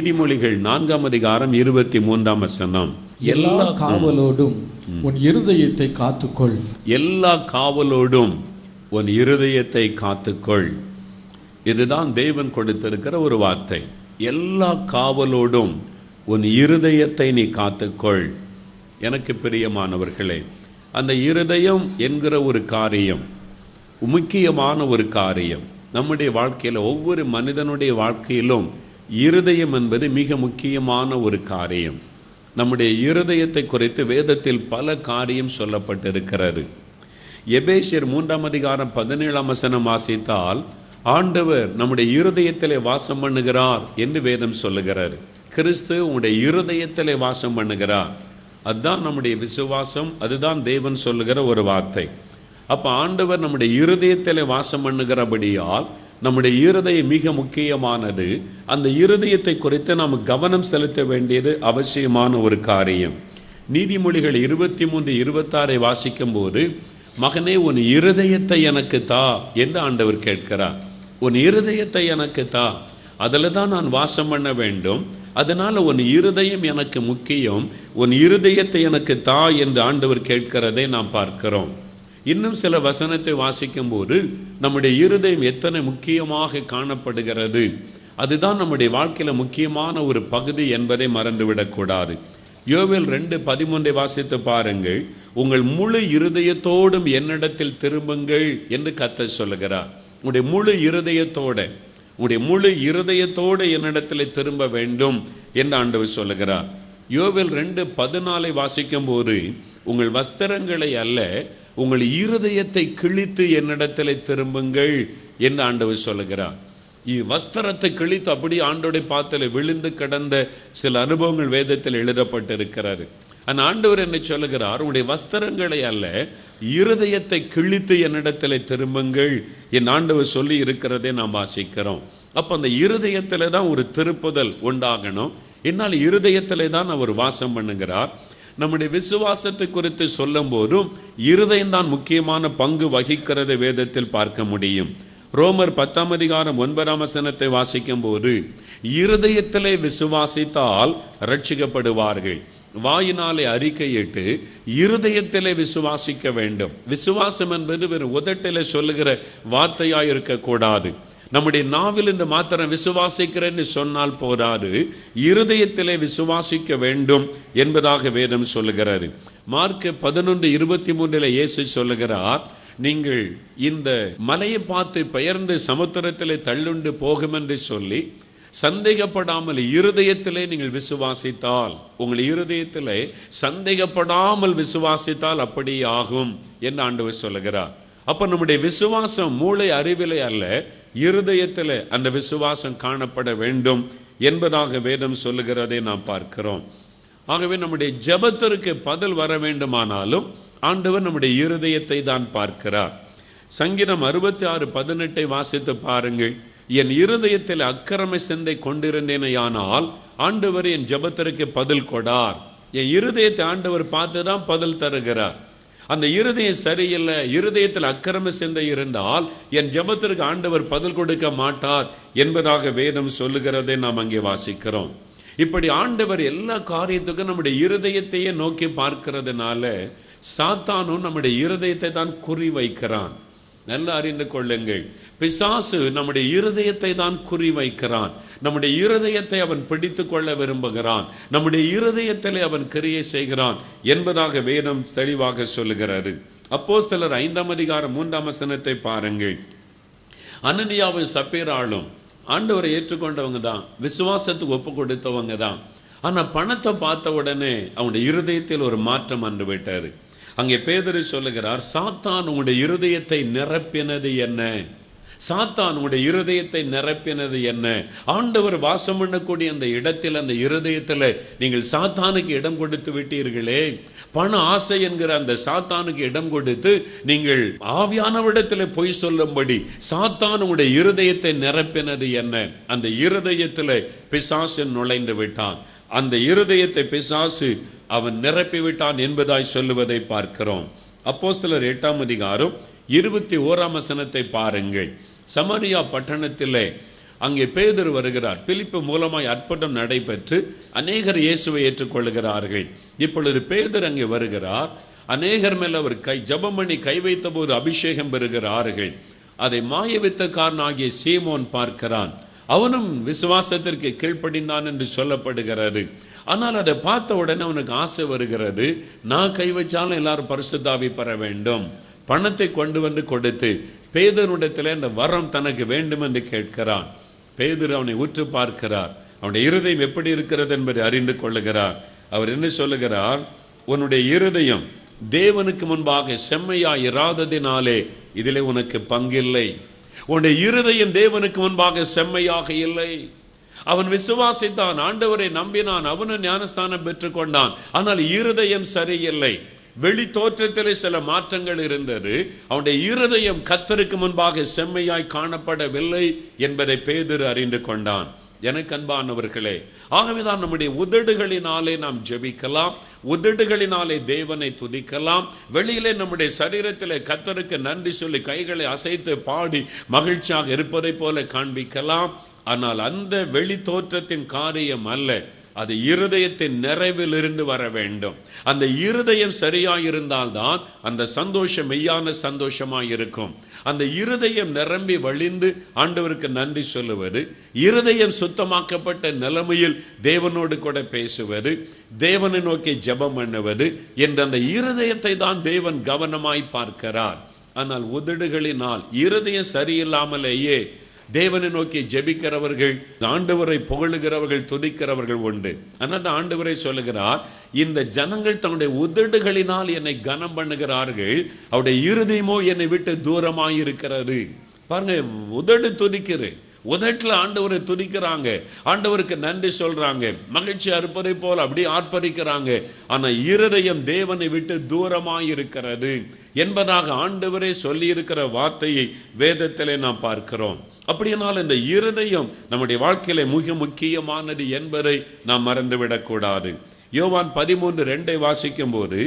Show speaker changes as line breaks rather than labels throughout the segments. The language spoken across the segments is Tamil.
நீதிமொழிகள் 4:23
எல்லா காவலோடும் உன் இருதயத்தை காத்துக்கொள்.
எல்லா காவலோடும் உன் இருதயத்தை காத்துக்கொள். இதுதான் தேவன் கொடுத்திருக்கிற ஒரு வார்த்தை. எல்லா காவலோடும் உன் இருதயத்தை நீ காத்துக்கொள். எனக்கு பிரியமானவர்களே, அந்த இருதயம் என்கிற ஒரு காரியம் முக்கியமான ஒரு காரியம். நம்முடைய வாழ்க்கையில், ஒவ்வொரு மனிதனுடைய வாழ்க்கையிலும் இருதயம் என்பது மிக முக்கியமான ஒரு காரியம். நம்முடைய இருதயத்தை குறித்து வேதத்தில் பல காரியம் சொல்லப்பட்டிருக்கிறது. எபேசியர் 3:17 வாசித்தால், ஆண்டவர் நம்முடைய இருதயத்திலே வாசம் பண்ணுகிறார் என்று வேதம் சொல்லுகிறார். கிறிஸ்து உங்களுடைய இருதயத்திலே வாசம் பண்ணுகிறார். அதுதான் நம்முடைய விசுவாசம். அதுதான் தேவன் சொல்லுகிற ஒரு வார்த்தை. அப்போ ஆண்டவர் நம்முடைய இருதயத்திலே வாசம் பண்ணுகிறபடியால் நம்முடைய இருதயம் மிக முக்கியமானது. அந்த இருதயத்தை குறித்து நாம் கவனம் செலுத்த வேண்டியது அவசியமான ஒரு காரியம். நீதிமொழிகள் 23:26 வாசிக்கும் போது, மகனே உன் இருதயத்தை எனக்கு தா என்று ஆண்டவர் கேட்கிறார். உன் இருதயத்தை எனக்கு தா, அதில் தான் நான் வாசம் பண்ண வேண்டும். அதனால் உன் இருதயம் எனக்கு முக்கியம். உன் இருதயத்தை எனக்கு தா என்று ஆண்டவர் கேட்கிறதை நாம் பார்க்கிறோம். இன்னும் சில வசனத்தை வாசிக்கும் போது நம்முடைய இருதயம் எத்தனை முக்கியமாக காணப்படுகிறது. அதுதான் நம்முடைய வாழ்க்கையில் முக்கியமான ஒரு பகுதி என்பதை மறந்துவிடக்கூடாது. யோவேல் 2:13 வாசித்து பாருங்கள். உங்கள் முழு இருதயத்தோடும் என்னிடத்தில் திரும்புங்கள் என்று கர்த்தர் சொல்லுகிறார். உங்களுடைய முழு இருதயத்தோடு என்னிடத்தில் திரும்ப வேண்டும் என்று ஆண்டவர் சொல்லுகிறார். யோவேல் 2:14 வாசிக்கும் போது, உங்கள் வஸ்திரங்களை அல்ல, உங்கள் இருதயத்தை கிழித்து என்னிடத்தில் திரும்புங்கள் என்று ஆண்டவர் சொல்லுகிறார். வஸ்திரத்தை கிழித்து அப்படி ஆண்டோடைய பாத்தில விழுந்து கிடந்த சில அனுபவங்கள் வேதத்தில் எழுதப்பட்டிருக்கிறது. அந்த ஆண்டவர் என்ன சொல்லுகிறார்? உங்களுடைய வஸ்திரங்களை அல்ல, இருதயத்தை கிழித்து என்னிடத்தில் திரும்புங்கள் என் ஆண்டவர் சொல்லி இருக்கிறதே நாம் வாசிக்கிறோம். அப்போ அந்த இருதயத்தில் தான் ஒரு திருப்புதல் உண்டாகணும். என்னால் இருதயத்தில் தான் அவர் வாசம் பண்ணுகிறார். நம்முடைய விசுவாசத்தை குறித்து சொல்லும் போதும் இருதயம் தான் முக்கியமான பங்கு வகிக்கிறதை வேதத்தில் பார்க்க முடியும். ரோமர் 10:9 வாசிக்கும் போது, இருதயத்திலே விசுவாசித்தால் ரட்சிக்கப்படுவார்கள். வாயினாலே அறிக்கையிட்டு இருதயத்திலே விசுவாசிக்க வேண்டும். விசுவாசம் என்பது வெறும் உதட்டிலே சொல்லுகிற வார்த்தையாக இருக்கக்கூடாது. நம்முடைய நாவில் இந்த மாத்திரம் விசுவாசிக்கிறேன்னு சொன்னால் போதாது, இருதயத்திலே விசுவாசிக்க வேண்டும் என்பதாக வேதம் சொல்லுகிறாரு. மார்க் 11:23 இயேசு சொல்லுகிறார், நீங்கள் இந்த மலையை பார்த்து பெயர்ந்து சமுத்திரத்திலே தள்ளுண்டு போகும் என்று சொல்லி சந்தேகப்படாமல் இருதயத்திலே நீங்கள் விசுவாசித்தால், உங்கள் இருதயத்திலே சந்தேகப்படாமல் விசுவாசித்தால் அப்படி ஆகும் என்று ஆண்டவர் சொல்லுகிறார். அப்போ நம்முடைய விசுவாசம் மூளை அறிவிலே அல்ல, இருதயத்தில் அந்த விசுவாசம் காணப்பட வேண்டும் என்பதாக வேதம் சொல்லுகிறதை நாம் பார்க்கிறோம். ஆகவே நம்முடைய ஜெபத்திற்கு பதில் வர வேண்டுமானாலும் ஆண்டவர் நம்முடைய இருதயத்தை தான் பார்க்கிறார். சங்கீதம் 66:18 வாசித்து பாருங்கள். என் இருதயத்தில் அக்கிரம சிந்தை கொண்டிருந்தேனையானால் ஆண்டவர் என் ஜெபத்திற்கு பதில் கொடார். என் இருதயத்தை ஆண்டவர் பார்த்து தான் பதில் தருகிறார். அந்த இருதயம் சரியில்லை, இருதயத்தில் அக்கிரம சிந்தை இருந்தால் என் ஜெபத்திற்கு ஆண்டவர் பதில் கொடுக்க மாட்டார் என்பதாக வேதம் சொல்லுகிறதை நாம் அங்கே வாசிக்கிறோம். இப்படி ஆண்டவர் எல்லா காரியத்துக்கும் நம்முடைய இருதயத்தையே நோக்கி பார்க்கிறதுனால சாத்தானும் நம்முடைய இருதயத்தை தான் குறி வைக்கிறான். நல்லா அறிந்து கொள்ளுங்கள், பிசாசு நம்முடைய இருதயத்தை தான் குறி வைக்கிறான். நம்முடைய இருதயத்தை அவன் பிடித்து கொள்ள விரும்புகிறான். நம்முடைய இருதயத்திலே அவன் கிரியை செய்கிறான் என்பதாக வேதம் தெளிவாக சொல்லுகிறது. அப்போஸ்தலர் 5:3 பாருங்கள். அனனியாவும் சப்பீராளும் ஆண்டவரை ஏற்றுக்கொண்டவங்க தான், விசுவாசத்துக்கு ஒப்பு கொடுத்தவங்க தான். ஆனால் பணத்தை பார்த்த உடனே அவனுடைய இருதயத்தில் ஒரு மாற்றம் வந்து விட்டார். அங்கே பேதுரு சொல்லுகிறார், சாத்தான் உங்களுடைய இருதயத்தை நிரப்பினது என்ன? சாத்தான் உங்களுடைய இருதயத்தை நிரப்பினது என்ன? ஆண்டவர் வாசம் பண்ணக்கூடிய அந்த இடத்தில், அந்த இருதயத்தில் நீங்கள் சாத்தானுக்கு இடம் கொடுத்து விட்டீர்களே. பண ஆசை என்கிற அந்த சாத்தானுக்கு இடம் கொடுத்து நீங்கள் ஆவியானவரிடத்தில் பொய் சொல்லும்படி சாத்தான் உங்களுடைய இருதயத்தை நிரப்பினது என்ன? அந்த இருதயத்தில் பிசாசு நுழைந்து விட்டான். அந்த இருதயத்தை பிசாசு அவன் நிரப்பிவிட்டான் என்பதாய் சொல்லுவதை பார்க்கிறோம். அப்போஸ்தலர் 8:21 பாருங்கள். சமாரியா பட்டணத்திலே அங்கே பேதுரு வருகிறார். பிலிப்பு மூலமாய் அற்புதம் நடைபெற்று அநேகர் இயேசுவை ஏற்றுக்கொள்கிறார்கள். இப்பொழுது பேதுரு அங்கே வருகிறார். அநேகர் மேல் அவர் ஜெபம் பண்ணி கை வைத்த போது அபிஷேகம் பெறுகிறார்கள். அதை மாயவித்தக்காரன் ஆகிய சீமோன் பார்க்கிறான். அவனும் விசுவாசத்திற்கு கீழ்ப்படிந்தான் என்று சொல்லப்படுகிறது. ஆனால் அதை பார்த்த உடனே அவனுக்கு ஆசை வருகிறது, நான் கை வச்சாலும் எல்லாரும் பரிசுத்தாவி பெற வேண்டும். பணத்தை கொண்டு வந்து கொடுத்து பேதுருவிடத்தில் அந்த வரம் தனக்கு வேண்டும் என்று கேட்கிறான். பேதுரு அவனை உற்று பார்க்கிறார். அவனுடைய இருதயம் எப்படி இருக்கிறது என்பதை அறிந்து கொள்ளுகிறார். அவர் என்ன சொல்லுகிறார்? உன்னுடைய இருதயம் தேவனுக்கு முன்பாக செம்மையாய் இராததினாலே இதிலே உனக்கு பங்கில்லை. உன்னுடைய இருதயம் தேவனுக்கு முன்பாக செம்மையாக இல்லை. அவன் விசுவாசித்தான், ஆண்டவரை நம்பினான், அவனும் ஞானஸ்தானம் பெற்றுக்கொண்டான். ஆனால் இருதயம் சரியில்லை. வெளி தோற்றத்திலே சில மாற்றங்கள் இருந்தது. அவனுடைய இருதயம் கர்த்தருக்கு முன்பாக செம்மையாய் காணப்படவில்லை என்பதை பேதுரு அறிந்து கொண்டான். எனக்கு அன்பானவர்களே, ஆகவேதான் நம்முடைய உதடுகளினாலே நாம் ஜெபிக்கலாம், உதடுகளினாலே தேவனை துதிக்கலாம், வெளியிலே நம்முடைய சரீரத்திலே கர்த்தருக்கு நன்றி சொல்லி கைகளை அசைத்து பாடி மகிழ்ச்சியாக இருப்பதை போல காண்பிக்கலாம். ஆனால் அந்த வெளி தோற்றத்தின் காரியம் அல்ல, அது இருதயத்தின் நிறைவில் இருந்து வர வேண்டும். அந்த இருதயம் சரியாயிருந்தால்தான் அந்த சந்தோஷம் மெய்யான சந்தோஷமாய் இருக்கும். அந்த இருதயம் நிரம்பி வழிந்து ஆண்டவருக்கு நன்றி சொல்லுவது, இருதயம் சுத்தமாக்கப்பட்ட நிலைமையில் தேவனோடு கூட பேசுவது, தேவனை நோக்கி ஜெபம் பண்ணுவது என்ற அந்த இருதயத்தை தான் தேவன் கவனமாய் பார்க்கிறார். ஆனால் உதடுகளினால் இருதயம் சரியில்லாமலேயே தேவனை நோக்கி ஜெபிக்கிறவர்கள், ஆண்டவரை புகழுகிறவர்கள், துதிக்கிறவர்கள் உண்டு. ஆனால் ஆண்டவரை சொல்லுகிறார், இந்த ஜனங்கள் தன்னுடைய உதடுகளினால் என்னை கனம் பண்ணுகிறார்கள், அவருடைய இருதயமோ என்னை விட்டு தூரமாயிருக்கிறது. பாருங்க, உதடு துதிக்கிறது, உதட்டில் ஆண்டவரை துதிக்கிறாங்க, ஆண்டவருக்கு நன்றி சொல்றாங்க, மகிழ்ச்சி அறுப்பதை போல அப்படியே ஆர்ப்பரிக்கிறாங்க. ஆனா இருதயம் தேவனை விட்டு தூரமாயிருக்கிறது என்பதாக ஆண்டவரே சொல்லி இருக்கிற வார்த்தையை வேதத்திலே நாம் பார்க்கிறோம். அப்படியானால் இந்த இருதயம் நம்முடைய வாழ்க்கையில மிக முக்கியமானது என்பதை நாம் மறந்துவிடக்கூடாது. யோவான் 13:2 வாசிக்கும் போது,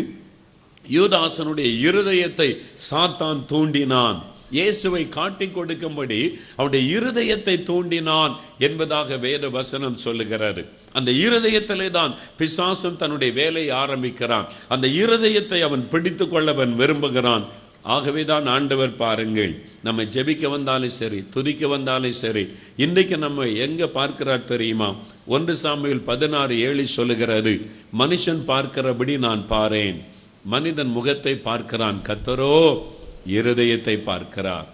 யூதாசனுடைய இருதயத்தை சாத்தான் தூண்டினான், இயேசுவை காட்டி கொடுக்கும்படி அவனுடைய இருதயத்தை தூண்டினான் என்பதாக வேத வசனம் சொல்லுகிறது. அந்த இருதயத்திலே தான் பிசாசன் தன்னுடைய வேலையை ஆரம்பிக்கிறான். அந்த இருதயத்தை அவன் பிடித்து கொள்ள அவன் விரும்புகிறான். ஆகவே தான் ஆண்டவர் பாருங்கள், நம்ம ஜெபிக்க வந்தாலும் சரி, துதிக்க வந்தாலும் சரி, இன்றைக்கு நம்ம எங்க பார்க்கிறார் தெரியுமா? 1 சாமுவேல் 16:7 சொல்லுகிறது, மனுஷன் பார்க்கிறபடி நான் பாரேன். மனிதன் முகத்தை பார்க்கிறான், கர்த்தரோ இருதயத்தை பார்க்கிறார்.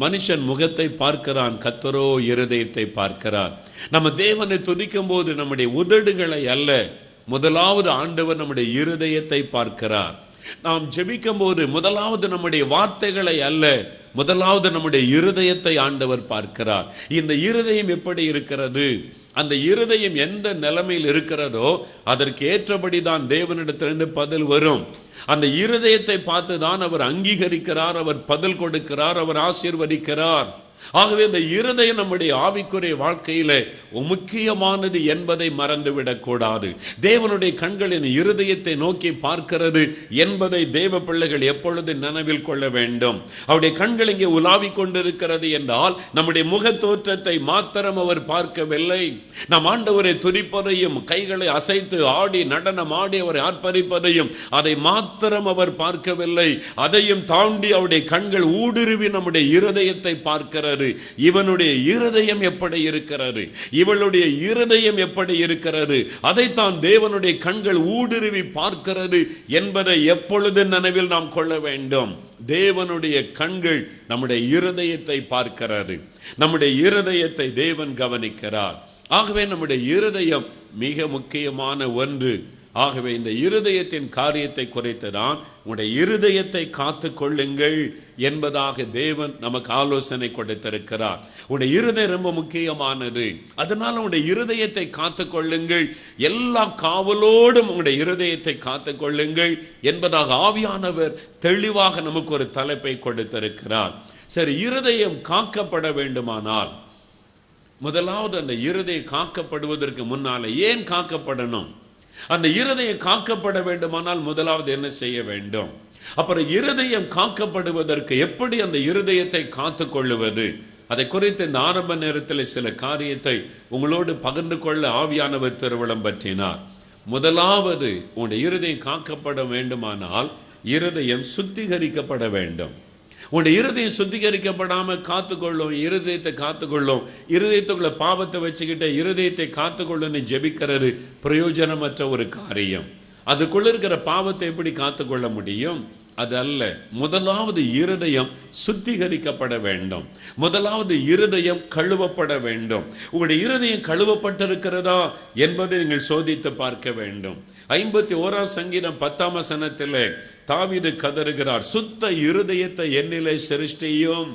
மனுஷன் முகத்தை பார்க்கிறான், கர்த்தரோ இருதயத்தை பார்க்கிறார். நம்ம தேவனை துதிக்கும் போது நம்முடைய உதடுகளை அல்ல, முதலாவது ஆண்டவர் நம்முடைய இருதயத்தை பார்க்கிறார். நாம் ஜெபிக்கும் போது முதலாவது நம்முடைய வார்த்தைகளை அல்ல, முதலாவது நம்முடைய இருதயத்தை ஆண்டவர் பார்க்கிறார். இந்த இருதயம் எப்படி இருக்கிறது, அந்த இருதயம் எந்த நிலைமையில் இருக்கிறதோ அதற்கு ஏற்றபடி தான் தேவனிடத்திலிருந்து பதில் வரும். அந்த இருதயத்தை பார்த்து தான் அவர் அங்கீகரிக்கிறார், அவர் பதில் கொடுக்கிறார், அவர் ஆசீர்வதிக்கிறார். ஆகவே இந்த இருதயம் நம்முடைய ஆவிக்குரிய வாழ்க்கையில முக்கியமானது என்பதை மறந்துவிடக் கூடாது. தேவனுடைய கண்களின் இருதயத்தை நோக்கி பார்க்கிறது என்பதை தேவ பிள்ளைகள் எப்பொழுது நினைவில் கொள்ள வேண்டும். அவருடைய கண்கள் இங்கே உலாவிக் கொண்டிருக்கிறது என்றால் நம்முடைய முக தோற்றத்தை மாத்திரம் அவர் பார்க்கவில்லை. நம் ஆண்டவரை துதிப்பதையும், கைகளை அசைத்து ஆடி நடனம் ஆடி அவரை ஆர்ப்பரிப்பதையும் அதை மாத்திரம் அவர் பார்க்கவில்லை. அதையும் தாண்டி அவருடைய கண்கள் ஊடுருவி நம்முடைய இருதயத்தை பார்க்கிறது. இவனுடைய இருதயம் எப்படி இருக்கிறது, இவளுடைய இருதயம் எப்படி இருக்கிறது, அதைத்தான் தேவனுடைய கண்கள் ஊடுருவி பார்க்கிறது என்பதை எப்பொழுது நினைவில் நாம் கொள்ள வேண்டும். தேவனுடைய கண்கள் நம்முடைய இருதயத்தை பார்க்கிறது, நம்முடைய இருதயத்தை தேவன் கவனிக்கிறார். ஆகவே நம்முடைய இருதயம் மிக முக்கியமான ஒன்று. ஆகவே இந்த இருதயத்தின் காரியத்தை குறைத்துதான் உங்களுடைய இருதயத்தை காத்து கொள்ளுங்கள் என்பதாக தேவன் நமக்கு ஆலோசனை கொடுத்திருக்கிறார். உங்களுடைய இருதயம் ரொம்ப முக்கியமானது, அதனால உங்களுடைய இருதயத்தை காத்து கொள்ளுங்கள், எல்லா காவலோடும் உங்களுடைய இருதயத்தை காத்து கொள்ளுங்கள் என்பதாக ஆவியானவர் தெளிவாக நமக்கு ஒரு தலைப்பை கொடுத்திருக்கிறார். சரி, இருதயம் காக்கப்பட வேண்டுமானால் முதலாவது அந்த இருதயம் காக்கப்படுவதற்கு முன்னாலே ஏன் காக்கப்படணும்? அந்த இருதயம் காக்கப்பட வேண்டுமானால் முதலாவது என்ன செய்ய வேண்டும்? அப்புறம் இருதயம் காக்கப்படுவதற்கு எப்படி அந்த இருதயத்தை காத்து கொள்ளுவது? அதை குறித்து இந்த ஆரம்ப நேரத்தில் சில காரியத்தை உங்களோடு பகிர்ந்து கொள்ள ஆவியானவர் திருவிழம் பற்றினார். முதலாவது, உங்களுடைய இருதயம் காக்கப்பட வேண்டுமானால் இருதயம் சுத்திகரிக்கப்பட வேண்டும். உங்களுடைய இருதயம் சுத்திகரிக்கப்படாமல் காத்துக்கொள்ளும், இருதயத்தை காத்துக்கொள்ளும், இருதயத்துக்குள்ள பாவத்தை வச்சுக்கிட்ட இருதயத்தை காத்துக்கொள்ளுன்னு ஜெபிக்கிறது பிரயோஜனமற்ற ஒரு காரியம். அதுக்குள்ள இருக்கிற பாவத்தை எப்படி காத்துக்கொள்ள முடியும்? அது அல்ல. முதலாவது இருதயம் சுத்திகரிக்கப்பட வேண்டும். முதலாவது இருதயம் கழுவப்பட வேண்டும். உங்களுடைய இருதயம் கழுவப்பட்டிருக்கிறதா என்பதை நீங்கள் சோதித்து பார்க்க வேண்டும். 51ஆம் சங்கீதம் 10ஆம் வசனத்தில் தாவீது கதறுகிறார், சுத்த இருதயத்தை என்னிலே சிருஷ்டியும்,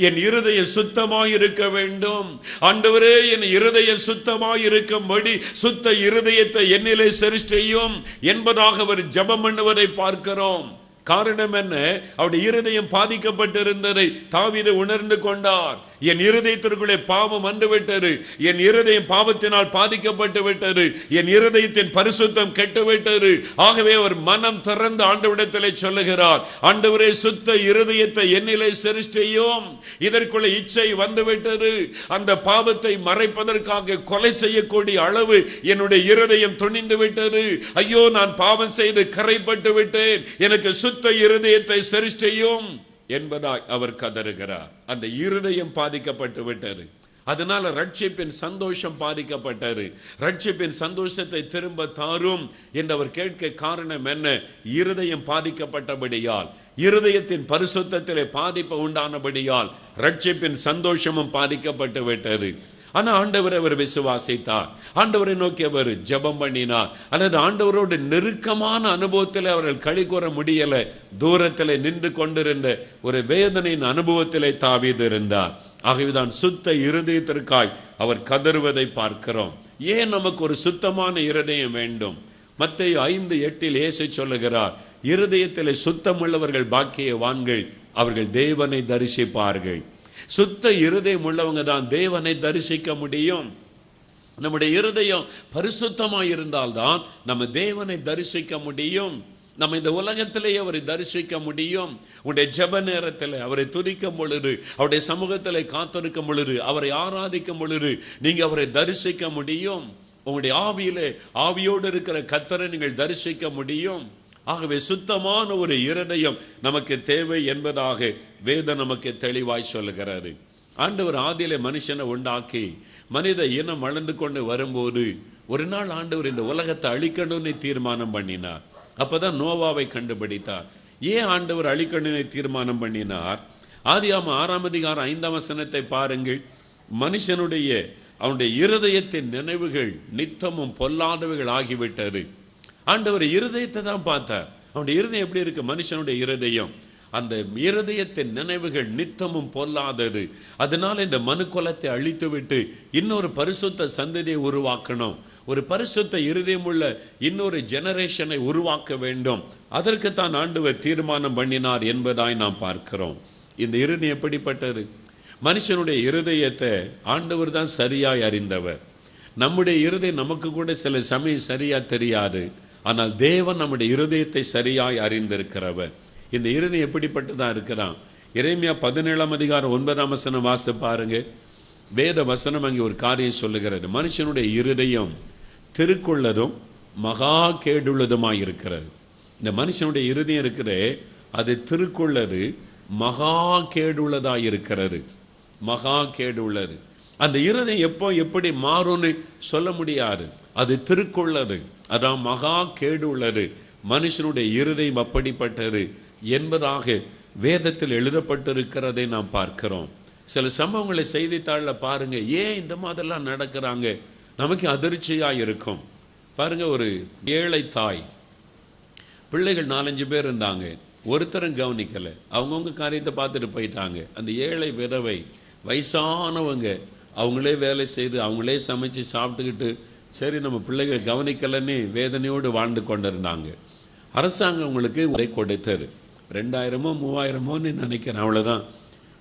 என் இருதயம் சுத்தமாயிருக்க வேண்டும். ஆண்டவரே, என் இருதயம் சுத்தமாயிருக்கும்படி சுத்த இருதயத்தை என்னிலே சிருஷ்டியும் என்பதாக அவர் ஜெபம் பண்ணுவதை பார்க்கிறோம். காரணம் என்ன? அவருடைய இருதயம் பாதிக்கப்பட்டிருந்ததை தாவீது உணர்ந்து கொண்டார். என் இருதயத்திற்குள்ளே பாவம் வந்துவிட்டது, என் இருதயம் பாவத்தினால் பாதிக்கப்பட்டு விட்டது, என் இருதயத்தின் பரிசுத்தம் கெட்டுவிட்டது. ஆகவே அவர் மனம் திறந்து ஆண்டவரிடத்திலே சொல்லுகிறார், ஆண்டவரே, சுத்த இருதயத்தை என்னிலே சிருஷ்டியும். இதற்குள்ள இச்சை வந்துவிட்டது. அந்த பாவத்தை மறைப்பதற்காக கொலை செய்யக்கூடிய அளவு என்னுடைய இருதயம் துணிந்து விட்டது. ஐயோ, நான் பாவம் செய்து கரைப்பட்டு விட்டேன், எனக்கு சுத்த இருதயத்தை சிருஷ்டியும் என்பதாய் அவர் கதறுகிறார். அந்த இருதயம் பாதிக்கப்பட்டு விட்டது. அதனால ரட்சிப்பின் சந்தோஷம் பாதிக்கப்பட்டது. ரட்சிப்பின் சந்தோஷத்தை திரும்ப தாரும் என்று அவர் கேட்க காரணம் என்ன? இருதயம் பாதிக்கப்பட்டபடியால், இருதயத்தின் பரிசுத்தத்திலே பாதிப்பு உண்டானபடியால் ரட்சிப்பின் சந்தோஷமும் பாதிக்கப்பட்டு விட்டது. ஆனா ஆண்டவரை அவர் விசுவாசித்தார், ஆண்டவரை நோக்கி அவர் ஜெபம் பண்ணினார். அல்லது ஆண்டவரோடு நெருக்கமான அனுபவத்தில் அவர்கள் களி கூற முடியல. தூரத்தில் நின்று கொண்டிருந்த ஒரு வேதனையின் அனுபவத்திலே தாவீது இருந்தார். ஆகவேதான் சுத்த இருதயத்திற்காய் அவர் கதறுவதை பார்க்கிறோம். ஏன் நமக்கு ஒரு சுத்தமான இருதயம் வேண்டும்? மத்தேயு 5:8 இயேசு சொல்லுகிறார், இருதயத்திலே சுத்தமுள்ளவர்கள் பாக்கியவான்கள், அவர்கள் தேவனை தரிசிப்பார்கள். சுத்த இருதயம் உள்ளவங்க தான் தேவனை தரிசிக்க முடியும். நம்முடைய இருதயம் பரிசுத்தமாக இருந்தால்தான் நம்ம தேவனை தரிசிக்க முடியும். நம்ம இந்த உலகத்திலேயே அவரை தரிசிக்க முடியும். உங்களுடைய ஜெப நேரத்தில் அவரை துதிக்கும் பொழுது, அவருடைய சமூகத்தில் காத்திருக்கும் பொழுது, அவரை ஆராதிக்கும் பொழுது நீங்க அவரை தரிசிக்க முடியும். உங்களுடைய ஆவியோடு இருக்கிற கர்த்தரை நீங்கள் தரிசிக்க முடியும். ஆகவே சுத்தமான ஒரு இருதயம் நமக்கு தேவை என்பதாக வேதம் நமக்கு தெளிவாய் சொல்லுகிறாரு. ஆண்டவர் ஆதியிலே மனுஷனை உண்டாக்கி மனித இனம் வளர்ந்து கொண்டு வரும்போது ஒரு நாள் ஆண்டவர் இந்த உலகத்தை அழிக்கணும்னு தீர்மானம் பண்ணினார். அப்பதான் நோவாவை கண்டுபிடித்தார். ஏன் ஆண்டவர் அழிக்கணும்னு தீர்மானம் பண்ணினார்? ஆதியாகமம் 6ஆம் அதிகாரம் 5ஆம் வசனத்தை பாருங்கள். மனுஷனுடைய அவனுடைய இருதயத்தின் நினைவுகள் நித்தமும் பொல்லாதவைகள் ஆகிவிட்டது. ஆண்டவர் இருதயத்தை தான் பார்த்தார். அவனுடைய இருதயம் எப்படி இருக்கு? மனுஷனுடைய இருதயம், அந்த இருதயத்தின் நினைவுகள் நித்தமும் பொல்லாதது. அதனால இந்த மனுக்குலத்தை அழித்து விட்டு இன்னொரு பரிசுத்த சந்ததியை உருவாக்கணும், ஒரு பரிசுத்த இருதயம் உள்ள இன்னொரு ஜெனரேஷனை உருவாக்க வேண்டும். அதற்குத்தான் ஆண்டவர் தீர்மானம் பண்ணினார் என்பதாய் நாம் பார்க்கிறோம். இந்த இருதயம் எப்படிப்பட்டது? மனுஷனுடைய இருதயத்தை ஆண்டவர் தான் சரியாய் அறிந்தவர். நம்முடைய இருதயம் நமக்கு கூட சில சமயம் சரியா தெரியாது. ஆனால் தேவன் நம்முடைய இருதயத்தை சரியாய் அறிந்திருக்கிறவர். இந்த இருதயம் எப்படிப்பட்டதான் இருக்கிறான்? எரேமியா 17ஆம் அதிகாரம் 9ஆம் வசனம் வாசித்து பாருங்க. வேத வசனம் அங்கே ஒரு காரியம் சொல்லுகிறது. மனுஷனுடைய இருதயம் திருக்குள்ளதும் மகா கேடுள்ளதுமாய் இருக்கிறது. இந்த மனுஷனுடைய இருதயம் இருக்கிறது, அது திருக்குள்ளது, மகா கேடுள்ளதாய் இருக்கிறது. மகா கேடு உள்ளது. அந்த இருதயம் எப்போ எப்படி மாறும்னு சொல்ல முடியாது. அது திருக்குள்ளது, அதான் மகா கேடு உள்ளது. மனுஷனுடைய இருதயம் அப்படிப்பட்டது என்பதாக வேதத்தில் எழுதப்பட்டிருக்கிறதை நாம் பார்க்கிறோம். சில சம்பவங்களை செய்தித்தாளில் பாருங்க, ஏன் இந்த மாதிரிலாம் நடக்கிறாங்க நமக்கு அதிர்ச்சியாக இருக்கும். பாருங்க, ஒரு ஏழை தாய், பிள்ளைகள் 4-5 பேர் இருந்தாங்க, ஒருத்தரும் கவனிக்கலை, அவங்கவுங்க காரியத்தை பார்த்துட்டு போயிட்டாங்க. அந்த ஏழை விதவை, வயசானவங்க, அவங்களே வேலை செய்து அவங்களே சமைச்சு சாப்பிட்டுக்கிட்டு சரி நம்ம பிள்ளைகள் கவனிக்கலைன்னு வேதனையோடு வாழ்ந்து கொண்டிருந்தாங்க. அரசாங்கம் அவங்களுக்கு உரை கொடுத்தது. 2000மோ 3000மோன்னு நினைக்கிறேன், அவ்வளோதான்.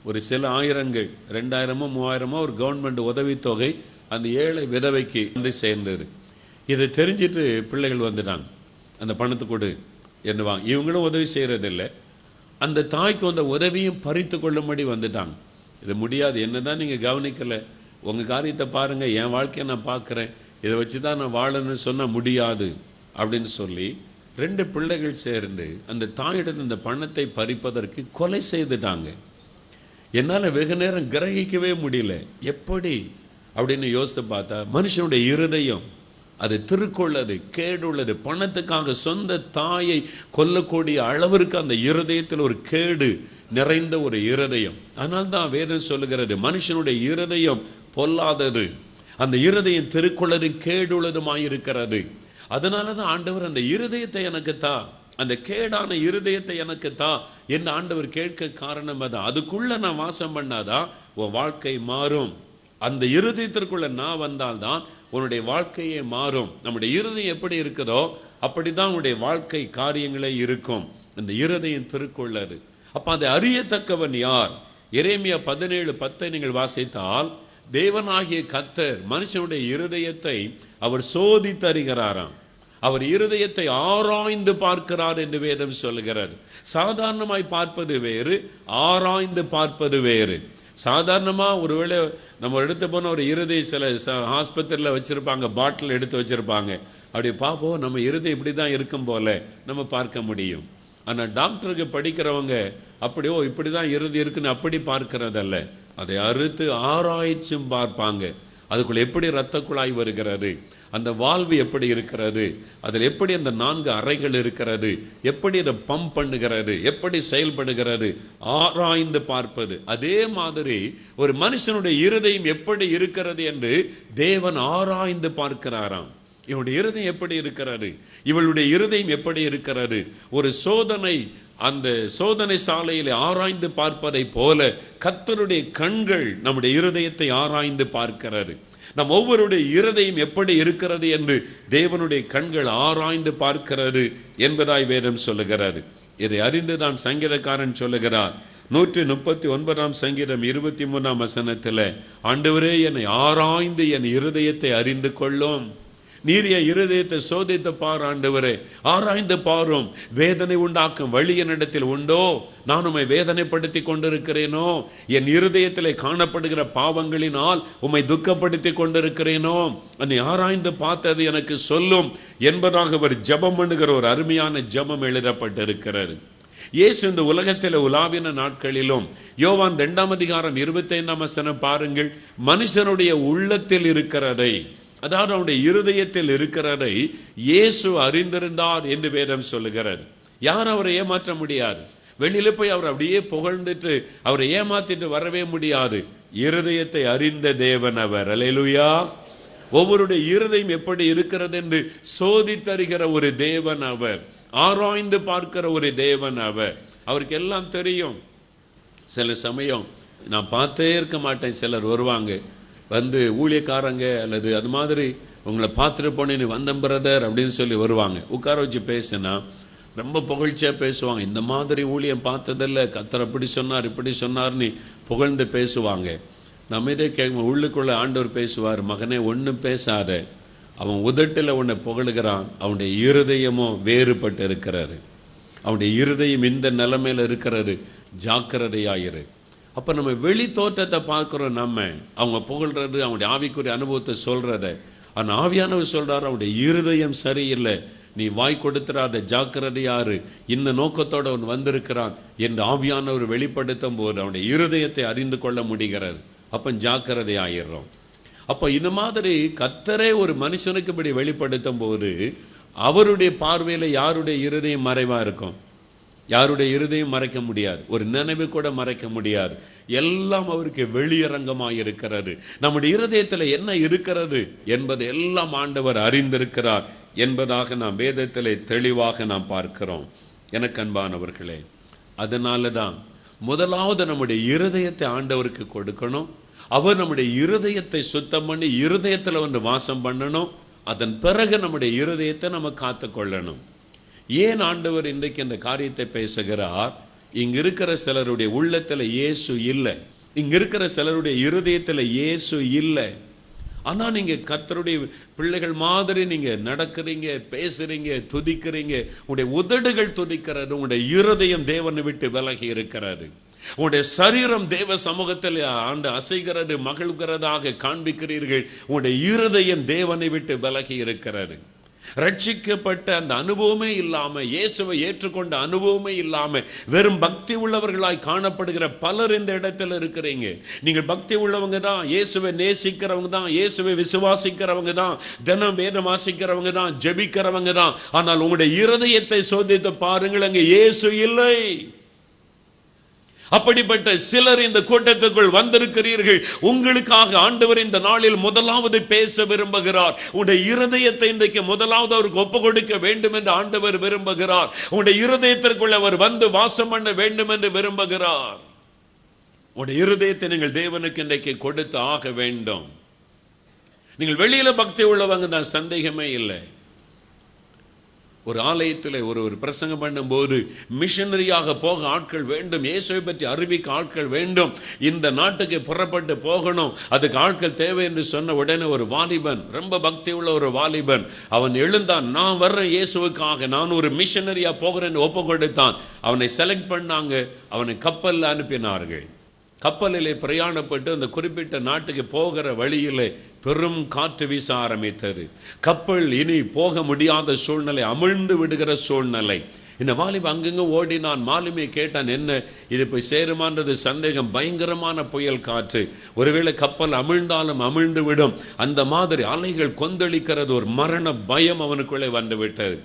ஒரு சில ஆயிரங்கள், 2000மோ 3000மோ ஒரு கவர்மெண்ட் உதவித்தொகை அந்த ஏழை விதவைக்கு வந்து சேர்ந்தது. இதை தெரிஞ்சிட்டு பிள்ளைகள் வந்துட்டாங்க, அந்த பணத்தை கொடு என்னவாங்க. இவங்களும் உதவி செய்கிறதில்லை, அந்த தாய்க்கு அந்த உதவியும் பறித்து கொள்ளும்படி வந்துட்டாங்க. இது முடியாது, என்ன தான் நீங்கள் கவனிக்கலை, உங்கள் காரியத்தை பாருங்கள், என் வாழ்க்கையை நான் பார்க்குறேன், இதை வச்சு தான் நான் வாழணும்னு சொன்னால் முடியாது அப்படின்னு சொல்லி 2 பிள்ளைகள் சேர்ந்து அந்த தாயிடம் இந்த பணத்தை பறிப்பதற்கு கொலை செய்துட்டாங்க. என்னால் வெகு நேரம் கிரகிக்கவே முடியல, எப்படி அப்படின்னு யோசித்து பார்த்தா மனுஷனுடைய இருதயம் அது திருக்குள்ளது, கேடுள்ளது. பணத்துக்காக சொந்த தாயை கொல்லக்கூடிய அளவிற்கு அந்த இருதயத்தில் ஒரு கேடு நிறைந்த ஒரு இருதயம். அதனால்தான் வேதம் சொல்லுகிறது, மனுஷனுடைய இருதயம் பொல்லாதது, அந்த இருதயம் திருக்குள்ளது கேடுள்ளதுமாயிருக்கிறது. அதனால தான் ஆண்டவர் அந்த இருதயத்தை எனக்கு தா, அந்த கேடான இருதயத்தை எனக்கு தா என்று ஆண்டவர் கேட்க காரணம் அதான். அதுக்குள்ள நான் வாசம் பண்ணாதான் உன் வாழ்க்கை மாறும். அந்த இருதயத்திற்குள்ள நான் வந்தால்தான் உன்னுடைய வாழ்க்கையே மாறும். நம்முடைய இருதயம் எப்படி இருக்குதோ அப்படிதான் உன்னுடைய வாழ்க்கை காரியங்களே இருக்கும். இந்த இருதயம் திருக்குள்ளது. அப்ப அதை அறியத்தக்கவன் யார்? எரேமியா 17:10 நீங்கள் வாசித்தால், தேவனாகிய கர்த்தர் மனுஷனுடைய இருதயத்தை அவர் சோதித்தறிகிறாராம். அவர் இருதயத்தை ஆராய்ந்து பார்க்கிறார் என்று வேதம் சொல்லுகிறார். சாதாரணமாய் பார்ப்பது வேறு, ஆராய்ந்து பார்ப்பது வேறு. சாதாரணமாக ஒருவேளை நம்ம எடுத்து போன ஒரு இருதயம் சில ஆஸ்பத்திரியில் வச்சுருப்பாங்க, பாட்டில் எடுத்து வச்சுருப்பாங்க, அப்படி பார்ப்போம் நம்ம இருதயம் இப்படி தான் இருக்கும் போல நம்ம பார்க்க முடியும். ஆனால் டாக்டருக்கு படிக்கிறவங்க அப்படியோ இப்படி தான் இருதயம் இருக்குன்னு அப்படி பார்க்கறதல்ல, அதை அறுத்து ஆராய்ச்சும் பார்ப்பாங்க. அதுக்குள்ள எப்படி இரத்த குழாய் வருகிறது, அந்த வால்வு எப்படி இருக்கிறது, அதில் எப்படி அந்த 4 அறைகள் இருக்கிறது, எப்படி அதை பம்ப் பண்ணுகிறது, எப்படி செயல்படுகிறது, ஆராய்ந்து பார்ப்பது. அதே மாதிரி ஒரு மனுஷனுடைய இருதயம் எப்படி இருக்கிறது என்று தேவன் ஆராய்ந்து பார்க்கிறாராம். இவனுடைய இருதயம் எப்படி இருக்கிறது, இவளுடைய இருதயம் எப்படி இருக்கிறது. ஒரு சோதனை, அந்த சோதனை சாலையில் ஆராய்ந்து பார்ப்பதை போல கர்த்தருடைய கண்கள் நம்முடைய இருதயத்தை ஆராய்ந்து பார்க்கிறது. நம் ஒவ்வொருடைய இருதயம் எப்படி இருக்கிறது என்று தேவனுடைய கண்கள் ஆராய்ந்து பார்க்கிறது என்பதாய் வேதம் சொல்லுகிறது. இதை அறிந்துதான் சங்கீதக்காரன் சொல்லுகிறார், 139 சங்கீதம் 23 வசனத்தில், ஆண்டவரே என்னை ஆராய்ந்து என் இருதயத்தை அறிந்து கொள்ளும். நீர் என் இருதயத்தை சோதித்து பார் ஆண்டவரே, ஆராய்ந்து பாரும். வேதனை உண்டாக்கும் வழி என்னிடத்தில் உண்டோ? நான் உம்மை வேதனைப்படுத்தி கொண்டிருக்கிறேனோ? என் இருதயத்திலே காணப்படுகிற பாவங்களினால் உம்மை துக்கப்படுத்தி கொண்டிருக்கிறேனோ? என்னை ஆராய்ந்து பார்த்தது எனக்கு சொல்லும் என்பதாக அவர் ஜெபம் பண்ணுகிற ஒரு அருமையான ஜெபம் எழுதப்பட்டிருக்கிறது. இயேசு இந்த உலகத்தில் உலாவின நாட்களிலும், யோவான் 2:25 பாருங்கள், மனுஷனுடைய உள்ளத்தில் இருக்கிறதை, அதாவது அவனுடைய இருதயத்தில் இருக்கிறதை இயேசு அறிந்திருந்தார் என்று வேதம் சொல்லுகிறது. யார் அவரை ஏமாற்ற முடியாது. வெளியில போய் அவர் அப்படியே புகழ்ந்துட்டு அவரை ஏமாத்திட்டு வரவே முடியாது. இருதயத்தை அறிந்த தேவன் அவர். அல்லேலூயா. ஒவ்வொருடைய இருதயம் எப்படி இருக்கிறது என்று சோதித்தறிகிற ஒரு தேவன் அவர். ஆராய்ந்து பார்க்கிற ஒரு தேவன் அவர். அவருக்கு எல்லாம் தெரியும். சில சமயம் நான் பார்த்தே இருக்க மாட்டேன், சிலர் வருவாங்க, வந்து ஊழியக்காரங்க அல்லது அது மாதிரி உங்களை பார்த்துட்டு போனேன்னு வந்தேன் பிரதர் அப்படின்னு சொல்லி வருவாங்க. உட்கார வச்சு பேசுனா ரொம்ப புகழ்ச்சியாக பேசுவாங்க. இந்த மாதிரி ஊழியம் பார்த்ததில்லை, கர்த்தர் அப்படி சொன்னார் இப்படி சொன்னார்னு புகழ்ந்து பேசுவாங்க. நம்ம இதே கேட்க உள்ளுக்குள்ளே ஆண்டவர் பேசுவார், மகனே ஒன்றும் பேசாத, அவன் உதட்டில் உன்னை புகழுகிறான், அவனுடைய இருதயமோ வேறுபட்டு இருக்கிறாரு, அவனுடைய இருதயம் இந்த நிலைமையில் இருக்கிறது, ஜாக்கிரதையாயிரு. அப்போ நம்ம வெளி தோற்றத்தை பார்க்குறோம், நம்ம அவங்க புகழ்றது, அவங்களுடைய ஆவிக்குரிய அனுபவத்தை சொல்கிறத. ஆனால் ஆவியானவர் சொல்கிறார், அவனுடைய இருதயம் சரியில்லை, நீ வாய் கொடுத்துறாத, ஜாக்கிரதையாரு, இந்த நோக்கத்தோடு அவன் வந்திருக்கிறான் என்று ஆவியானவர் வெளிப்படுத்தும் போது அவனுடைய இருதயத்தை அறிந்து கொள்ள முடிகிறது. அப்போ ஜாக்கிரதை ஆயிடுறோம். அப்போ இந்த மாதிரி கர்த்தரே ஒரு மனுஷனுக்கு இப்படி வெளிப்படுத்தும் போது அவருடைய பார்வையில் யாருடைய இருதயம் மறைவாக இருக்கும்? யாருடைய இருதயம் மறைக்க முடியாது, ஒரு நினைவு கூட மறைக்க முடியாது. எல்லாம் அவருக்கு வெளியரங்கமாக இருக்கிறது. நம்முடைய இருதயத்தில் என்ன இருக்கிறது என்பது எல்லாம் ஆண்டவர் அறிந்திருக்கிறார் என்பதாக நாம் வேதத்திலே தெளிவாக நாம் பார்க்கிறோம். எனக்கு அன்பானவர்களே, அதனால தான் முதலாவது நம்முடைய இருதயத்தை ஆண்டவருக்கு கொடுக்கணும். அவர் நம்முடைய இருதயத்தை சுத்தம் பண்ணி இருதயத்தில் வந்து வாசம் பண்ணணும். அதன் பிறகு நம்முடைய இருதயத்தை நம்ம காத்து கொள்ளணும். ஏன் ஆண்டவர் இன்றைக்கு இந்த காரியத்தை பேசுகிறார்? இங்க இருக்கிற சிலருடைய உள்ளத்தில் இயேசு இல்லை, இங்க இருக்கிற சிலருடைய இருதயத்தில் இயேசு இல்லை. ஆனால் நீங்கள் கர்த்தருடைய பிள்ளைகள் மாதிரி நீங்கள் நடக்கிறீங்க, பேசுகிறீங்க, துதிக்கிறீங்க, உங்களுடைய உதடுகள் துதிக்கிறது, உங்களுடைய இருதயம் தேவனை விட்டு விலகி இருக்கிறது. உங்களுடைய சரீரம் தேவ சமூகத்தில் ஆண்டு அசைகிறது, மகிழ்கிறதாக காண்பிக்கிறீர்கள். உங்களுடைய இருதயம் தேவனை விட்டு விலகி இருக்கிறது. ரட்சிக்கப்பட்ட அந்த அனுபவமே இல்லாம, இயேசுவை ஏற்றுக்கொண்ட அனுபவமே இல்லாம வெறும் பக்தி உள்ளவர்களாய் காணப்படுகிற பலர் இந்த இடத்துல இருக்கிறீங்க. நீங்கள் பக்தி உள்ளவங்க தான், இயேசுவை நேசிக்கிறவங்க தான், இயேசுவை விசுவாசிக்கிறவங்க தான், தினம் வேதம் வாசிக்கிறவங்க தான், ஜெபிக்கிறவங்க தான். ஆனால் உங்களுடைய இருதயத்தை சோதித்து பாருங்கள், அங்கே இயேசு இல்லை. அப்படிப்பட்ட சிலர் இந்த கூட்டத்துக்குள் வந்திருக்கிறீர்கள். உங்களுக்காக ஆண்டவர் இந்த நாளில் முதலாவது பேச விரும்புகிறார். உங்களுடைய இருதயத்தை இன்றைக்கு முதலாவது அவருக்கு ஒப்பு கொடுக்க வேண்டும் என்று ஆண்டவர் விரும்புகிறார். உங்களுடைய இருதயத்திற்குள் அவர் வந்து வாசம் பண்ண வேண்டும் என்று விரும்புகிறார். உங்களுடைய இருதயத்தை நீங்கள் தேவனுக்கு இன்றைக்கு கொடுத்து ஆக வேண்டும். நீங்கள் வெளியில பக்தி உள்ளவங்க தான், சந்தேகமே இல்லை. ஒரு ஆலயத்தில் ஒரு பிரசங்கம் பண்ணும்போது மிஷனரியாக போக ஆட்கள் வேண்டும், இயேசுவை பற்றி அறிவிக்க ஆட்கள் வேண்டும், இந்த நாட்டுக்கு புறப்பட்டு போகணும், அதுக்கு ஆட்கள் தேவை என்று சொன்ன உடனே ஒரு வாலிபன், ரொம்ப பக்தி உள்ள ஒரு வாலிபன், அவன் எழுந்தான், நான் வர்றேன் இயேசுவுக்காக, நான் ஒரு மிஷனரியா போகிறேன்னு ஒப்பு கொடுத்தான். அவனை செலக்ட் பண்ணாங்க, அவனை கப்பலில் அனுப்பினார்கள். கப்பலிலே பிரயாணப்பட்டு அந்த குறிப்பிட்ட நாட்டுக்கு போகிற வழியிலே பெரும் காற்று வீச ஆரம்பித்தது. கப்பல் இனி போக முடியாத சூழ்நிலை, அமிழ்ந்து விடுகிற சூழ்நிலை. இந்த வாலிப அங்கங்க ஓடினான். மாலுமே கேட்டான், என்ன இது போய் சேருமான்றது சந்தேகம். பயங்கரமான புயல் காற்று, ஒருவேளை கப்பல் அமிழ்ந்தாலும் அமிழ்ந்து விடும், அந்த மாதிரி அலைகள் கொந்தளிக்கிறது. ஒரு மரண பயம் அவனுக்குள்ளே வந்து விட்டது.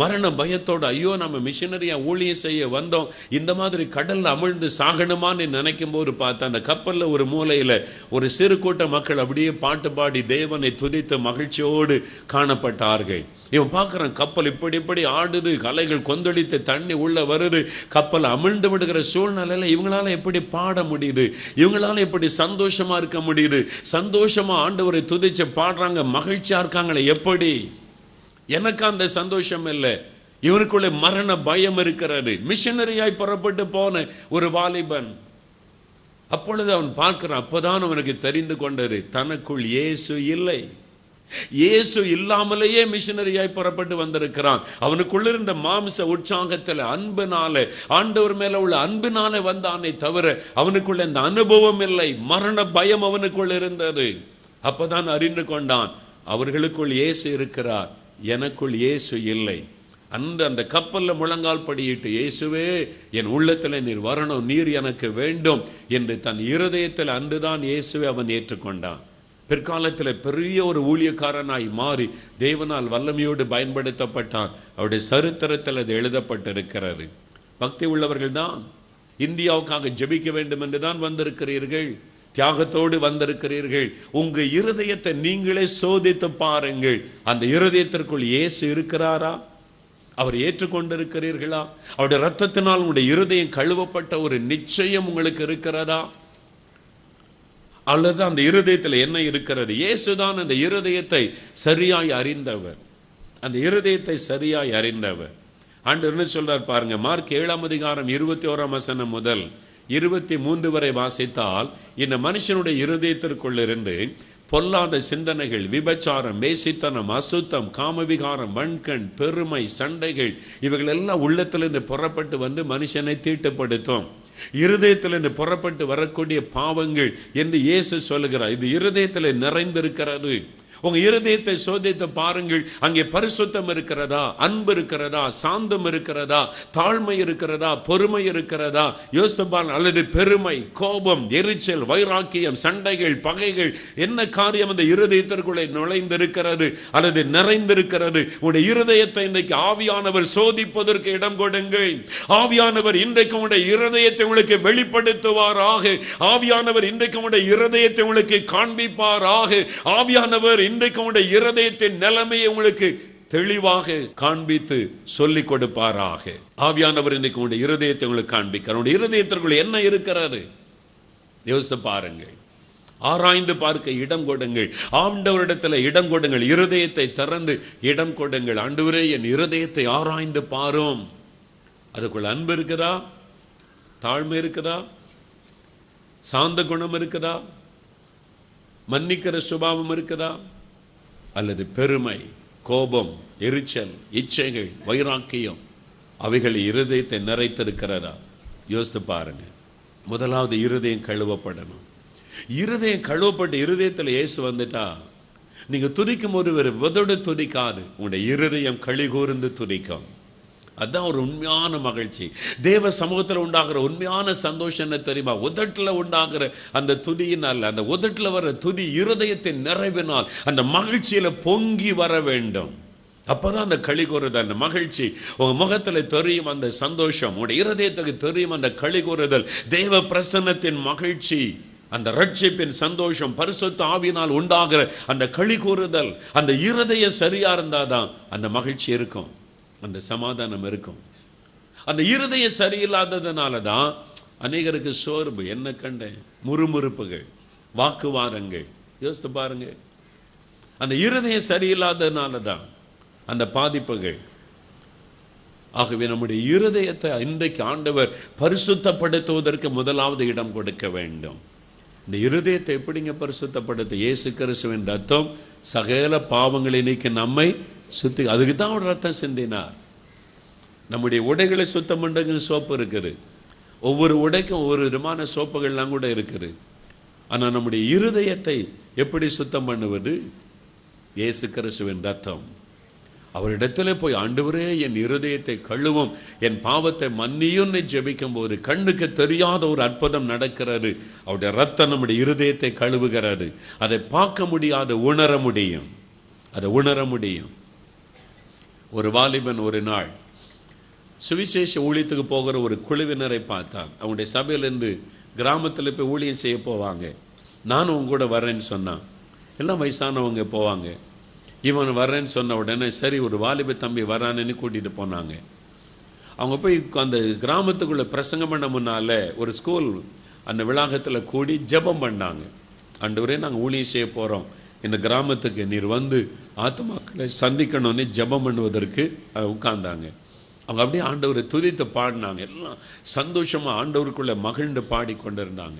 மரண பயத்தோடு, ஐயோ நம்ம மிஷனரியா ஊழியம் செய்ய வந்தோம், இந்த மாதிரி கடல்ல அமிழ்ந்து சாகணுமான்னு நினைக்கும் போது பார்த்தா அந்த கப்பல்ல ஒரு மூலையில ஒரு சிறு கூட்ட மக்கள் அப்படியே பாட்டு பாடி தேவனை துதித்து மகிழ்ச்சியோடு காணப்பட்டார்கள். இவன் பார்க்குறான், கப்பல் இப்படி ஆடுது, அலைகள் கொந்தளித்து தண்ணி உள்ள வருது, கப்பல் அமிழ்ந்து விடுகிற சூழ்நிலையில் இவங்களால எப்படி பாட முடியுது, இவங்களால எப்படி சந்தோஷமா இருக்க முடியுது, சந்தோஷமா ஆண்டவரை துதிச்சு பாடுறாங்க, மகிழ்ச்சியா இருக்காங்களே எப்படி? எனக்கு அந்த சந்தோஷம் இல்லை. இவனுக்குள்ள மரண பயம் இருக்கிறது. மிஷனரியாய் புறப்பட்டு போன ஒரு வாலிபன். அப்பொழுது அவன் பார்க்கிறான், அப்பதான் அவனுக்கு தெரிந்து கொண்டது, தனக்குள் இயேசு இல்லை. இயேசு இல்லாமலேயே மிஷனரியாய் புறப்பட்டு வந்திருக்கிறான். அவனுக்குள்ள இருந்த மாம்ச உற்சாகத்தில், அன்பினால, ஆண்டவர் மேல உள்ள அன்பினால வந்தானே தவிர அவனுக்குள்ள இந்த அனுபவம் இல்லை. மரண பயம் அவனுக்குள் இருந்தது. அப்பதான் அறிந்து கொண்டான், அவர்களுக்குள் இயேசு இருக்கிறார், எனக்குள் இயேசு இல்லை. அந்த கப்பல்ல முழங்கால் படியிட்டு, இயேசுவே என் உள்ளத்தில் நீர் வரணும், நீர் எனக்கு வேண்டும் என்று தன் இருதயத்தில் அன்றுதான் இயேசுவை அவன் ஏற்றுக்கொண்டான். பிற்காலத்தில் பெரிய ஒரு ஊழியக்காரனாய் மாறி தேவனால் வல்லமையோடு பயன்படுத்தப்பட்டான். அவருடைய சரித்திரத்தில் அது எழுதப்பட்டிருக்கிறது. பக்தி உள்ளவர்கள் தான், இந்தியாவுக்காக ஜெபிக்க வேண்டும் என்று தான் வந்திருக்கிறீர்கள், தியாகத்தோடு வந்திருக்கிறீர்கள். உங்க இருதயத்தை நீங்களே சோதித்து பாருங்கள். அந்த இருதயத்திற்குள் இயேசு இருக்கிறாரா? அவர் ஏற்றுக்கொண்டிருக்கிறீர்களா? அவருடைய இரத்தத்தினால் உங்களுடைய இருதயம் கழுவப்பட்ட ஒரு நிச்சயம் உங்களுக்கு இருக்கிறதா? அல்லது அந்த இருதயத்தில் என்ன இருக்கிறது? இயேசுதான் அந்த இருதயத்தை சரியாய் அறிந்தவர். அந்த இருதயத்தை சரியாய் அறிந்தவர். ஆண்டவர் என்ன சொல்றார் பாருங்க, மார்க் 7:21 முதல் 23 வரை வாசித்தால், இந்த மனுஷனுடைய இருதயத்திற்குள் இருந்து பொல்லாத சிந்தனைகள், விபச்சாரம், வேசித்தனம், அசுத்தம், காமவிகாரம், வன்கண், பெருமை, சண்டைகள், இவைகள் எல்லாம் உள்ளத்திலிருந்து புறப்பட்டு வந்து மனுஷனை தீட்டுப்படுத்தும். இருதயத்திலிருந்து புறப்பட்டு வரக்கூடிய பாவங்கள் என்று இயேசு சொல்லுகிறார். இது இருதயத்தில் நிறைந்திருக்கிறது. உங்க இருதயத்தை சோதித்து பாருங்கள். அங்கே பரிசுத்தம் இருக்கிறதா, அன்பு இருக்கிறதா, சாந்தம் இருக்கிறதா, தாழ்மை இருக்கிறதா, பொறுமை இருக்கிறதா, யோசிப்பான். அல்லது பெருமை, கோபம், எரிச்சல், வைராக்கியம், சண்டைகள், பகைகள், என்ன காரியம் அந்த இருதயத்திற்குள்ளே நுழைந்திருக்கிறது அல்லது நிறைந்திருக்கிறது? உங்களுடைய இருதயத்தை இன்றைக்கு ஆவியானவர் சோதிப்பதற்கு இடம் கொடுங்கள். ஆவியானவர் இன்றைக்கு உங்களுடைய இருதயத்தை உங்களுக்கு வெளிப்படுத்துவாராக. ஆவியானவர் இன்றைக்கு உங்களுடைய இருதயத்தை உங்களுக்கு காண்பிப்பாராக. ஆவியானவர் இன்றைக்கு உங்களுடைய இருதயத்தின் நிலைமையை உங்களுக்கு தெளிவாக காண்பித்து சொல்லிக் கொடுப்பாராக. ஆவியானவர் இன்றைக்கு உங்களுடைய இருதயத்தை உங்களுக்கு காண்பிக்கிறார். உங்களுடைய இருதயத்திற்குள் என்ன இருக்கிறது யோசித்து பாருங்கள். ஆராய்ந்து பார்க்க இடம் கொடுங்கள். ஆண்டவரிடத்தில் இடம் கொடுங்கள். இருதயத்தை திறந்து இடம் கொடுங்கள். ஆண்டவரே, என் இருதயத்தை ஆராய்ந்து பாரும். அதுக்குள்ள அன்பு இருக்குதா, தாழ்மை இருக்குதா, சாந்த குணம் இருக்குதா, மன்னிக்கிற சுபாவம் இருக்குதா, அல்லது பெருமை, கோபம், எரிச்சல், இச்சைகள், வைராக்கியம், அவைகள் இருதயத்தை நிறைத்திருக்கிறதா? யோசித்து பாருங்க. முதலாவது இருதயம் கழுவப்படணும். இருதயம் கழுவப்பட்டு இருதயத்தில் இயேசு வந்துட்டா நீங்கள் துதிக்கும் போது வேறு உதடு துதிக்காது, உங்களுடைய இருதயம் களி கூர்ந்து துதிக்கும். அதுதான் ஒரு உண்மையான மகிழ்ச்சி. தேவ சமூகத்தில் உண்டாகிற உண்மையான சந்தோஷம் என்ன தெரியுமா? உதட்டில் உண்டாகிற அந்த துதியினால், அந்த உதட்டில் வர துதி இருதயத்தின் நிறைவினால் அந்த மகிழ்ச்சியில் பொங்கி வர வேண்டும். அப்போதான் அந்த களி கூறுதல், அந்த மகிழ்ச்சி உங்கள் முகத்தில் தெரியும். அந்த சந்தோஷம் உங்களுடைய இருதயத்துக்கு தெரியும். அந்த களி கூறுதல் தேவ பிரசன்னத்தின் மகிழ்ச்சி, அந்த ரட்சிப்பின் சந்தோஷம், பரிசுத்த ஆவியினால் உண்டாகிற அந்த களி கூறுதல், அந்த இருதயம் சரியா இருந்தாதான் அந்த மகிழ்ச்சி இருக்கும், அந்த சமாதானம் இருக்கும். அந்த இருதயம் சரியில்லாததுனால தான் அநேகருக்கு சோர்வு, என்ன கண்டேன், முறுமுறுப்புகள், வாக்குவாதங்கள். யோசித்து பாருங்க, அந்த இருதயம் சரியில்லாததுனால தான் அந்த பாதிப்புகள். ஆகவே நம்முடைய இருதயத்தை இன்றைக்கு ஆண்டவர் பரிசுத்தப்படுத்துவதற்கு முதலாவது இடம் கொடுக்க வேண்டும். இந்த இருதயத்தை எப்படிங்க பரிசுத்தப்படுத்த? இயேசு கிறிஸ்துவின் ரத்தம் சகல பாவங்களை நீக்கி நம்மை சுத்தி, அதுக்கு தான் ஒரு ரத்தம் சிந்தினார். நம்முடைய உடைகளை சுத்தம் பண்ணுறதுன்னு சோப்பு இருக்குது. ஒவ்வொரு உடைக்கும் ஒவ்வொரு விதமான சோப்புகள்லாம் கூட இருக்குது. ஆனால் நம்முடைய இருதயத்தை எப்படி சுத்தம் பண்ணுவது? இயேசு கிறிஸ்துவின் ரத்தம். அவரிடத்துல போய், ஆண்டவரே என் இருதயத்தை கழுவும், என் பாவத்தை மன்னியும்னு ஜெபிக்கும் போது கண்ணுக்கு தெரியாத ஒரு அற்புதம் நடக்கிறது. அவருடைய ரத்தம் நம்முடைய இருதயத்தை கழுவுகிறது. அதை பார்க்க முடியாது, உணர முடியும். அதை உணர முடியும். ஒரு வாலிபன் ஒரு நாள் சுவிசேஷ ஊழியத்துக்கு போகிற ஒரு குழுவினரை பார்த்தான். அவங்களுடைய சபையிலேருந்து கிராமத்தில் போய் ஊழியம் செய்ய போவாங்க. நானும் உங்க கூட வரேன்னு சொன்னான். எல்லாம் வயசானவங்க போவாங்க. இவன் வர்றேன்னு சொன்ன உடனே சரி, ஒரு வாலிப தம்பி வரானேன்னு கூட்டிகிட்டு போனாங்க. அவங்க போய் அந்த கிராமத்துக்குள்ளே பிரசங்கம் பண்ண முன்னால் ஒரு ஸ்கூல் அந்த விளாகத்தில் கூடி ஜெபம் பண்ணாங்க. ஆண்டவரே, நாங்கள் ஊழியம் செய்ய போகிறோம், இந்த கிராமத்துக்கு நீர் வந்து ஆத்துமாக்களை சந்திக்கணும்னு ஜெபம் பண்ணுவதற்கு உட்கார்ந்தாங்க. அவங்க அப்படியே ஆண்டவரை துதித்து பாடினாங்க. எல்லாம் சந்தோஷமாக ஆண்டவருக்குள்ளே மகிழ்ந்து பாடி கொண்டு இருந்தாங்க.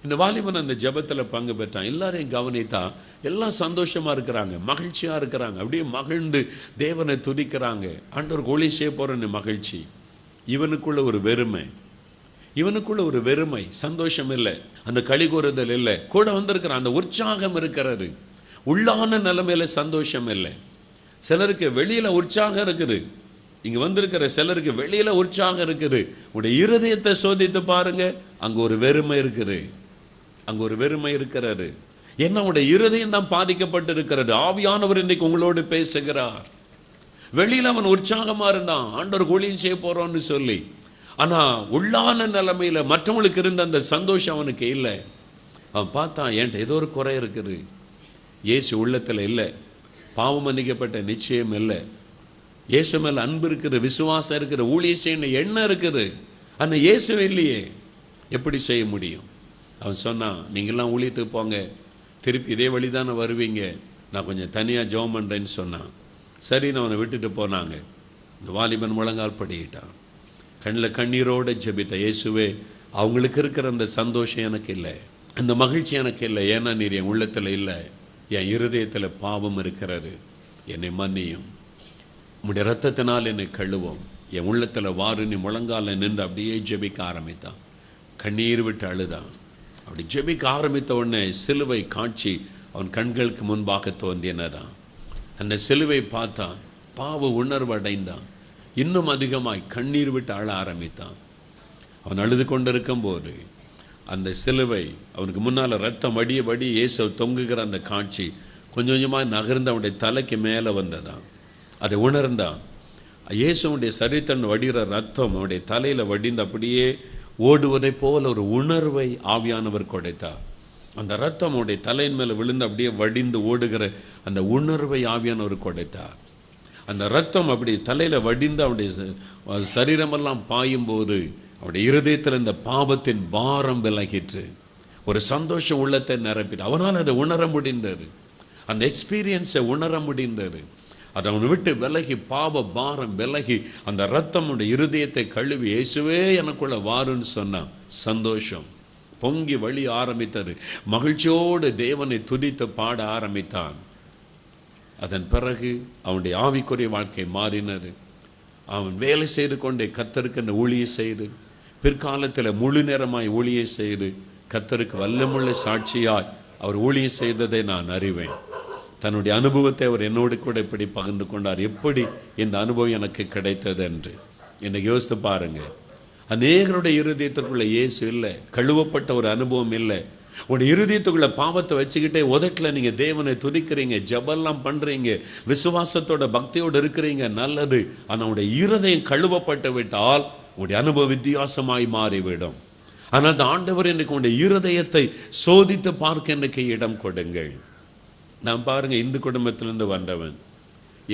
இந்த வாலிபன் அந்த ஜெபத்தில் பங்கு பெற்றான். எல்லாரையும் கவனித்தா எல்லாம் சந்தோஷமாக இருக்கிறாங்க, மகிழ்ச்சியாக இருக்கிறாங்க, அப்படியே மகிழ்ந்து தேவனை துதிக்கிறாங்க. ஆண்டவருக்கு ஊழியம் செய்ய போகிறன்னு மகிழ்ச்சி. இவனுக்குள்ள ஒரு வெறுமை, இவனுக்குள்ள ஒரு வெறுமை, சந்தோஷம் இல்லை, அந்த களி கூறுதல் இல்லை. கூட வந்திருக்கிற அந்த உற்சாகம் இருக்கிறது, உள்ளான நிலைமையில சந்தோஷம் இல்லை. சிலருக்கு வெளியில் உற்சாகம் இருக்குது, இங்கே வந்திருக்கிற சிலருக்கு வெளியில் உற்சாகம் இருக்குது. உடைய இருதயத்தை சோதித்து பாருங்க, அங்கே ஒரு வெறுமை இருக்குது, அங்கே ஒரு வெறுமை இருக்கிறது. ஏன்னா உடைய இருதயம் தான் பாதிக்கப்பட்டு இருக்கிறது. ஆவியானவர் இன்னைக்கு உங்களோடு பேசுகிறார். வெளியில் அவன் உற்சாகமாக இருந்தான், ஆண்டவர் ஊழியம் செய்ய போகிறோன்னு சொல்லி. ஆனால் உள்ளான நிலைமையில் மற்றவங்களுக்கு இருந்த அந்த சந்தோஷம் அவனுக்கு இல்லை. அவன் பார்த்தான், என்கிட்ட ஏதோ ஒரு குறை இருக்குது, இயேசு உள்ளத்தில் இல்லை, பாவம் மன்னிக்கப்பட்ட நிச்சயம் இல்லை, இயேசு மேல் அன்பு இருக்குது, விசுவாசம் இருக்குது, ஊழியம் செய்யணும் எண்ணம் இருக்குது, ஆனால் இயேசு இல்லையே, எப்படி செய்ய முடியும்? அவன் சொன்னான், நீங்கள்லாம் ஊழியத்துக்கு போங்க, திருப்பி இதே வழி தானே வருவீங்க, நான் கொஞ்சம் தனியாக ஜெபம் பண்ணுறேன்னு சொன்னான். சரின்னு அவனை விட்டுட்டு போனாங்க. இந்த வாலிபன் முழங்கால் படிக்கிட்டான், கண்ணில் கண்ணீரோடு ஜெபித்த, இயேசுவே, அவங்களுக்கு இருக்கிற அந்த சந்தோஷம் எனக்கு இல்லை, அந்த மகிழ்ச்சி எனக்கு இல்லை. ஏன்னா நீர் என் உள்ளத்தில் இல்லை, என் இருதயத்தில் பாவம் இருக்கிறது, என்னை மன்னியும், உம்முடைய ரத்தத்தினால் என்னை கழுவோம், என் உள்ளத்தில் வாருன்னு முழங்கால நின்று அப்படியே ஜெபிக்க ஆரம்பித்தான். கண்ணீர் விட்டு அழுதான். அப்படி ஜெபிக்க ஆரம்பித்த உடனே சிலுவை காட்சி அவன் கண்களுக்கு முன்பாக தோன்றினதான். அந்த சிலுவை பார்த்தான், பாவ உணர்வு அடைந்தான், இன்னும் அதிகமாய் கண்ணீர் விட்டு அழ ஆரம்பித்தான். அவன் அழுது கொண்டிருக்கும் போது அந்த சிலுவை அவனுக்கு முன்னால் ரத்தம் வடிய வடி இயேசு தொங்குகிற அந்த காட்சி கொஞ்சம் கொஞ்சமாக நகர்ந்து அவனுடைய தலைக்கு மேலே வந்ததான். அதை உணர்ந்தான். இயேசுடைய சரீரத்தன் வடிகிற ரத்தம் அவனுடைய தலையில் வடிந்து அப்படியே ஓடுவதை போல் ஒரு உணர்வை ஆவியானவர் கொடுத்தார். அந்த ரத்தம் அவனுடைய தலையின் மேலே விழுந்து அப்படியே வடிந்து ஓடுகிற அந்த உணர்வை ஆவியானவர் கொடுத்தார். அந்த ரத்தம் அப்படி தலையில் வடிந்து அவனுடைய சரீரமெல்லாம் பாயும்போது அவனுடைய இருதயத்தில் இந்த பாவத்தின் பாரம் விலகிற்று. ஒரு சந்தோஷம் உள்ளத்தை நிரப்பிட்டு அவனால் அதை உணர முடிந்தது, அந்த எக்ஸ்பீரியன்ஸை உணர முடிந்தது. அது அவனை விட்டு விலகி, பாவ பாரம் விலகி, அந்த ரத்தம் இருதயத்தை கழுவி இயேசுவே எனக்குள்ள வாருன்னு சொன்னான். சந்தோஷம் பொங்கி வழி ஆரம்பித்தது. மகிழ்ச்சியோடு தேவனை துதித்து பாட ஆரம்பித்தான். அதன் பிறகு அவனுடைய ஆவிக்குரிய வாழ்க்கை மாறினது. அவன் வேலை செய்து கொண்டே கர்த்தருக்கு ஊழியம் செய்து பிற்காலத்தில் முழு நேரமாய் ஊழியம் செய்து கர்த்தருக்கு வல்லமுள்ள சாட்சியாய் அவர் ஊழியம் செய்ததை நான் அறிவேன். தன்னுடைய அனுபவத்தை அவர் என்னோடு கூட இப்படி பகிர்ந்து கொண்டார். எப்படி இந்த அனுபவம் எனக்கு கிடைத்தது என்று என்னை யோசித்து பாருங்க. அநேகருடைய இருதயத்திற்குள்ள இயேசு இல்லை, கழுவப்பட்ட ஒரு அனுபவம் இல்லை. உங்களுடைய இருதயத்துக்குள்ள பாவத்தை வச்சுக்கிட்டே உதட்டில் நீங்கள் தேவனை துதிக்கிறீங்க, ஜபெல்லாம் பண்ணுறீங்க, விசுவாசத்தோட பக்தியோடு இருக்கிறீங்க, நல்லது. ஆனால் உங்களுடைய இருதயம் கழுவப்பட்டு விட்டால் உங்களுடைய அனுபவம் வித்தியாசமாய் மாறிவிடும். ஆனால் அந்த ஆண்டவர் இன்றைக்கு உங்களுடைய இருதயத்தை சோதித்து பார்க்க இன்றைக்கு இடம் கொடுங்கள். நான் பாருங்கள், இந்து குடும்பத்திலேருந்து வந்தவன்.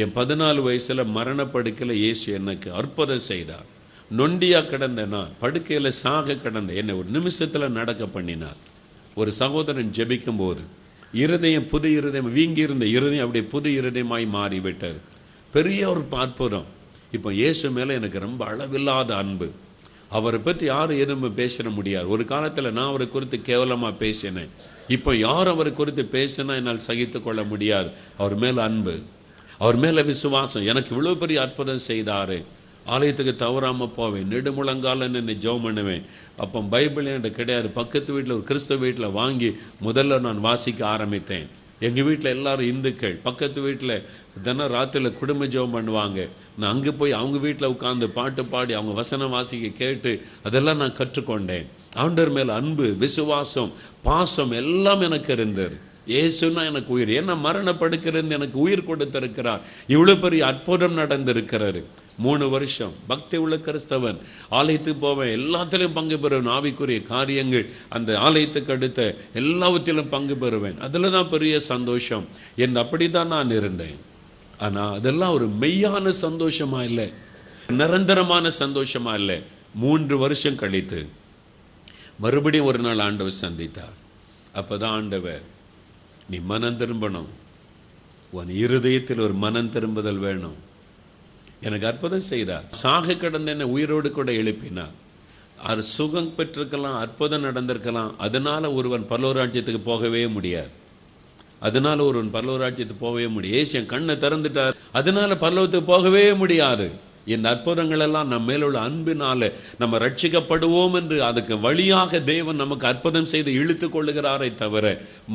என் 14 வயசில் மரணப்படுக்கையில் இயேசு எனக்கு அற்புதம் செய்தார். நொண்டியாக கிடந்த நான் படுக்கையில் சாக கிடந்த என்னை ஒரு நிமிஷத்தில் நடக்க பண்ணினார். ஒரு சகோதரன் ஜெபிக்கும் போது இருதயம், புது இருதயம், வீங்கி இருந்த இருதயம் அப்படியே புது இருதயமாய் மாறிவிட்டது. பெரிய ஒரு அற்புதம். இப்போ இயேசு மேலே எனக்கு ரொம்ப அளவில்லாத அன்பு. அவரை பற்றி யாரும் எதுவும் பேசிட முடியாது. ஒரு காலத்தில் நான் அவரை குறித்து கேவலமாக பேசினேன். இப்போ யார் அவரை குறித்து பேசினா என்னால் சகித்து கொள்ள முடியாது. அவர் மேலே அன்பு, அவர் மேலே விசுவாசம். எனக்கு இவ்வளோ பெரிய அற்புதம் செய்தார். ஆலயத்துக்கு தவறாமல் போவேன், நெடுமுழங்கால நின்று ஜெபம் பண்ணுவேன். அப்போ பைபிள் என்கிட்ட கிடையாது. பக்கத்து வீட்டில் ஒரு கிறிஸ்தவ வீட்டில் வாங்கி முதல்ல நான் வாசிக்க ஆரம்பித்தேன். எங்கள் வீட்டில் எல்லாரும் இந்துக்கள். பக்கத்து வீட்டில் தினம் ராத்திரியில் குடும்ப ஜெபம் பண்ணுவாங்க. நான் அங்கே போய் அவங்க வீட்டில் உட்காந்து பாட்டு பாடி அவங்க வசனம் வாசிக்க கேட்டு அதெல்லாம் நான் கற்றுக்கொண்டேன். ஆண்டவர் மேல் அன்பு, விசுவாசம், பாசம் எல்லாம் எனக்கு இருந்தது. இயேசுன்னா எனக்கு உயிர். என்ன மரணப்படுக்கிறது எனக்கு உயிர் கொடுத்திருக்கிறார். இவ்வளோ பெரிய அற்புதம் நடந்திருக்கிறாரு. 3 வருஷம் பக்தி உள்ள கிறிஸ்தவன். ஆலயத்துக்கு போவேன், எல்லாத்திலும் பங்கு பெறுவேன். ஆவிக்குரிய காரியங்கள் அந்த ஆலயத்துக்கு அடுத்த எல்லாவற்றிலும் பங்கு பெறுவேன். அதில் தான் பெரிய சந்தோஷம் என்று அப்படி தான் நான் இருந்தேன். ஆனால் அதெல்லாம் ஒரு மெய்யான சந்தோஷமாக இல்லை, நிரந்தரமான சந்தோஷமாக இல்லை. 3 வருஷம் கழித்து மறுபடியும் ஒரு நாள் ஆண்டவர் சந்தித்தார். அப்போ தான் ஆண்டவர், நீ மனம் திரும்பணும், உன் இருதயத்தில் ஒரு மனம் திரும்புதல் வேணும். எனக்கு அற்புதம் செய்தார். சாக கிடந்த என்னை உயிரோடு கூட எழுப்பினார். அது சுகம் பெற்றிருக்கலாம், அற்புதம் நடந்திருக்கலாம். அதனால ஒருவன் பரலோகராஜ்யத்துக்கு போகவே முடியாது. அதனால ஒருவன் பரலோகராஜ்யத்துக்கு போகவே முடியாது. ஏசு என் கண்ணை திறந்துட்டார், அதனால பரலோகத்துக்கு போகவே முடியாது. இந்த அற்புதங்கள் எல்லாம் நம்ம மேல உள்ள அன்பினால நம்ம ரட்சிக்கப்படுவோம் என்று அதுக்கு வழியாக தேவன் நமக்கு அற்புதம் செய்து இழுத்து கொள்ளுகிறாரை தவிர,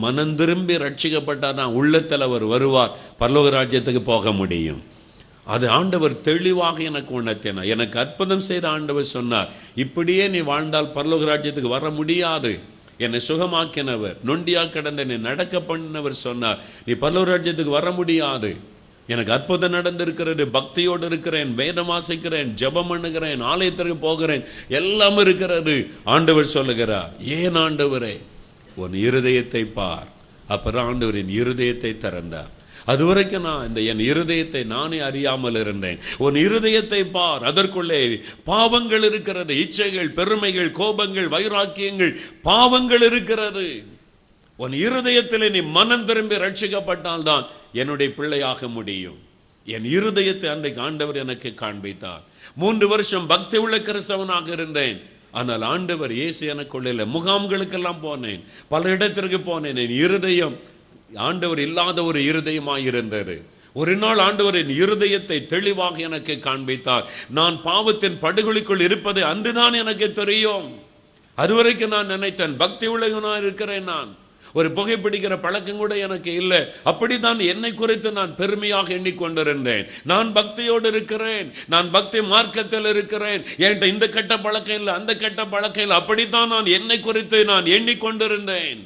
மனம் திரும்பி ரட்சிக்கப்பட்டால் தான் உள்ளத்தில் அவர் வருவார், பரலோக ராஜ்யத்துக்கு போக முடியும். அது ஆண்டவர் தெளிவாக எனக்கு உணர்த்தினார். எனக்கு அற்புதம் செய்த ஆண்டவர் சொன்னார், இப்படியே நீ வாழ்ந்தால் பரலோக ராஜ்யத்துக்கு வர முடியாது. என்னை சுகமாக்கினவர், நொண்டியா கிடந்த என்னை நடக்க பண்ணினவர் சொன்னார், நீ பரலோக ராஜ்யத்துக்கு வர முடியாது. எனக்கு அற்புதம் நடந்திருக்கிறது, பக்தியோடு இருக்கிறேன், வேதம் வாசிக்கிறேன், ஜெபம் பண்ணுகிறேன், ஆலயத்திற்கு போகிறேன், எல்லாம் இருக்கிறது. ஆண்டவர் சொல்லுகிறார், ஏன் ஆண்டவரே, உன் இருதயத்தை பார். அப்புறம் ஆண்டவரின் இருதயத்தை திறந்தார். அதுவரைக்கும் நான் என் இருதயத்தை நானே அறியாமல் இருந்தேன். உன் இருதயத்தை பார், அதற்குள்ளே பாவங்கள் இருக்கிறது, இச்சைகள், பெருமைகள், கோபங்கள், வைராக்கியங்கள், பாவங்கள் இருக்கிறது. உன் இருதயத்தில் நீ மனம் திரும்பி ரட்சிக்கப்பட்டால் தான் என்னுடைய பிள்ளையாக முடியும். என் இருதயத்தை அன்றைக்கு ஆண்டவர் எனக்கு காண்பித்தார். 3 வருஷம் பக்தி உள்ள கிறிஸ்தவனாக இருந்தேன். ஆனால் ஆண்டவர் இயேசு எனக்குள்ள முகாம்களுக்கெல்லாம் போனேன், பல இடத்திற்கு போனேன். என் இருதயம் ஆண்டவர் இல்லாத ஒரு இருதயமாய் இருந்தது. ஒரு நாள் ஆண்டவரின் இருதயத்தை தெளிவாக எனக்கு காண்பித்தார். நான் பாவத்தின் படுகொலிக்குள் இருப்பது அன்றுதான் எனக்கு தெரியும். அதுவரைக்கும் நான் நினைத்தேன் பக்தி உள்ளவனாக இருக்கிறேன். நான் ஒரு புகைப்பிடிக்கிற பழக்கம் கூட எனக்கு இல்லை. அப்படித்தான் என்னை குறித்து நான் பெருமையாக எண்ணிக்கொண்டிருந்தேன். நான் பக்தியோடு இருக்கிறேன், நான் பக்தி மார்க்கத்தில் இருக்கிறேன், என்கிட்ட இந்த கெட்ட பழக்கம் இல்லை, அந்த கெட்ட பழக்கம் இல்லை. அப்படித்தான் நான் என்னை குறித்து நான் எண்ணிக்கொண்டிருந்தேன்.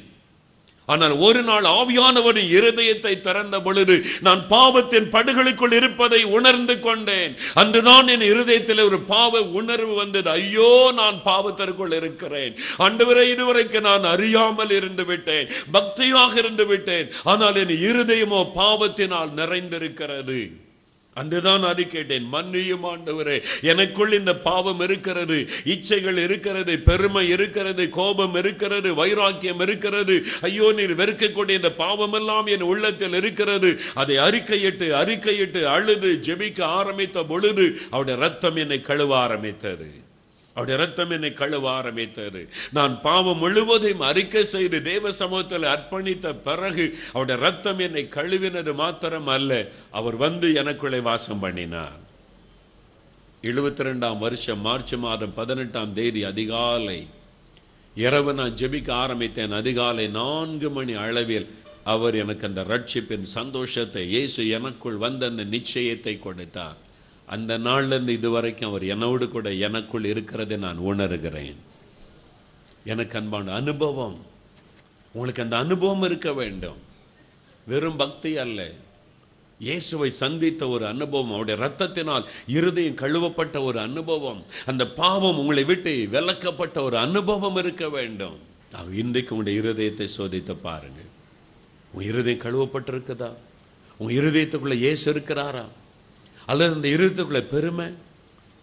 ஆனால் ஒரு நாள் ஆவியானவரின் இருதயத்தை திறந்த பொழுது நான் பாவத்தின் படுகளுக்குள் இருப்பதை உணர்ந்து கொண்டேன். அன்றுதான் என் இருதயத்தில் ஒரு பாவ உணர்வு வந்தது. ஐயோ, நான் பாவத்திற்குள் இருக்கிறேன் ஆண்டவரே, இதுவரைக்கும் நான் அறியாமல் இருந்து விட்டேன், பக்தியாக இருந்து விட்டேன். ஆனால் என் இருதயமோ பாவத்தினால் நிறைந்திருக்கிறது. அன்றுதான் அறிக்கையிட்டேன், மன்னியும் ஆண்டவரே, எனக்குள் இந்த பாவம் இருக்கிறது, இச்சைகள் இருக்கிறது, பெருமை இருக்கிறது, கோபம் இருக்கிறது, வைராக்கியம் இருக்கிறது. ஐயோ, நீர் வெறுக்கக்கூடிய இந்த பாவம் எல்லாம் என் உள்ளத்தில் இருக்கிறது. அதை அறிக்கையிட்டு அழுது ஜெபிக்க ஆரம்பித்த பொழுது அவருடைய ரத்தம் என்னை கழுவ ஆரம்பித்தது. அவருடைய ரத்தம் என்னை கழுவ ஆரம்பித்தது. நான் பாவம் முழுவதையும் அறிக்கை செய்து தேவ சமூகத்தில் அர்ப்பணித்த பிறகு அவருடைய ரத்தம் என்னை கழுவினது மாத்திரம் அல்ல, அவர் வந்து எனக்குள்ளே வாசம் பண்ணினார். 72ஆம் வருஷம் மார்ச் மாதம் 18ஆம் தேதி அதிகாலை இரவு நான் ஜெபிக்க ஆரம்பித்தேன். அதிகாலை 4 மணி அளவில் அவர் எனக்கு அந்த ரட்சிப்பின் சந்தோஷத்தை, இயேசு எனக்குள் வந்த அந்த நிச்சயத்தை கொடுத்தார். அந்த நாள்லேருந்து இதுவரைக்கும் அவர் என்னோடு கூட எனக்குள் இருக்கிறதை நான் உணர்கிறேன். எனக்கு அன்பான அனுபவம், உங்களுக்கு அந்த அனுபவம் இருக்க வேண்டும். வெறும் பக்தி அல்ல, இயேசுவை சந்தித்த ஒரு அனுபவம், அவருடைய இரத்தத்தினால் இருதயம் கழுவப்பட்ட ஒரு அனுபவம், அந்த பாவம் உங்களை விட்டு விலக்கப்பட்ட ஒரு அனுபவம் இருக்க வேண்டும். இன்றைக்கு உங்களுடைய இருதயத்தை சோதித்து பாருங்க. உன் இருதயம் கழுவப்பட்டிருக்குதா? உன் இருதயத்துக்குள்ள இயேசு இருக்கிறாரா? அல்லது அந்த இருதயத்துக்குள்ள பெருமை,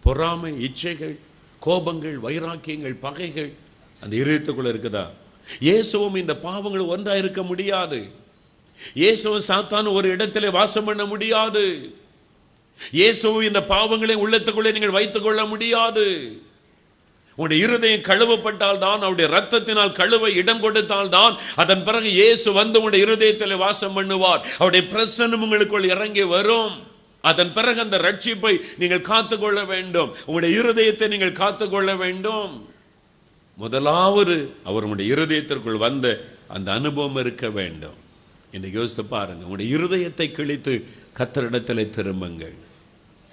பொறாமை, இச்சைகள், கோபங்கள், வைராக்கியங்கள், பகைகள் அந்த இருதயத்துக்குள்ள இருக்குதா? இயேசுவும் இந்த பாவங்கள் ஒன்றா இருக்க முடியாது. இயேசுவும் சாத்தானும் ஒரு இடத்திலே வாசம் பண்ண முடியாது. இயேசுவும் இந்த பாவங்களை உள்ளத்துக்குள்ளே நீங்கள் வைத்துக் கொள்ள முடியாது. உங்களுடைய இருதயம் கழுவப்பட்டால் தான், அவருடைய ரத்தத்தினால் கழுவ இடம் கொடுத்தால் தான், அதன் பிறகு இயேசு வந்து உங்களுடைய இருதயத்தில் வாசம் பண்ணுவார். அவருடைய பிரசன்னம் உங்களுக்குள் இறங்கி வரும். அதன் பிறகு அந்த ரட்சிப்பை நீங்கள் காத்துக்கொள்ள வேண்டும். உங்களுடைய இருதயத்தை நீங்கள் காத்துக்கொள்ள வேண்டும். முதலாவது அவருடைய இருதயத்திற்குள் வந்த அந்த அனுபவம் இருக்க வேண்டும். இன்றைக்கு யோசித்து பாருங்க, உங்களுடைய இருதயத்தை கிழித்து கர்த்தரிடத்தில் திரும்புங்கள்.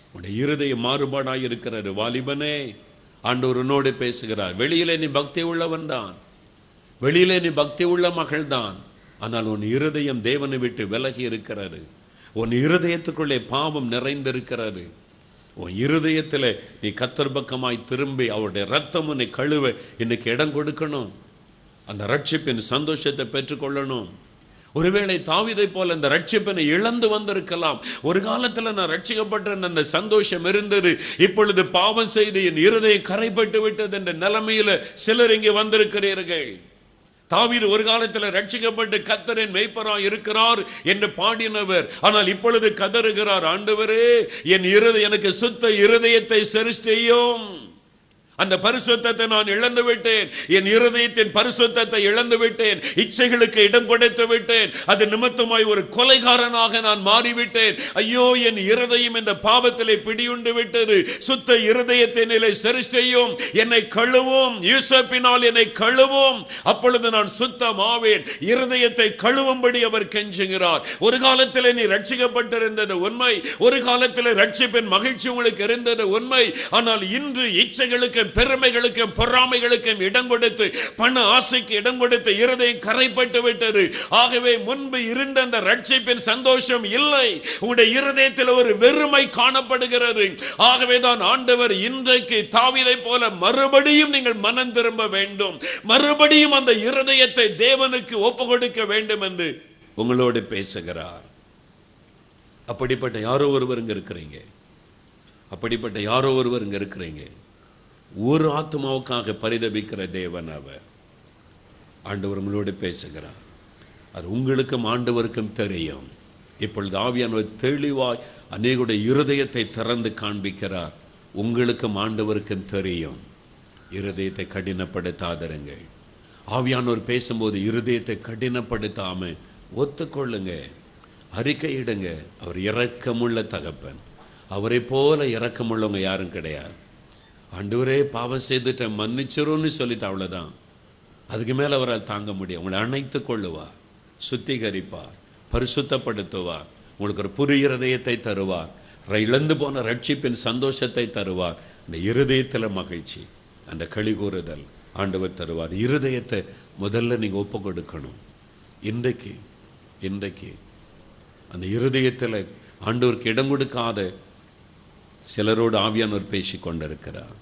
உங்களுடைய இருதயம் மாறுபாடாக இருக்கிறது. வாலிபனே, ஆண்டவர் உன்னோடு பேசுகிறார். வெளியிலே நீ பக்தி உள்ளவன் தான், வெளியிலே நீ பக்தி உள்ள மகள் தான். ஆனால் உன் இருதயம் தேவனை விட்டு விலகி இருக்கிறது. உன் இருதயத்துக்குள்ளே பாவம் நிறைந்திருக்கிறது. உன் இருதயத்தில் நீ கர்த்தர் பக்கமாய் திரும்பி அவருடைய ரத்தம் உன்னை கழுவ இன்னைக்கு இடம் கொடுக்கணும். அந்த ரட்சிப்பின் சந்தோஷத்தை பெற்றுக்கொள்ளணும். ஒருவேளை தாவீதை போல அந்த ரட்சிப்பினை இழந்து வந்திருக்கலாம். ஒரு காலத்தில் நான் ரட்சிக்கப்பட்ட அந்த சந்தோஷம் இருந்தது, இப்பொழுது பாவம் செய்து என் இருதயம் கரைப்பட்டு விட்டது என்ற நிலைமையில சிலர் இங்கே வந்திருக்கிறீர்கள். தாவீது ஒரு காலத்தில் ரட்சிக்கப்பட்டு கர்த்தரின் மேய்ப்பராய் இருக்கிறார் என்று பாடினவர். ஆனால் இப்பொழுது கதறுகிறார், ஆண்டவரே என் எனக்கு சுத்த இருதயத்தை சிருஷ்டியும். அந்த பரிசுத்தத்தை நான் இழந்து விட்டேன். என் இருதயத்தின் பரிசுத்தத்தை இழந்து விட்டேன். இச்சைகளுக்கு இடம் கொடுத்து விட்டேன். அது நிமித்தமாய் ஒரு கொலைகாரனாக நான் மாறிவிட்டேன். ஐயோ, என் இருதயம் இந்த பாவத்திலே பிடியுண்டு விட்டது. சுத்த இருதயத்தினிலே சிருஷ்டியும், என்னை கழுவும், யூசப்பினால் என்னை கழுவும், அப்பொழுது நான் சுத்தமாவேன். இருதயத்தை கழுவும்படி அவர் கெஞ்சுகிறார். ஒரு காலத்தில் நீ ரட்சிக்கப்பட்டிருந்தது உண்மை. ஒரு காலத்தில் ரட்சிப்பின் மகிழ்ச்சி உங்களுக்கு இருந்தது உண்மை. ஆனால் இன்று இச்சைகளுக்கு, பெருமைகளுக்கும் பொறாமைகளுக்கும் இடம் கொடுத்து, பண ஆசைக்கு இடம் கொடுத்து இருதயம் கரைப்பட்டு விட்டது. ஆகவே முன்பு இருந்த அந்த ரட்சிப்பின் சந்தோஷம் இல்லை. உங்களுடைய இருதயத்தில் ஒரு வெறுமை காணப்படுகிறது. ஆகவே தான் ஆண்டவர் இன்றைக்கு தாவீதை போல மறுபடியும் நீங்கள் மனம் திரும்ப வேண்டும், மறுபடியும் அந்த இருதயத்தை தேவனுக்கு ஒப்பு கொடுக்க வேண்டும் என்று உங்களோடு பேசுகிறார். அப்படிப்பட்ட யாரோ ஒருவர் இங்க இருக்கிறீங்க. அப்படிப்பட்ட யாரோ ஒருவர் இங்க இருக்கிறீங்க. ஒரு ஆத்மாவுக்காக பரிதபிக்கிற தேவன் அவர். ஆண்டவர் உங்களோடு பேசுகிறார். அது உங்களுக்கும் ஆண்டவருக்கும் தெரியும். இப்பொழுது ஆவியானவர் தெளிவாய் அநேகருடைய இருதயத்தை திறந்து காண்பிக்கிறார். உங்களுக்கும் ஆண்டவருக்கும் தெரியும். இருதயத்தை கடினப்படுத்தாதிருங்கள். ஆவியானவர் பேசும்போது இருதயத்தை கடினப்படுத்தாம ஒத்துக்கொள்ளுங்க, அறிக்கையிடுங்க. அவர் இரக்கமுள்ள தகப்பன். அவரை போல இரக்கமுள்ளவங்க யாரும் கிடையாது. ஆண்டவரே பாவம் செய்துட்டேன், மன்னிச்சிரும்னு சொல்லிட்டு அவ்வளோதான். அதுக்கு மேலே அவரால் தாங்க முடியும். உங்களை அணைத்து கொள்ளுவார், சுத்திகரிப்பார், பரிசுத்தப்படுத்துவார். உங்களுக்கு ஒரு புது இருதயத்தை தருவார். இழந்து போன ரட்சிப்பின் சந்தோஷத்தை தருவார். அந்த இருதயத்தில் மகிழ்ச்சி, அந்த களி கூறுதல் ஆண்டவர் தருவார். இருதயத்தை முதல்ல நீங்கள் ஒப்பு கொடுக்கணும். இன்றைக்கு அந்த இருதயத்தில் ஆண்டவருக்கு இடம் கொடுக்காத சிலரோடு ஆவியானவர் பேசி கொண்டிருக்கிறார்.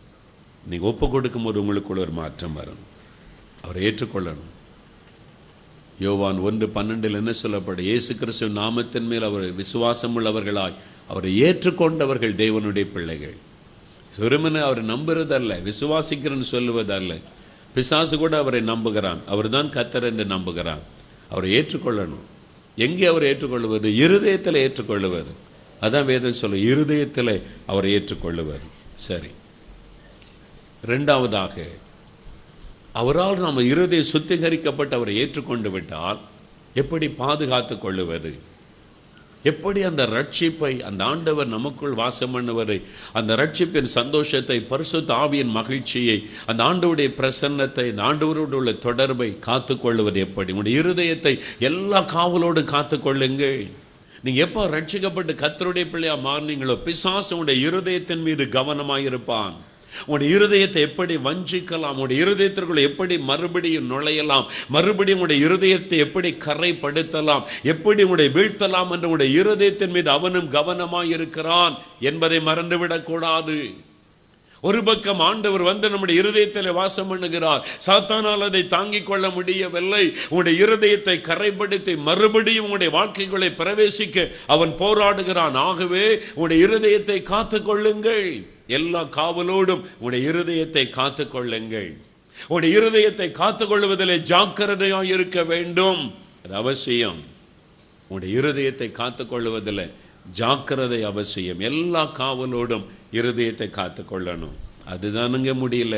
நீங்கள் ஒப்பு கொடுக்கும்போது உங்களுக்குள்ள ஒரு மாற்றம் வரும். அவரை ஏற்றுக்கொள்ளணும். யோவான் 1:12 என்ன சொல்லப்படும்? இயேசு கிறிஸ்து நாமத்தின் மேல் அவர் விசுவாசம் உள்ளவர்களாய் அவரை ஏற்றுக்கொண்டவர்கள் தேவனுடைய பிள்ளைகள். வெறுமனே அவரை நம்புறதல்ல, விசுவாசிக்கிறன்னு சொல்லுவதல்ல. பிசாசு கூட அவரை நம்புகிறான். அவர் தான் கர்த்தர் என்று நம்புகிறான். அவரை ஏற்றுக்கொள்ளணும். எங்கே அவரை ஏற்றுக்கொள்வது? இருதயத்தில் ஏற்றுக்கொள்ளுவது. அதான் வேதம் சொல்ல, இருதயத்தில் அவரை ஏற்றுக்கொள்ளுவர். சரி, இரண்டாவதாக, அவரால் நம்ம இருதயம் சுத்திகரிக்கப்பட்டு அவரை ஏற்றுக்கொண்டு விட்டால் எப்படி பாதுகாத்து கொள்ளுவது? எப்படி அந்த ரட்சிப்பை, அந்த ஆண்டவர் நமக்குள் வாசம் பண்ணுவதை, அந்த ரட்சிப்பின் சந்தோஷத்தை, பரிசுத்த ஆவியின் மகிழ்ச்சியை, அந்த ஆண்டவருடைய பிரசன்னத்தை, அந்த ஆண்டவரோடு உள்ள தொடர்பை காத்துக்கொள்வது எப்படி? உங்களுடைய இருதயத்தை எல்லா காவலோடு காத்துக்கொள்ளுங்கள். நீங்கள் எப்போ ரட்சிக்கப்பட்டு கர்த்தருடைய பிள்ளையா மாறினீங்களோ, பிசாசு உங்களுடைய இருதயத்தின் மீது கவனமாயிருப்பான். உங்களுடைய இருதயத்தை எப்படி வஞ்சிக்கலாம், உங்களுடைய இருதயத்திற்குள்ள எப்படி மறுபடியும் நுழையலாம், மறுபடியும் உங்களுடைய இருதயத்தை எப்படி கரைப்படுத்தலாம், எப்படி உங்களுடைய வீழ்த்தலாம் என்று உங்களுடைய இருதயத்தின் மீது அவனும் கவனமாய் இருக்கிறான் என்பதை மறந்துவிடக்கூடாது. ஒரு பக்கம் ஆண்டவர் வந்து நம்முடைய இருதயத்தில் வாசம் பண்ணுகிறார். சாத்தானால் அதை தாங்கிக் கொள்ள முடியவில்லை. உங்களுடைய இருதயத்தை கரைப்படுத்தி மறுபடியும் உங்களுடைய வாழ்க்கைகளை பிரவேசிக்க அவன் போராடுகிறான். ஆகவே உங்களுடைய இருதயத்தை காத்துக் கொள்ளுங்கள். எல்லா காவலோடும் உங்களுடைய இருதயத்தை காத்துக்கொள்ளுங்கள். உங்களுடைய இருதயத்தை காத்துக்கொள்வதிலே ஜாக்கிரதையாக இருக்க வேண்டும். அது அவசியம். உங்களுடைய இருதயத்தை காத்துக்கொள்வதில் ஜாக்கிரதை அவசியம். எல்லா காவலோடும் இருதயத்தை காத்துக்கொள்ளணும். அதுதானுங்க முடியல.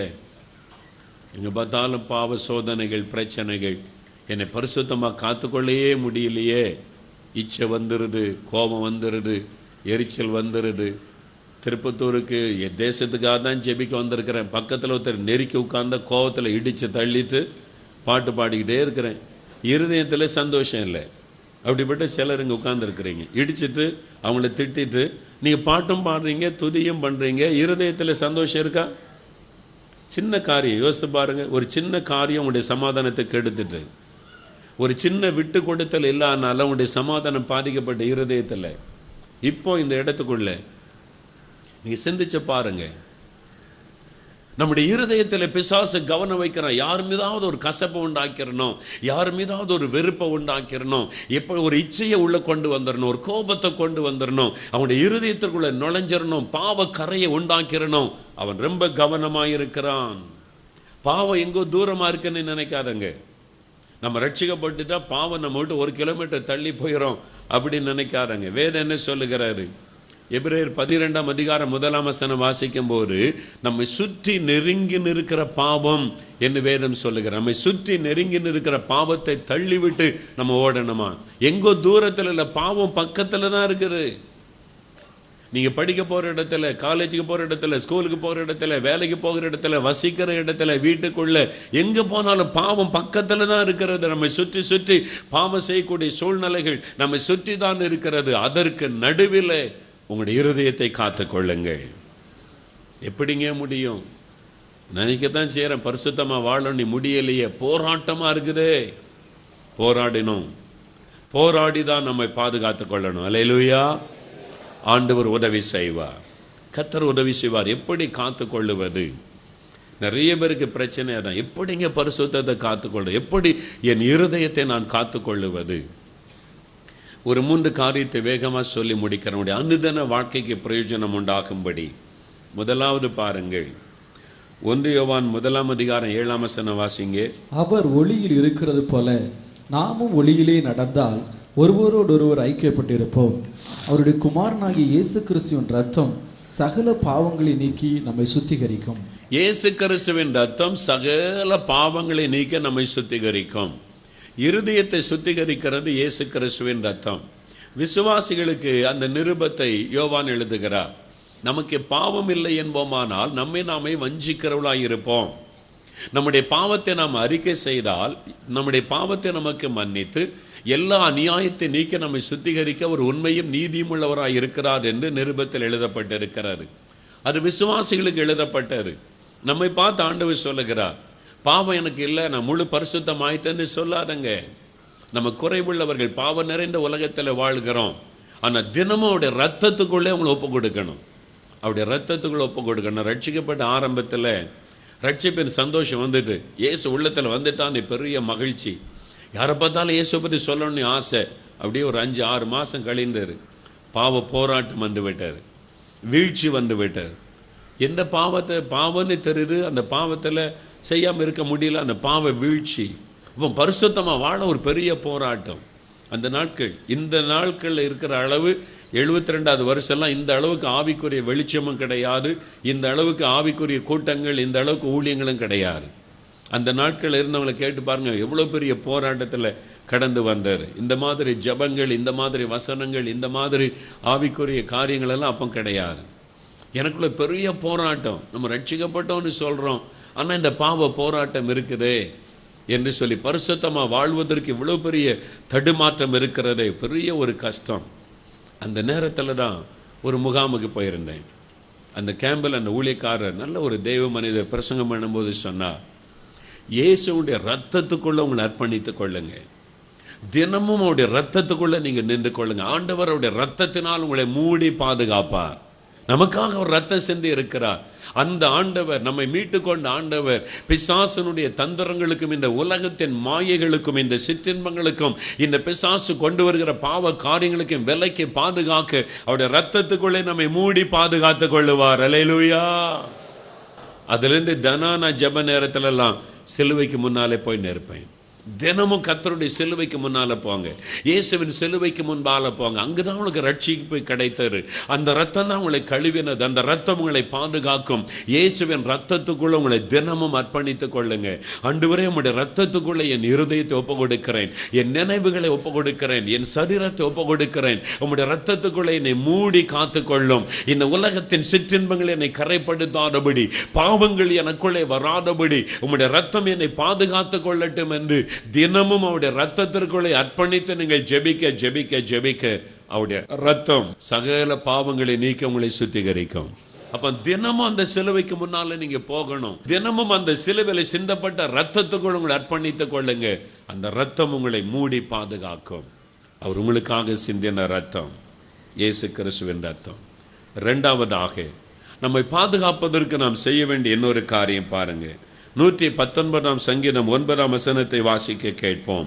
எங்கே பார்த்தாலும் பாவ சோதனைகள், பிரச்சனைகள். என்னை பரிசுத்தமாக காத்துக்கொள்ளையே முடியலையே. இச்சை வந்துடுது, கோபம் வந்துடுது, எரிச்சல் வந்துடுது. திருப்பத்தூருக்கு என் தேசத்துக்காக தான் ஜெபிக்க வந்திருக்கிறேன். பக்கத்தில் ஒருத்தர் நெருக்கி உட்கார்ந்த கோபத்தில் இடித்து தள்ளிட்டு பாட்டு பாடிக்கிட்டே இருக்கிறேன். இருதயத்தில் சந்தோஷம் இல்லை. அப்படிப்பட்ட சிலர் இங்கே உட்கார்ந்துருக்குறீங்க. இடிச்சிட்டு அவங்கள திட்டிட்டு நீங்கள் பாட்டும் பாடுறீங்க, துதியும் பண்ணுறீங்க. இருதயத்தில் சந்தோஷம் இருக்கா? சின்ன காரியம் யோசித்து பாருங்கள். ஒரு சின்ன காரியம் உங்களுடைய சமாதானத்தை கெடுத்துட்டு, ஒரு சின்ன விட்டு கொடுத்தல் இல்லாதனால உங்களுடைய சமாதானம் பாதிக்கப்பட்ட இருதயத்தில். இப்போ இந்த இடத்துக்குள்ள நீங்கள் சிந்திச்சு பாருங்க. நம்முடைய இருதயத்தில் பிசாசு கவனம் வைக்கிறான். யார் மீதாவது ஒரு கசப்பை உண்டாக்கிறணும், யார் மீதாவது ஒரு வெறுப்பை உண்டாக்கிறணும், எப்போ ஒரு இச்சையை உள்ள கொண்டு வந்துடணும், ஒரு கோபத்தை கொண்டு வந்துடணும், அவனுடைய இருதயத்திற்குள்ள நுழைஞ்சிடணும், பாவ கரையை உண்டாக்கிறணும். அவன் ரொம்ப கவனமாக இருக்கிறான். பாவம் எங்கோ தூரமாக இருக்குன்னு நினைக்காதங்க. நம்ம ரட்சிக்கப்பட்டுட்டா பாவம் நம்ம விட்டு 1 கிலோமீட்டர் தள்ளி போயிடும் அப்படின்னு நினைக்காதங்க. வேதம் என்ன சொல்லுகிறாரு? எபிரேயர் 12ஆம் அதிகாரம் 1ஆம் வசனம் வாசிக்கும் போது, நம்மை சுற்றி நெருங்கி நிற்கிற பாவம் என்று வேதம் சொல்லுகிறார். நம்மை சுற்றி நெருங்கி நிற்கிற பாவத்தை தள்ளிவிட்டு நம்ம ஓடணுமா? எங்கோ தூரத்தில் இல்லை, பாவம் பக்கத்தில் தான் இருக்குது. நீங்கள் படிக்க போகிற இடத்துல, காலேஜுக்கு போகிற இடத்துல, ஸ்கூலுக்கு போகிற இடத்துல, வேலைக்கு போகிற இடத்துல, வசிக்கிற இடத்துல, வீட்டுக்குள்ளே எங்கே போனாலும் பாவம் பக்கத்தில் தான் இருக்கிறது. நம்மை சுற்றி சுற்றி பாவம் செய்யக்கூடிய சூழ்நிலைகள் நம்மை சுற்றி தான் இருக்கிறது. அதற்கு நடுவில் உங்களுடைய இருதயத்தை காத்துக்கொள்ளுங்கள். எப்படிங்க முடியும்? நினைக்கத்தான் செய்கிறேன், பரிசுத்தமாக வாழணும், நீ முடியலையே. போராட்டமாக இருக்குதே. போராடினோம், போராடி தான் நம்மை பாதுகாத்து கொள்ளணும். அல்லேலூயா. ஆண்டவர் உதவி செய்வார், கர்த்தர் உதவி செய்வார். எப்படி காத்துக்கொள்ளுவது? நிறைய பேருக்கு பிரச்சனை தான். எப்படிங்க பரிசுத்தத்தை காத்துக்கொள்வது? எப்படி என் இருதயத்தை நான் காத்துக்கொள்ளுவது? ஒரு 3 காரியத்தை வேகமாக சொல்லி முடிக்கிறேன், அனுதின வாழ்க்கைக்கு பிரயோஜனம் உண்டாகும்படி. முதலாவது பாருங்கள், 1 யோவான் 1ஆம் அதிகாரம் 7ஆம் வசனம் வாசிங்க.
அவர் ஒளியில் இருக்கிறது போல நாமும் ஒளியிலே நடந்தால் ஒருவரோடொருவர் ஐக்கியப்பட்டிருப்போம். அவருடைய குமாரனாகிய இயேசு கிறிஸ்துவின் ரத்தம் சகல பாவங்களை நீக்கி நம்மை சுத்திகரிக்கும்.
இயேசு கிறிஸ்துவின் ரத்தம் சகல பாவங்களை நீக்க நம்மை சுத்திகரிக்கும். இருதயத்தை சுத்திகரிக்கிறது இயேசு கிறிஸ்துவின் ரத்தம். விசுவாசிகளுக்கு அந்த நிருபத்தை யோவான் எழுதுகிறார். நமக்கு பாவம் இல்லை என்போமானால் நம்மை நாமே வஞ்சிக்கிறவர்களாக இருப்போம். நம்முடைய பாவத்தை நாம் அறிக்கை செய்தால் நம்முடைய பாவத்தை நமக்கு மன்னித்து எல்லா அநியாயத்தை நீக்க நம்மை சுத்திகரிக்க ஒரு உண்மையும் நீதியும் உள்ளவராக இருக்கிறார் என்று நிருபத்தில் எழுதப்பட்டிருக்கிறது. அது விசுவாசிகளுக்கு எழுதப்பட்டது. நம்மை பார்த்து ஆண்டவர் சொல்லுகிறார், பாவம் எனக்கு இல்லை, நான் முழு பரிசுத்தம் ஆயிட்டேன்னு சொல்லாதங்க. நம்ம குறைவுள்ளவர்கள், பாவம் நிறைந்த உலகத்தில் வாழ்கிறோம். ஆனால் தினமும் அவருடைய ரத்தத்துக்குள்ளே அவங்களை ஒப்பு கொடுக்கணும். அவருடைய ரத்தத்துக்குள்ளே ஒப்பு கொடுக்கணும். ரட்சிக்கப்பட்ட ஆரம்பத்தில் ரட்சிப்பின் சந்தோஷம் வந்துட்டு இயேசு உள்ளத்தில் வந்துட்டான்னு பெரிய மகிழ்ச்சி. யாரை பார்த்தாலும் இயேசு பற்றி சொல்லணும்னு ஆசை. அப்படியே ஒரு 5-6 மாதம் கழிந்தார். பாவ போராட்டம் வந்து விட்டார், வீழ்ச்சி வந்து விட்டார். எந்த பாவத்தை பாவம்னு தெரியுது, அந்த பாவத்தில் செய்யாமல் இருக்க முடியல, அந்த பாவ வீழ்ச்சி. இப்போ பரிசுத்தமாக வாழ ஒரு பெரிய போராட்டம். அந்த நாட்கள் இந்த நாட்களில் இருக்கிற அளவு 72வது வருஷம்லாம் இந்த அளவுக்கு ஆவிக்குரிய வெளிச்சமும் கிடையாது, இந்த அளவுக்கு ஆவிக்குரிய கூட்டங்கள், இந்த அளவுக்கு ஊழியங்களும் கிடையாது. அந்த நாட்கள் இருந்தவங்களை கேட்டு பாருங்க, எவ்வளோ பெரிய போராட்டத்தில் கடந்து வந்தார். இந்த மாதிரி ஜபங்கள், இந்த மாதிரி வசனங்கள், இந்த மாதிரி ஆவிக்குரிய காரியங்கள் எல்லாம் அப்போ கிடையாது. எனக்குள்ள பெரிய போராட்டம், நம்ம ரட்சிக்கப்பட்டோன்னு சொல்கிறோம், ஆனால் இந்த பாவ போராட்டம் இருக்குதே என்று சொல்லி பரிசுத்தமாக வாழ்வதற்கு இவ்வளோ பெரிய தடுமாற்றம் இருக்கிறதே, பெரிய ஒரு கஷ்டம். அந்த நேரத்தில் தான் ஒரு முகாமுக்கு போயிருந்தேன். அந்த கேம்பில் அந்த ஊழியக்காரர் நல்ல ஒரு தெய்வ மனிதர் பிரசங்கம் பண்ணும்போது சொன்னார், இயேசுடைய ரத்தத்துக்குள்ளே உங்களை அர்ப்பணித்து கொள்ளுங்க, தினமும் அவருடைய ரத்தத்துக்குள்ளே நீங்கள் நின்று கொள்ளுங்க. ஆண்டவர் அவருடைய ரத்தத்தினால் உங்களை மூடி பாதுகாப்பார். நமக்காக அவர் ரத்தம் சிந்தி இருக்கிறார். அந்த ஆண்டவர், நம்மை மீட்டு கொண்ட ஆண்டவர், பிசாசனுடைய தந்திரங்களுக்கும் இந்த உலகத்தின் மாயைகளுக்கும் இந்த சிற்றின்பங்களுக்கும் இந்த பிசாசு கொண்டு வருகிற பாவ காரியங்களுக்கும் விலைக்கு பாதுகாக்க அவருடைய ரத்தத்துக்குள்ளே நம்மை மூடி பாதுகாத்து கொள்ளுவார். அல்லேலூயா. அதிலிருந்து தனான ஜப நேரத்திலெல்லாம் சிலுவைக்கு முன்னாலே போய் நிற்பேன். தினமும் கர்த்தருடைய சிலுவைக்கு முன்னால் போங்க, இயேசுவின் சிலுவைக்கு முன்பால் போங்க. அங்கே தான் உங்களுக்கு ரட்சிப்பு கிடைத்தது. அந்த ரத்தம் தான் உங்களை கழுவினது. அந்த ரத்தம் உங்களை பாதுகாக்கும். இயேசுவின் ரத்தத்துக்குள்ளே உங்களை தினமும் அர்ப்பணித்து கொள்ளுங்க. ஆண்டவரே, உங்களுடைய ரத்தத்துக்குள்ளே என் இருதயத்தை ஒப்பு கொடுக்கிறேன், என் நினைவுகளை ஒப்பு கொடுக்கிறேன், என் சரீரத்தை ஒப்பு கொடுக்கிறேன். உங்களுடைய ரத்தத்துக்குள்ளே என்னை மூடி காத்து கொள்ளும். இந்த உலகத்தின் சிற்றின்பங்கள் என்னை கரைப்படுத்தாதபடி, பாவங்கள் எனக்குள்ளே வராதபடி உங்களுடைய ரத்தம் என்னை பாதுகாத்து கொள்ளட்டும் என்று தினமும் அவருடைய ரத்தத்திற்குள்ளே அர்ப்பணித்து நீங்கள் ஜெபிக்க ஜெபிக்க ஜெபிக்க அவருடைய ரத்தம் சகல பாவங்களை நீக்க உங்களை சுத்திகரிக்கும். அப்ப தினமும் அந்த சிலுவைக்கு முன்னால நீங்க போகணும். தினமும் அந்த சிலுவையில் சிந்தப்பட்ட ரத்தத்துக்குள் உங்களை அர்ப்பணித்துக் கொள்ளுங்க. அந்த ரத்தம் உங்களை மூடி பாதுகாக்கும். அவர் உங்களுக்காக சிந்தின ரத்தம் இயேசு கிறிஸ்துவின் ரத்தம். இரண்டாவதாக, நம்மை பாதுகாப்பதற்கு நாம் செய்ய வேண்டிய இன்னொரு காரியம் பாருங்க. 119 சங்கீதம் 9 வசனத்தை வாசிக்க கேட்போம்.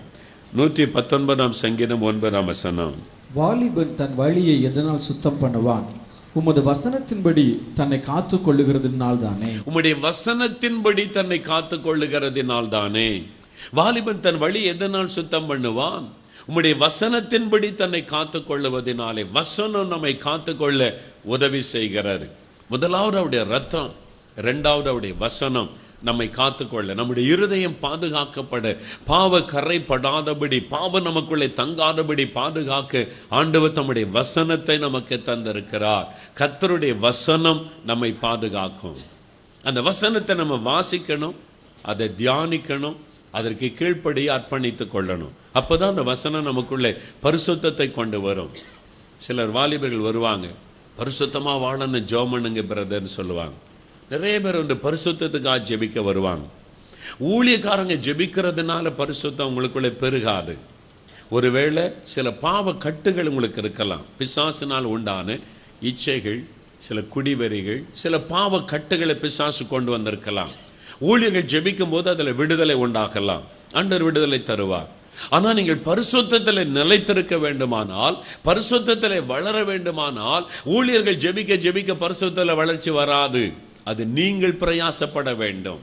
119 சங்கீதம் 9 வசனம்.
வாலிபன் தன் வழியை எதனால் சுத்தம் பண்ணுவான்? உமது வசனத்தின்படி தன்னை காத்து கொள்ளுகிறதுனால் தானே.
உம்முடைய வசனத்தின்படி தன்னை காத்து கொள்ளுகிறதினால் தானே. வாலிபன் தன் வழி எதனால் சுத்தம் பண்ணுவான்? உம்முடைய வசனத்தின்படி தன்னை காத்து கொள்ளுவதனாலே. வசனம் நம்மை காத்து கொள்ள உதவி செய்கிறது. முதலாவது அவருடைய ரத்தம், இரண்டாவது அவருடைய வசனம் நம்மை காத்துக்கொள்ள, நம்முடைய இருதயம் பாதுகாக்கப்பட, பாவ கரைப்படாதபடி, பாவம் நமக்குள்ளே தங்காதபடி பாதுகாக்க ஆண்டவர் தம்முடைய வசனத்தை நமக்கு தந்திருக்கிறார். கர்த்தருடைய வசனம் நம்மை பாதுகாக்கும். அந்த வசனத்தை நம்ம வாசிக்கணும், அதை தியானிக்கணும், அதற்கு கீழ்ப்படி அர்ப்பணித்து கொள்ளணும். அப்போதான் அந்த வசனம் நமக்குள்ளே பரிசுத்தத்தை கொண்டு வரும். சிலர் வாலிபர்கள் வருவாங்க, பரிசுத்தமாக வாழணும் ஜெபம் பண்ணுங்க பிரதர்னு சொல்லுவாங்க. நிறைய பேர் வந்து பரிசுத்தத்துக்காக ஜெபிக்க வருவாங்க. ஊழியக்காரங்க ஜெபிக்கிறதுனால பரிசுத்தம் உங்களுக்குள்ளே பெருகாது. ஒருவேளை சில பாவ கட்டுகள் உங்களுக்கு இருக்கலாம். பிசாசினால் உண்டான இச்சைகள், சில குடிவெறிகள், சில பாவ கட்டுகளை பிசாசு கொண்டு வந்திருக்கலாம். ஊழியர்கள் ஜெபிக்கும் போது அதில் விடுதலை உண்டாகலாம். ஆண்டவர் விடுதலை தருவார். ஆனால் நீங்கள் பரிசுத்தத்தில் நிலைத்திருக்க வேண்டுமானால், பரிசுத்தத்தில் வளர வேண்டுமானால், ஊழியர்கள் ஜெபிக்க ஜெபிக்க பரிசுத்தத்தில் வளர்ச்சி வராது. அது நீங்கள் பிரயாசப்பட வேண்டும்.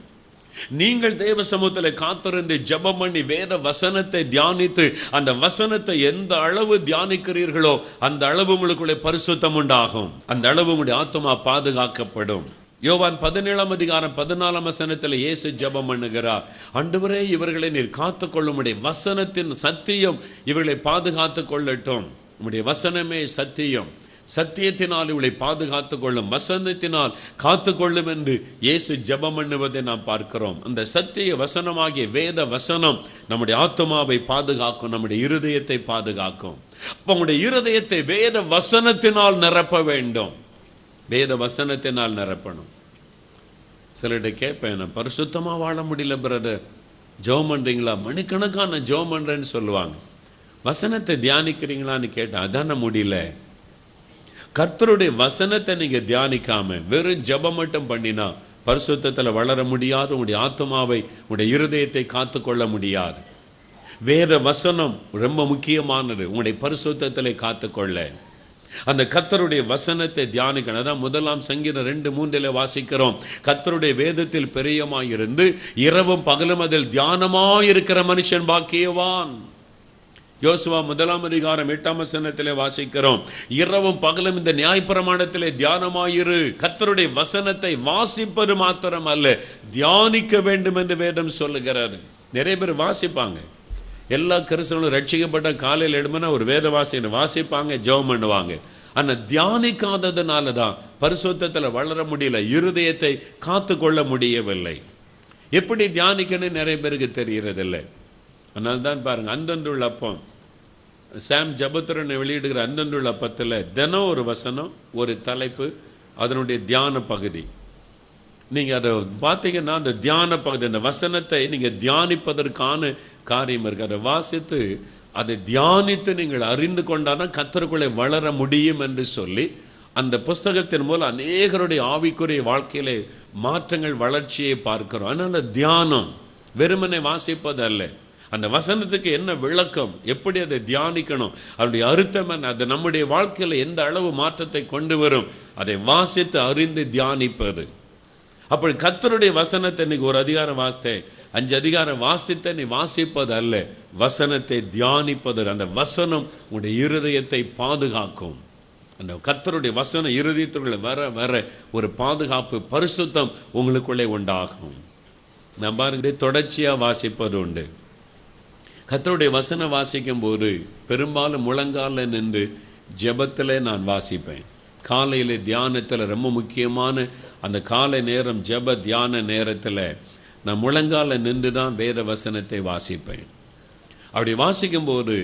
நீங்கள் தேவ சமூகத்தில் காத்திருந்து ஜெபம் பண்ணி வேத வசனத்தை தியானித்து அந்த வசனத்தை எந்த அளவு தியானிக்கிறீர்களோ அந்த அளவு உங்களுக்குள்ளே பரிசுத்தம் உண்டாகும். அந்த அளவு உங்களுடைய ஆத்துமா பாதுகாக்கப்படும். யோவான் 17:14 வசனத்தில் இயேசு ஜெபம் பண்ணுகிறார். ஆண்டவரே, இவர்களை நீர் காத்துக்கொள்ளும், உம்முடைய வசனத்தின் சத்தியம் இவர்களை பாதுகாத்து கொள்ளட்டும். உம்முடைய வசனமே சத்தியம், சத்தியத்தினால் இவளை பாதுகாத்து கொள்ளும், வசனத்தினால் காத்து கொள்ளும் என்று இயேசு ஜெபம் பண்ணுவதை நாம் பார்க்கிறோம். அந்த சத்திய வசனமாகிய வேத வசனம் நம்முடைய ஆத்துமாவை பாதுகாக்கும், நம்முடைய இருதயத்தை பாதுகாக்கும். அப்போ உங்களுடைய இருதயத்தை வேத வசனத்தினால் நிரப்ப வேண்டும். வேத வசனத்தினால் நிரப்பணும். சிலர்கிட்ட கேட்பேன், நான் பரிசுத்தமாக வாழ முடியல பிரதர், ஜெபம் பண்ணுறீங்களா? மணிக்கணக்கான ஜெபம் பண்ணுறேன்னு சொல்லுவாங்க. வசனத்தை தியானிக்கிறீங்களான்னு கேட்டேன். அதான முடியல. கர்த்தருடைய வசனத்தை நீங்கள் தியானிக்காம வெறும் ஜெபம் மட்டும் பண்ணினா பரிசுத்தத்தில் வளர முடியாது. உங்களுடைய ஆத்மாவை, உங்களுடைய இருதயத்தை காத்து கொள்ள முடியாது. வேத வசனம் ரொம்ப முக்கியமானது உங்களுடைய பரிசுத்தத்திலே காத்துக்கொள்ள. அந்த கர்த்தருடைய வசனத்தை தியானிக்கணும். அதான் 1 சங்கீதம் 2:3 வாசிக்கிறோம். கர்த்தருடைய வேதத்தில் பிரியமாயிருந்து இரவும் பகலும் அதில் தியானமாயிருக்கிற மனுஷன் பாக்கியவான். யோசுவா 1:8 வாசிக்கிறோம், இரவும் பகலும் இந்த நியாயப்பிரமாணத்திலே தியானமாயிரு. கர்த்தருடைய வசனத்தை வாசிப்பது மாத்திரம் அல்ல, தியானிக்க வேண்டும் என்று வேதம் சொல்லுகிறாரு. நிறைய பேர் வாசிப்பாங்க. எல்லா கிறிஸ்தவர்களும் ரட்சிக்கப்பட்ட காலையில் எழுமனா ஒரு வேத வாசிப்பாங்க, ஜெபம் பண்ணுவாங்க. ஆனால் தியானிக்காததுனால தான் பரிசுத்தத்தில் வளர முடியல, இருதயத்தை காத்து கொள்ள முடியவில்லை. எப்படி தியானிக்கணும்னு நிறைய பேருக்கு தெரிகிறதில்லை. அதனால தான் பாருங்கள், அந்தந்துள்ள அப்பம் சாம் ஜபத்துரனை வெளியிடுகிற அந்தந்துள்ள அப்பத்தில் தினம் ஒரு வசனம், ஒரு தலைப்பு, அதனுடைய தியான பகுதி. நீங்கள் அதை பார்த்தீங்கன்னா அந்த தியான பகுதி, அந்த வசனத்தை நீங்கள் தியானிப்பதற்கான காரியம் இருக்குது. அதை வாசித்து அதை தியானித்து நீங்கள் அறிந்து கொண்டாதான் கர்த்தருக்குள்ளே வளர முடியும் என்று சொல்லி அந்த புஸ்தகத்தின் மூலம் அநேகருடைய ஆவிக்குரிய வாழ்க்கையிலே மாற்றங்கள், வளர்ச்சியை பார்க்கிறோம். அதனால் தியானம் வெறுமனை வாசிப்பது அல்ல, அந்த வசனத்துக்கு என்ன விளக்கம், எப்படி அதை தியானிக்கணும், அதனுடைய அர்த்தம் என்ன, அது நம்முடைய வாழ்க்கையில் எந்த அளவு மாற்றத்தை கொண்டு வரும், அதை வாசித்து அறிந்து தியானிப்பது. அப்படி கர்த்தருடைய வசனத்தை இன்னைக்கு ஒரு அதிகாரம் வாசித்தேன், 5 அதிகாரம் வாசித்த நீ வாசிப்பது அல்ல, வசனத்தை தியானிப்பது. அந்த வசனம் உங்களுடைய இருதயத்தை பாதுகாக்கும். அந்த கர்த்தருடைய வசனம் இருதயத்துக்குள்ளே வர வர ஒரு பாதுகாப்பு, பரிசுத்தம் உங்களுக்குள்ளே உண்டாகும். நான் பாருங்க, தொடர்ச்சியாக வாசிப்பது உண்டு. கர்த்தருடைய வசனம் வாசிக்கும் போது பெரும்பாலும் முழங்கால நின்று ஜெபத்தில் நான் வாசிப்பேன். காலையில் தியானத்தில் ரொம்ப முக்கியமான அந்த காலை நேரம், ஜெப தியான நேரத்தில் நான் முழங்கால நின்று தான் வேத வசனத்தை வாசிப்பேன். அப்படி வாசிக்கும்போது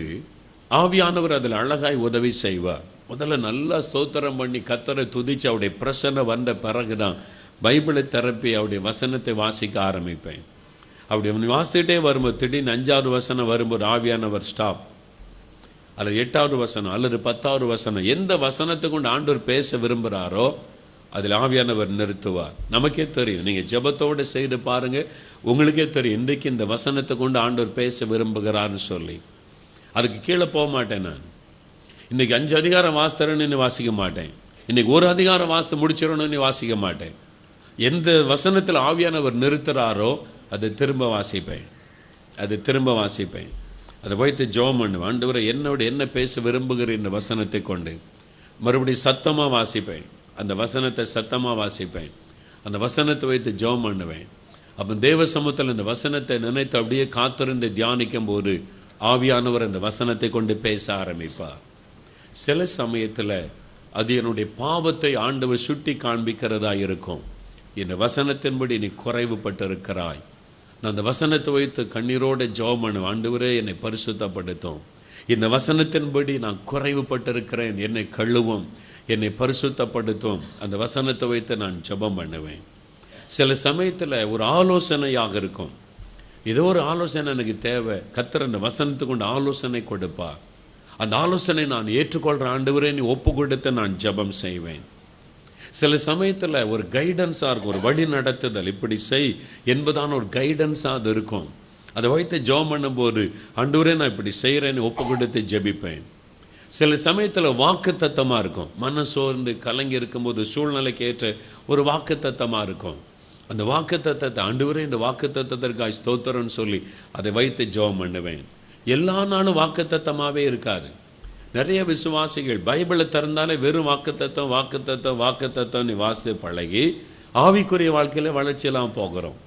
ஆவியானவர் அதில் அழகாய் உதவி செய்வார். முதல்ல நல்லா ஸ்தோத்திரம் பண்ணி கர்த்தரை துதித்து அவருடைய பிரசன்னம் வந்த பிறகு தான் பைபிளை திறப்பி அவருடைய வசனத்தை வாசிக்க ஆரம்பிப்பேன். அப்படி வாசித்துட்டே வரும்போது திடீர்னு 5வது வசனம் வரும்போது ஆவியானவர் ஸ்டாப், அல்லது 8வது வசனம் அல்லது 10வது வசனம், எந்த வசனத்தை கொண்டு ஆண்டவர் பேச விரும்புகிறாரோ அதில் ஆவியானவர் நிறுத்துவார். நமக்கே தெரியும், நீங்கள் ஜெபத்தோடு செய்து பாருங்கள், உங்களுக்கே தெரியும் இன்றைக்கு இந்த வசனத்தை கொண்டு ஆண்டவர் பேச விரும்புகிறார்னு சொல்லி. அதுக்கு கீழே போக மாட்டேன். நான் இன்றைக்கி 5 அதிகாரம் வாசித்தரணுன்னு வாசிக்க மாட்டேன், இன்றைக்கி ஒரு அதிகாரம் வாசித்து முடிச்சிடணும்னு வாசிக்க மாட்டேன். எந்த வசனத்தில் ஆவியானவர் நிறுத்துகிறாரோ அதை திரும்ப வாசிப்பேன், அதை வைத்து ஜெபம் பண்ணுவேன். ஆண்டவரே என்னோட என்ன பேச விரும்புகிற இந்த வசனத்தை கொண்டு மறுபடியும் சத்தமாக வாசிப்பேன், அந்த வசனத்தை சத்தமாக வாசிப்பேன், அந்த வசனத்தை வைத்து ஜெபம் பண்ணுவேன். அப்போ தேவ சமூகத்தில் இந்த வசனத்தை நினைத்து அப்படியே காத்திருந்து தியானிக்கும் போது ஆவியானவர் அந்த வசனத்தை கொண்டு பேச ஆரம்பிப்பார். சில சமயத்தில் அது என்னுடைய பாவத்தை ஆண்டவர் சுட்டி காண்பிக்கிறதா இருக்கும். இந்த வசனத்தின்படி நீ குறைவுபட்டிருக்கிறாய். நான் அந்த வசனத்தை வைத்து கண்ணீரோடு ஜெபம் பண்ணுவேன், ஆண்டவரே என்னை பரிசுத்தப்படுத்தும், இந்த வசனத்தின்படி நான் குறைவுபட்டிருக்கிறேன், என்னை கழுவும், என்னை பரிசுத்தப்படுத்தும். அந்த வசனத்தை வைத்து நான் ஜெபம் பண்ணுவேன். சில சமயத்தில் ஒரு ஆலோசனையாக இருக்கும், ஏதோ ஒரு ஆலோசனை எனக்கு தேவை, கர்த்தர் அந்த வசனத்தை கொண்டு ஆலோசனை கொடுப்பார். அந்த ஆலோசனை நான் ஏற்றுக்கொள்கிற ஆண்டவரே நீ ஒப்பு கொடுத்து நான் ஜெபம் செய்வேன். சில சமயத்தில் ஒரு கைடன்ஸாக இருக்கும், ஒரு வழி நடத்துதல், இப்படி செய் என்பதான ஒரு கைடன்ஸாக அது இருக்கும். அதை வைத்து ஜெபம் பண்ணும்போது ஆண்டவரே நான் இப்படி செய்கிறேன்னு ஒப்பு கொடுத்து ஜெபிப்பேன். சில சமயத்தில் வாக்குத்தத்தமாக இருக்கும், மனசோர்ந்து கலங்கி இருக்கும்போது சூழ்நிலைக்கு ஏற்ற ஒரு வாக்குத்தத்தமாக இருக்கும். அந்த வாக்குத்தத்தத்தை ஆண்டவரே இந்த வாக்குத்தத்தத்திற்காக ஸ்தோத்திரம்னு சொல்லி அதை வைத்து ஜெபம் பண்ணுவேன். எல்லா நாளும் வாக்குத்தத்தமாகவே இருக்காது. நிறைய விசுவாசிகள் பைபிளை திறந்தாலே வெறும் வாக்குத்தத்தம் நீ வாசித்து பழகி ஆவிக்குரிய வாழ்க்கையில் வளர்ச்சியெல்லாம் போகிறோம்.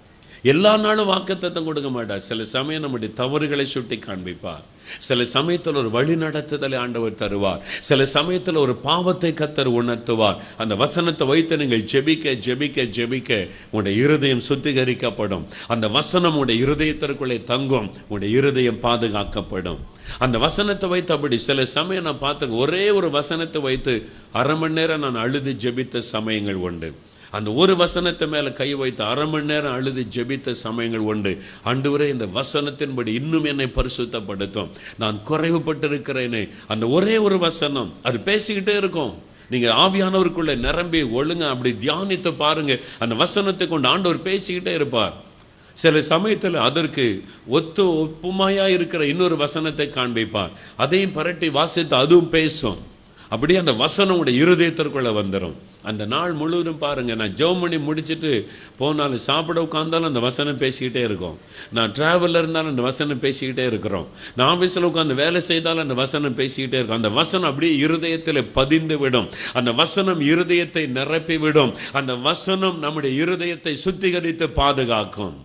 எல்லா நாளும் வாக்குத்தத்தம் கொடுக்க மாட்டார். சில சமயம் நம்முடைய தவறுகளை சுட்டி காண்பிப்பார், சில சமயத்தில் ஒரு வழி நடத்துதலை ஆண்டவர் தருவார், சில சமயத்தில் ஒரு பாவத்தை கர்த்தர் உணர்த்துவார். அந்த வசனத்தை வைத்து நீங்கள் ஜெபிக்க ஜெபிக்க ஜெபிக்க உங்களுடைய இருதயம் சுத்திகரிக்கப்படும். அந்த வசனம் உங்களுடைய இருதயத்திற்குள்ளே தங்கும், உங்களுடைய இருதயம் பாதுகாக்கப்படும். அந்த வசனத்தை வைத்து அப்படி சில சமயம் நான் பார்த்து ஒரே ஒரு வசனத்தை வைத்து 1/2 மணி நேரம் நான் அழுது ஜெபித்த சமயங்கள் உண்டு. அந்த ஒரு வசனத்தை மேலே கை வைத்து 1/2 மணி நேரம் அழுது ஜெபித்த சமயங்கள் உண்டு. ஆண்டவரே இந்த வசனத்தின்படி இன்னும் என்னை பரிசுத்தப்படுத்தும், நான் குறைவுபட்டிருக்கிறேனே. அந்த ஒரே ஒரு வசனம் அது பேசிக்கிட்டே இருக்கும். நீங்கள் ஆவியானவருக்குள்ளே நிரம்பி ஒழுங்க அப்படி தியானித்து பாருங்க, அந்த வசனத்தை கொண்டு ஆண்டவர் பேசிக்கிட்டே இருப்பார். சில சமயத்தில் அதற்கு ஒப்புமையாக இருக்கிற இன்னொரு வசனத்தை காண்பிப்பார், அதையும் பரட்டி வாசித்து அதுவும் பேசும். அப்படியே அந்த வசனம் உடைய இருதயத்திற்குள்ளே வந்துடும். அந்த நாள் முழுவதும் பாருங்க, நான் ஜெபம் பண்ணி முடிச்சுட்டு போனாலும், சாப்பிட உட்காந்தாலும் அந்த வசனம் பேசிக்கிட்டே இருக்கும். நான் டிராவலில் இருந்தாலும் அந்த வசனம் பேசிக்கிட்டே இருக்கிறோம். நான் ஆஃபீஸில் உட்காந்து வேலை செய்தாலும் அந்த வசனம் பேசிக்கிட்டே இருக்கும். அந்த வசனம் அப்படியே இருதயத்தில் பதிந்து விடும். அந்த வசனம் இருதயத்தை நிரப்பி விடும். அந்த வசனம் நம்முடைய இருதயத்தை சுத்திகரித்து பாதுகாக்கும்.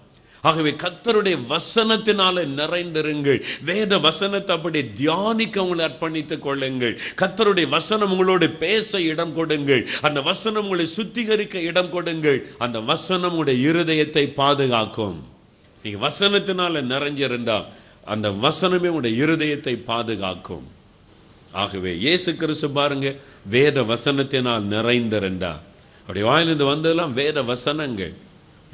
ஆகவே கர்த்தருடைய வசனத்தினால நிறைந்திருங்கள். வேத வசனத்தை அப்படி தியானிக்க உங்களை அர்ப்பணித்துக் கொள்ளுங்கள். கர்த்தருடைய வசனம் உங்களோடு பேச இடம் கொடுங்கள். அந்த வசனம் உங்களை சுத்திகரிக்க இடம் கொடுங்கள். அந்த வசனம் உங்களுடைய இருதயத்தை பாதுகாக்கும். நீங்க வசனத்தினால நிறைஞ்சிருந்தா அந்த வசனமே உங்களுடைய இருதயத்தை பாதுகாக்கும். ஆகவே இயேசு கிறிஸ்து பாருங்க, வேத வசனத்தினால் நிறைந்திருந்தா. அப்படி வாயிலிருந்து வந்ததெல்லாம் வேத வசனங்கள்,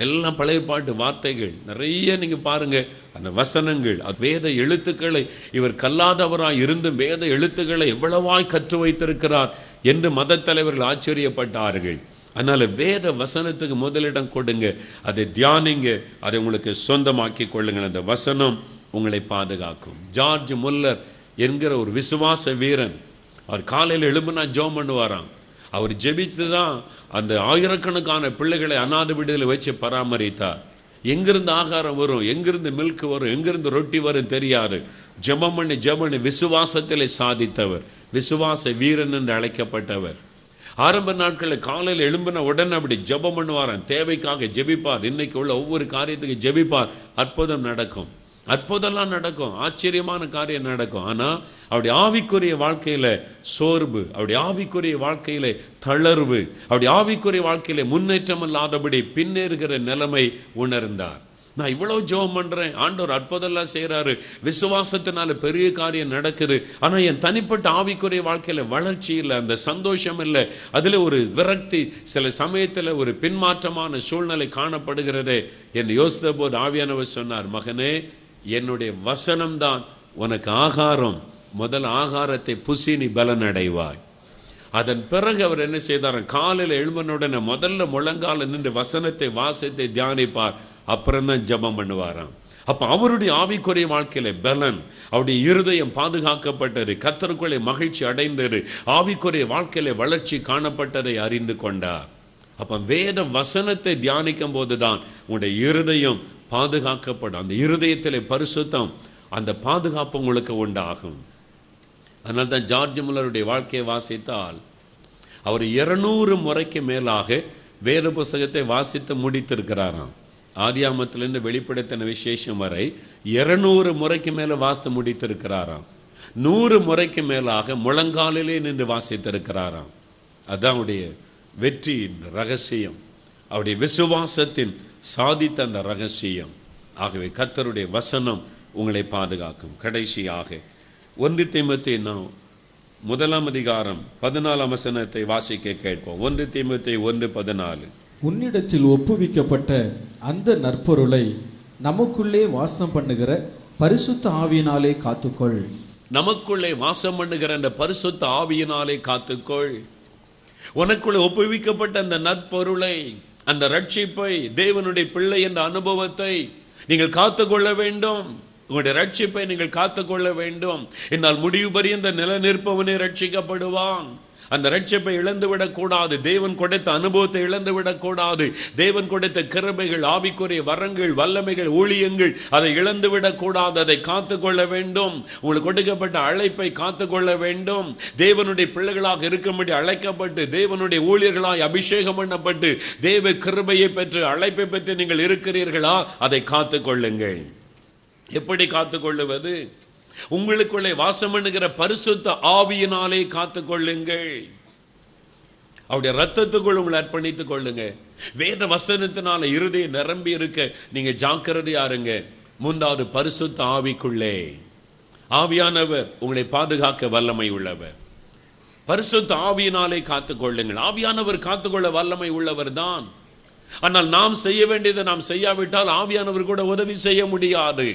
எல்லாம் பழைய பாட்டு வார்த்தைகள் நிறைய. நீங்கள் பாருங்கள் அந்த வசனங்கள், வேத எழுத்துக்களை இவர் கல்லாதவராய் இருந்தும் வேத எழுத்துக்களை எவ்வளவாய் கற்று வைத்திருக்கிறார் என்று மத தலைவர்கள் ஆச்சரியப்பட்டார்கள். அதனால் வேத வசனத்துக்கு முதலிடம் கொடுங்க, அதை தியானிங்க, அதை உங்களுக்கு சொந்தமாக்கி கொள்ளுங்கள். அந்த வசனம் உங்களை பாதுகாக்கும். ஜார்ஜ் முல்லர் என்கிற ஒரு விசுவாச வீரன், அவர் காலையில் எழும்புனா ஜெபம் பண்ணுவாராம். அவர் ஜெபித்து தான் அந்த ஆயிரக்கணக்கான பிள்ளைகளை அநாத விடுதலை வச்சு பராமரித்தார். எங்கிருந்து ஆகாரம் வரும், எங்கிருந்து மில்க் வரும், எங்கிருந்து ரொட்டி வரும் தெரியாது. ஜெபம் பண்ணி விசுவாசத்திலே சாதித்தவர், விசுவாச வீரன் என்று அழைக்கப்பட்டவர். ஆரம்ப நாட்களில் காலையில் எழும்பின உடனே அப்படி ஜெபம் பண்ணுவாராம். தேவைக்காக ஜெபிப்பார். இன்னைக்கு உள்ள ஒவ்வொரு காரியத்துக்கு ஜெபிப்பார். அற்புதம் நடக்கும், அற்புதம்லாம் நடக்கும், ஆச்சரியமான காரியம் நடக்கும். ஆனால் அவருடைய ஆவிக்குரிய வாழ்க்கையில் சோர்வு, அவருடைய ஆவிக்குரிய வாழ்க்கையில் தளர்வு, அவருடைய ஆவிக்குரிய வாழ்க்கையில் முன்னேற்றம் இல்லாதபடி பின்னேறுகிற நிலைமை உணர்ந்தார். நான் இவ்வளோ ஜெபம் பண்ணுறேன், ஆண்டவர் அற்புதம்லாம் செய்கிறாரு, விசுவாசத்தினால பெரிய காரியம் நடக்குது, ஆனால் என் தனிப்பட்ட ஆவிக்குரிய வாழ்க்கையில் வளர்ச்சி இல்லை, அந்த சந்தோஷம் இல்லை, அதில் ஒரு விரக்தி, சில சமயத்தில் ஒரு பின்மாற்றமான சூழ்நிலை காணப்படுகிறதே என்று யோசித்த போது ஆவியானவர் சொன்னார், மகனே, என்னுடைய வசனம்தான் உனக்கு ஆகாரம். முதல் ஆகாரத்தை புசி நீ பலன் அடைவாய். அதன் பிறகு அவர் என்ன செய்தார், காலையில் எழுமனுடனே முதல்ல முழங்கால நின்று வசனத்தை வாசித்தை தியானிப்பார். அப்புறம்தான் ஜெபம் பண்ணுவாராம். அப்போ அவருடைய ஆவிக்குரிய வாழ்க்கையில பலன், அவருடைய இருதயம் பாதுகாக்கப்பட்டது, கர்த்தருக்குள்ளே மகிழ்ச்சி அடைந்தது, ஆவிக்குரிய வாழ்க்கையில வளர்ச்சி காணப்பட்டதை அறிந்து கொண்டார். அப்போ வேத வசனத்தை தியானிக்கும் போதுதான் உங்களுடைய இருதயம் பாதுகாக்கப்படும். அந்த இருதயத்திலே பரிசுத்தம், அந்த பாதுகாப்பு உங்களுக்கு உண்டாகும். அதனால தான் ஜார்ஜ் முல்லருடைய வாழ்க்கையை வாசித்தால் அவர் 200 முறைக்கு மேலாக வேத புஸ்தகத்தை வாசித்து முடித்திருக்கிறாராம். ஆதியாமத்திலிருந்து வெளிப்படுத்தின விசேஷம் வரை 200 முறைக்கு மேலே வாசித்து முடித்திருக்கிறாராம். 100 முறைக்கு மேலாக முழங்காலிலே நின்று வாசித்திருக்கிறாராம். அதுதான் அவருடைய வெற்றியின் ரகசியம், அவருடைய விசுவாசத்தின் சாதித்த அந்த ரகசியம். ஆகவே கர்த்தருடைய வசனம் உங்களை பாதுகாக்கும். கடைசியாக 1 தீமோத்தேயு 1:14 வாசிக்க கேட்போம். 1 தீமோத்தேயு 1:14.
உன்னிடத்தில் ஒப்புவிக்கப்பட்ட அந்த நற்பொருளை நமக்குள்ளே வாசம் பண்ணுகிற பரிசுத்த ஆவியினாலே காத்துக்கொள்.
நமக்குள்ளே வாசம் பண்ணுகிற அந்த பரிசுத்த ஆவியினாலே காத்துக்கொள். உனக்குள்ளே ஒப்புவிக்கப்பட்ட அந்த நற்பொருளை, அந்த ரட்சிப்பை, தேவனுடைய பிள்ளை என்ற அனுபவத்தை நீங்கள் காத்துக்கொள்ள வேண்டும். உங்களுடைய ரட்சிப்பை நீங்கள் காத்துக்கொள்ள வேண்டும். என்னால் முடிவு பரியந்த நில நிற்பவனே ரட்சிக்கப்படுவான். அந்த ரட்சிப்பை இழந்துவிடக்கூடாது. தேவன் கொடுத்த அனுபவத்தை இழந்துவிடக்கூடாது. தேவன் கொடுத்த கிருபைகள், ஆவிக்குரிய வரங்கள், வல்லமைகள், ஊழியங்கள், அதை இழந்துவிடக்கூடாது. அதை காத்துக்கொள்ள வேண்டும். உங்களுக்கு கொடுக்கப்பட்ட அழைப்பை காத்துக்கொள்ள வேண்டும். தேவனுடைய பிள்ளைகளாக இருக்கும்படி அழைக்கப்பட்டு, தேவனுடைய ஊழியர்களாய் அபிஷேகம் பண்ணப்பட்டு, தேவ கிருபையை பெற்று, அழைப்பை பெற்று நீங்கள் இருக்கிறீர்களா? அதை காத்துக்கொள்ளுங்கள். எப்படி காத்துக்கொள்ளுவது? உங்களுக்குள்ளே வாசம் பண்ணுகிற பரிசுத்த ஆவியினாலே காத்துக்கொள்ளுங்கள். அவருடைய ரத்தத்துக்குள் உங்களை அர்ப்பணித்துக் கொள்ளுங்க. வேத வசனத்தினால இருதயம் நிரம்பி இருக்க நீங்க ஜாக்கிரதையா இருங்க. 3வது பரிசுத்த ஆவிக்குள்ளே, ஆவியானவர் உங்களை பாதுகாக்க வல்லமை உள்ளவர். பரிசுத்த ஆவியினாலே காத்துக்கொள்ளுங்கள். ஆவியானவர் காத்துக்கொள்ள வல்லமை உள்ளவர் தான். ஆனால் நாம் செய்ய வேண்டியதை நாம் செய்யாவிட்டால் ஆவியானவர் கூட உதவி செய்ய முடியாது.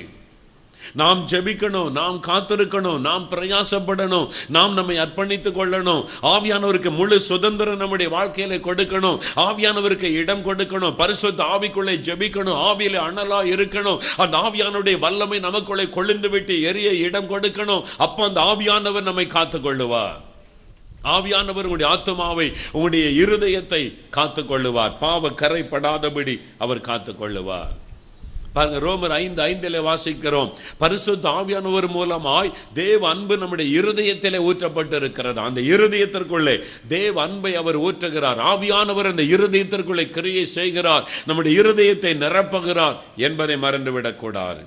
நாம் ஜெபிக்கணும், நாம் காத்திருக்கணும், நாம் பிரயாசப்படணும், நாம் நம்மை அர்ப்பணித்துக் கொள்ளணும். ஆவியானவருக்கு முழு சுதந்திரம் நம்முடைய வாழ்க்கையில கொடுக்கணும். ஆவியானவருக்கு இடம் கொடுக்கணும். பரிசுத்த ஆவிக்குள்ளே ஜெபிக்கணும். ஆவியில அனலா இருக்கணும். அந்த ஆவியானுடைய வல்லமை நமக்குள்ளே கொழுந்து விட்டு எரிய இடம் கொடுக்கணும். அப்ப அந்த ஆவியானவர் நம்மை காத்துக் கொள்ளுவார். ஆவியானவர் உங்களுடைய ஆத்துமாவை, உங்களுடைய இருதயத்தை காத்து கொள்ளுவார். பாவ கரைப்படாதபடி அவர் காத்து கொள்ளுவார். பாருங்க, ரோமர் 5:5 வாசிக்கிறோம், பரிசுத்த ஆவியானவர் மூலமாய் தேவ அன்பு நம்முடைய இருதயத்திலே ஊற்றப்பட்டு இருக்கிறது. அந்த இருதயத்திற்குள்ளே தேவ அன்பை அவர் ஊற்றுகிறார். ஆவியானவர் அந்த இருதயத்திற்குள்ளே கிரியை செய்கிறார், நம்முடைய இருதயத்தை நிரப்புகிறார் என்பதை மறந்துவிடக்கூடாது.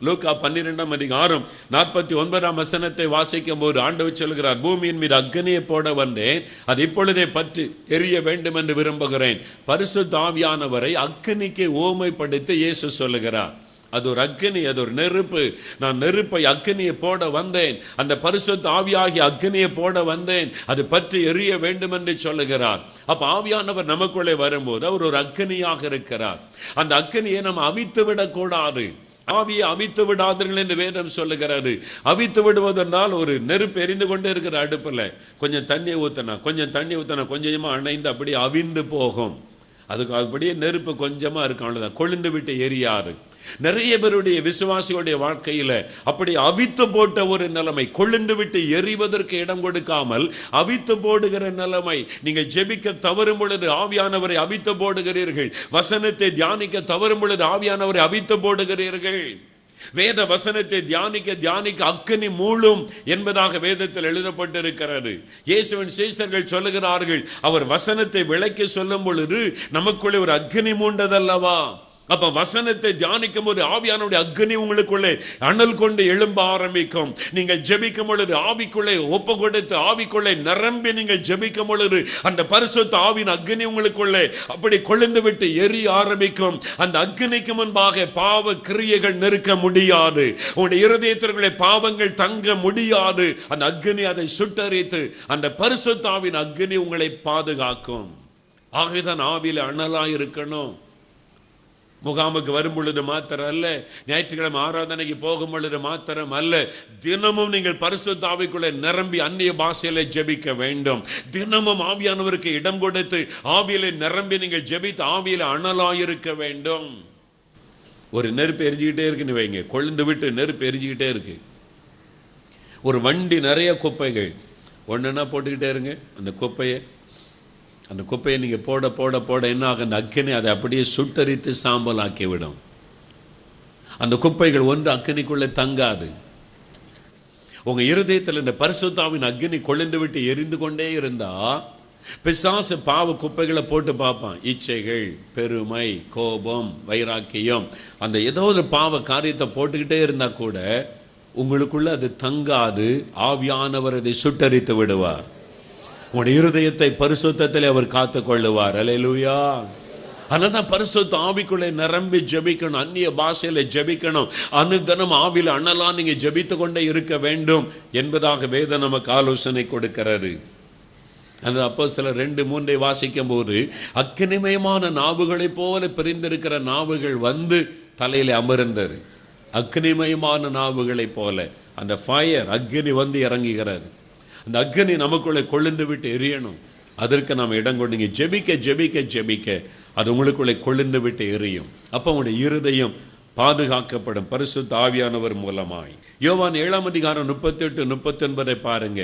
லூக்கா 12:49 வாசிக்கும் போது ஆண்டவர் சொல்கிறார், பூமியின் மீது அக்னியை போட வந்தேன், அது இப்பொழுதே பற்றி எரிய வேண்டும் என்று விரும்புகிறேன். பரிசுத்த ஆவியானவரை அக்னிக்கு ஓமைப்படுத்தி இயேசு சொல்லுகிறார். அது ஒரு அக்னி, அது ஒரு நெருப்பு. நான் நெருப்பை அக்னியை போட வந்தேன், அந்த பரிசுத்த ஆவியாகி அக்னியை போட வந்தேன், அது பற்றி எரிய வேண்டும் என்று சொல்லுகிறார். அப்ப ஆவியானவர் நமக்குள்ளே வரும்போது அவர் ஒரு அக்னியாக இருக்கிறார். அந்த அக்னியை நம்ம அவித்து விடக்கூடாது. ஆவியை அவித்து விடாதீர்கள் என்று வேதம் சொல்லுகிறாரு. அவித்து விடுவதனால், ஒரு நெருப்பு எரிந்து கொண்டே இருக்கிற அடுப்பில் கொஞ்சம் தண்ணியை ஊற்றினா கொஞ்சமாக அணைந்து அப்படியே அவிந்து போகும். அதுக்கு அப்படியே நெருப்பு கொஞ்சமாக இருக்கும், அவ்வளோதான், கொழுந்து விட்டு எரியாது. நிறைய பேருடைய விசுவாசிகளுடைய வாழ்க்கையில அப்படி அவித்து போட்ட ஒரு நிலைமை, கொழுந்து விட்டு எரிவதற்கு இடம் கொடுக்காமல் அவித்து போடுகிற நிலைமை. நீங்கள் ஜெபிக்க தவறும் பொழுது ஆவியானவரை அவித்து போடுகிறீர்கள். வசனத்தை தியானிக்க தவறும் பொழுது ஆவியானவரை அவித்து போடுகிறீர்கள். வேத வசனத்தை தியானிக்க அக்கினி மூளும் என்பதாக வேதத்தில் எழுதப்பட்டிருக்கிறது. இயேசுவின் சீஷர்கள் சொல்லுகிறார்கள், அவர் வசனத்தை விளக்கி சொல்லும் பொழுது நமக்குள்ளே ஒரு அக்கினி மூண்டதல்லவா. அப்ப வசனத்தை தியானிக்கும் போது ஆவியானுடைய அக்னி உங்களுக்குள்ளே அனல் கொண்டு எழும்ப ஆரம்பிக்கும். நீங்கள் ஜெபிக்கும் பொழுது ஆவிக்குள்ளே ஒப்பு கொடுத்து ஆவிக்குள்ளே நிரம்பி நீங்கள் ஜெபிக்கும் பொழுது அந்த பரிசுத்த ஆவியின் அக்னி உங்களுக்குள்ளே அப்படி கொழுந்து விட்டு எரிய ஆரம்பிக்கும். அந்த அக்னிக்கு முன்பாக பாவ கிரியைகள் நெருக்க முடியாது. உங்களுடைய இருதயத்திற்குள்ளே பாவங்கள் தங்க முடியாது. அந்த அக்னி அதை சுட்டரித்து அந்த பரிசுத்த ஆவியின் அக்னி உங்களை பாதுகாக்கும். ஆகைதான் ஆவியில அனலாய் இருக்கணும். முகாமுக்கு வரும் பொழுது மாத்திரம் அல்ல, ஞாயிற்றுக்கிழமை ஆராதனைக்கு போகும் பொழுது மாத்திரம் அல்ல, தினமும் நீங்கள் பரிசுத்த ஆவிக்குள்ளே நிரம்பி அந்நிய பாஷையில ஜெபிக்க வேண்டும். தினமும் ஆவியானவருக்கு இடம் கொடுத்து ஆவியில நிரம்பி நீங்கள் ஜெபித்து ஆவியில அனலாயிருக்க வேண்டும். ஒரு நெருப்பு எரிஞ்சுக்கிட்டே இருக்குன்னு வைங்க, கொழுந்து விட்டு நெருப்பு எரிஞ்சுக்கிட்டே இருக்கு. ஒரு வண்டி நிறைய குப்பைகள் ஒன்றுன்னா போட்டுக்கிட்டே இருங்க. அந்த குப்பையை நீங்கள் போட போட போட என்ன ஆகும், அந்த அக்கினி அதை அப்படியே சுட்டரித்து சாம்பல் ஆக்கிவிடும். அந்த குப்பைகள் ஒன்று அக்கினிக்குள்ளே தங்காது. உங்கள் இருதயத்தில் இந்த பரிசுத்தாவின் அக்கினி கொழுந்து விட்டு எரிந்து கொண்டே இருந்தா பிசாசு பாவ குப்பைகளை போட்டு பார்ப்பான். இச்சைகள், பெருமை, கோபம், வைராக்கியம், அந்த ஏதோ ஒரு பாவ காரியத்தை போட்டுக்கிட்டே இருந்தா கூட உங்களுக்குள்ள அது தங்காது. ஆவியானவர் அதை சுட்டரித்து விடுவார். உங்களுடைய இருதயத்தை பரிசுத்தத்தில் அவர் காத்து கொள்ளுவார். அல்லேலூயா. அதனால்தான் பரிசுத்த ஆவிக்குள்ளே நிரம்பி ஜெபிக்கணும், அந்நிய பாஷையில ஜெபிக்கணும். அனுதினம் ஆவியில் அனலா நீங்க ஜெபித்து கொண்டே இருக்க வேண்டும் என்பதாக வேதம் நமக்கு ஆலோசனை கொடுக்கிறாரு. அந்த அப்போஸ்தலர் 2:3 வாசிக்கும் போது, அக்கினிமயமான நாவுகளை போல பிரிந்திருக்கிற நாவுகள் வந்து தலையில அமர்ந்தது. அக்னிமயமான நாவுகளை போல அந்த ஃபயர் அக்னி வந்து இறங்குகிறது. அந்த அக்னி நமக்குள்ளே கொழுந்து விட்டு எரியணும். அதற்கு நாம் இடம் கொடுங்க. ஜெபிக்க ஜெபிக்க ஜெபிக்க அது உங்களுக்குள்ளே கொழுந்து விட்டு எரியும். அப்போ உங்களுடைய இருதயம் பாதுகாக்கப்படும் பரிசுத்த ஆவியானவர் மூலமாய். யோவான் 7:38-39 பாருங்க.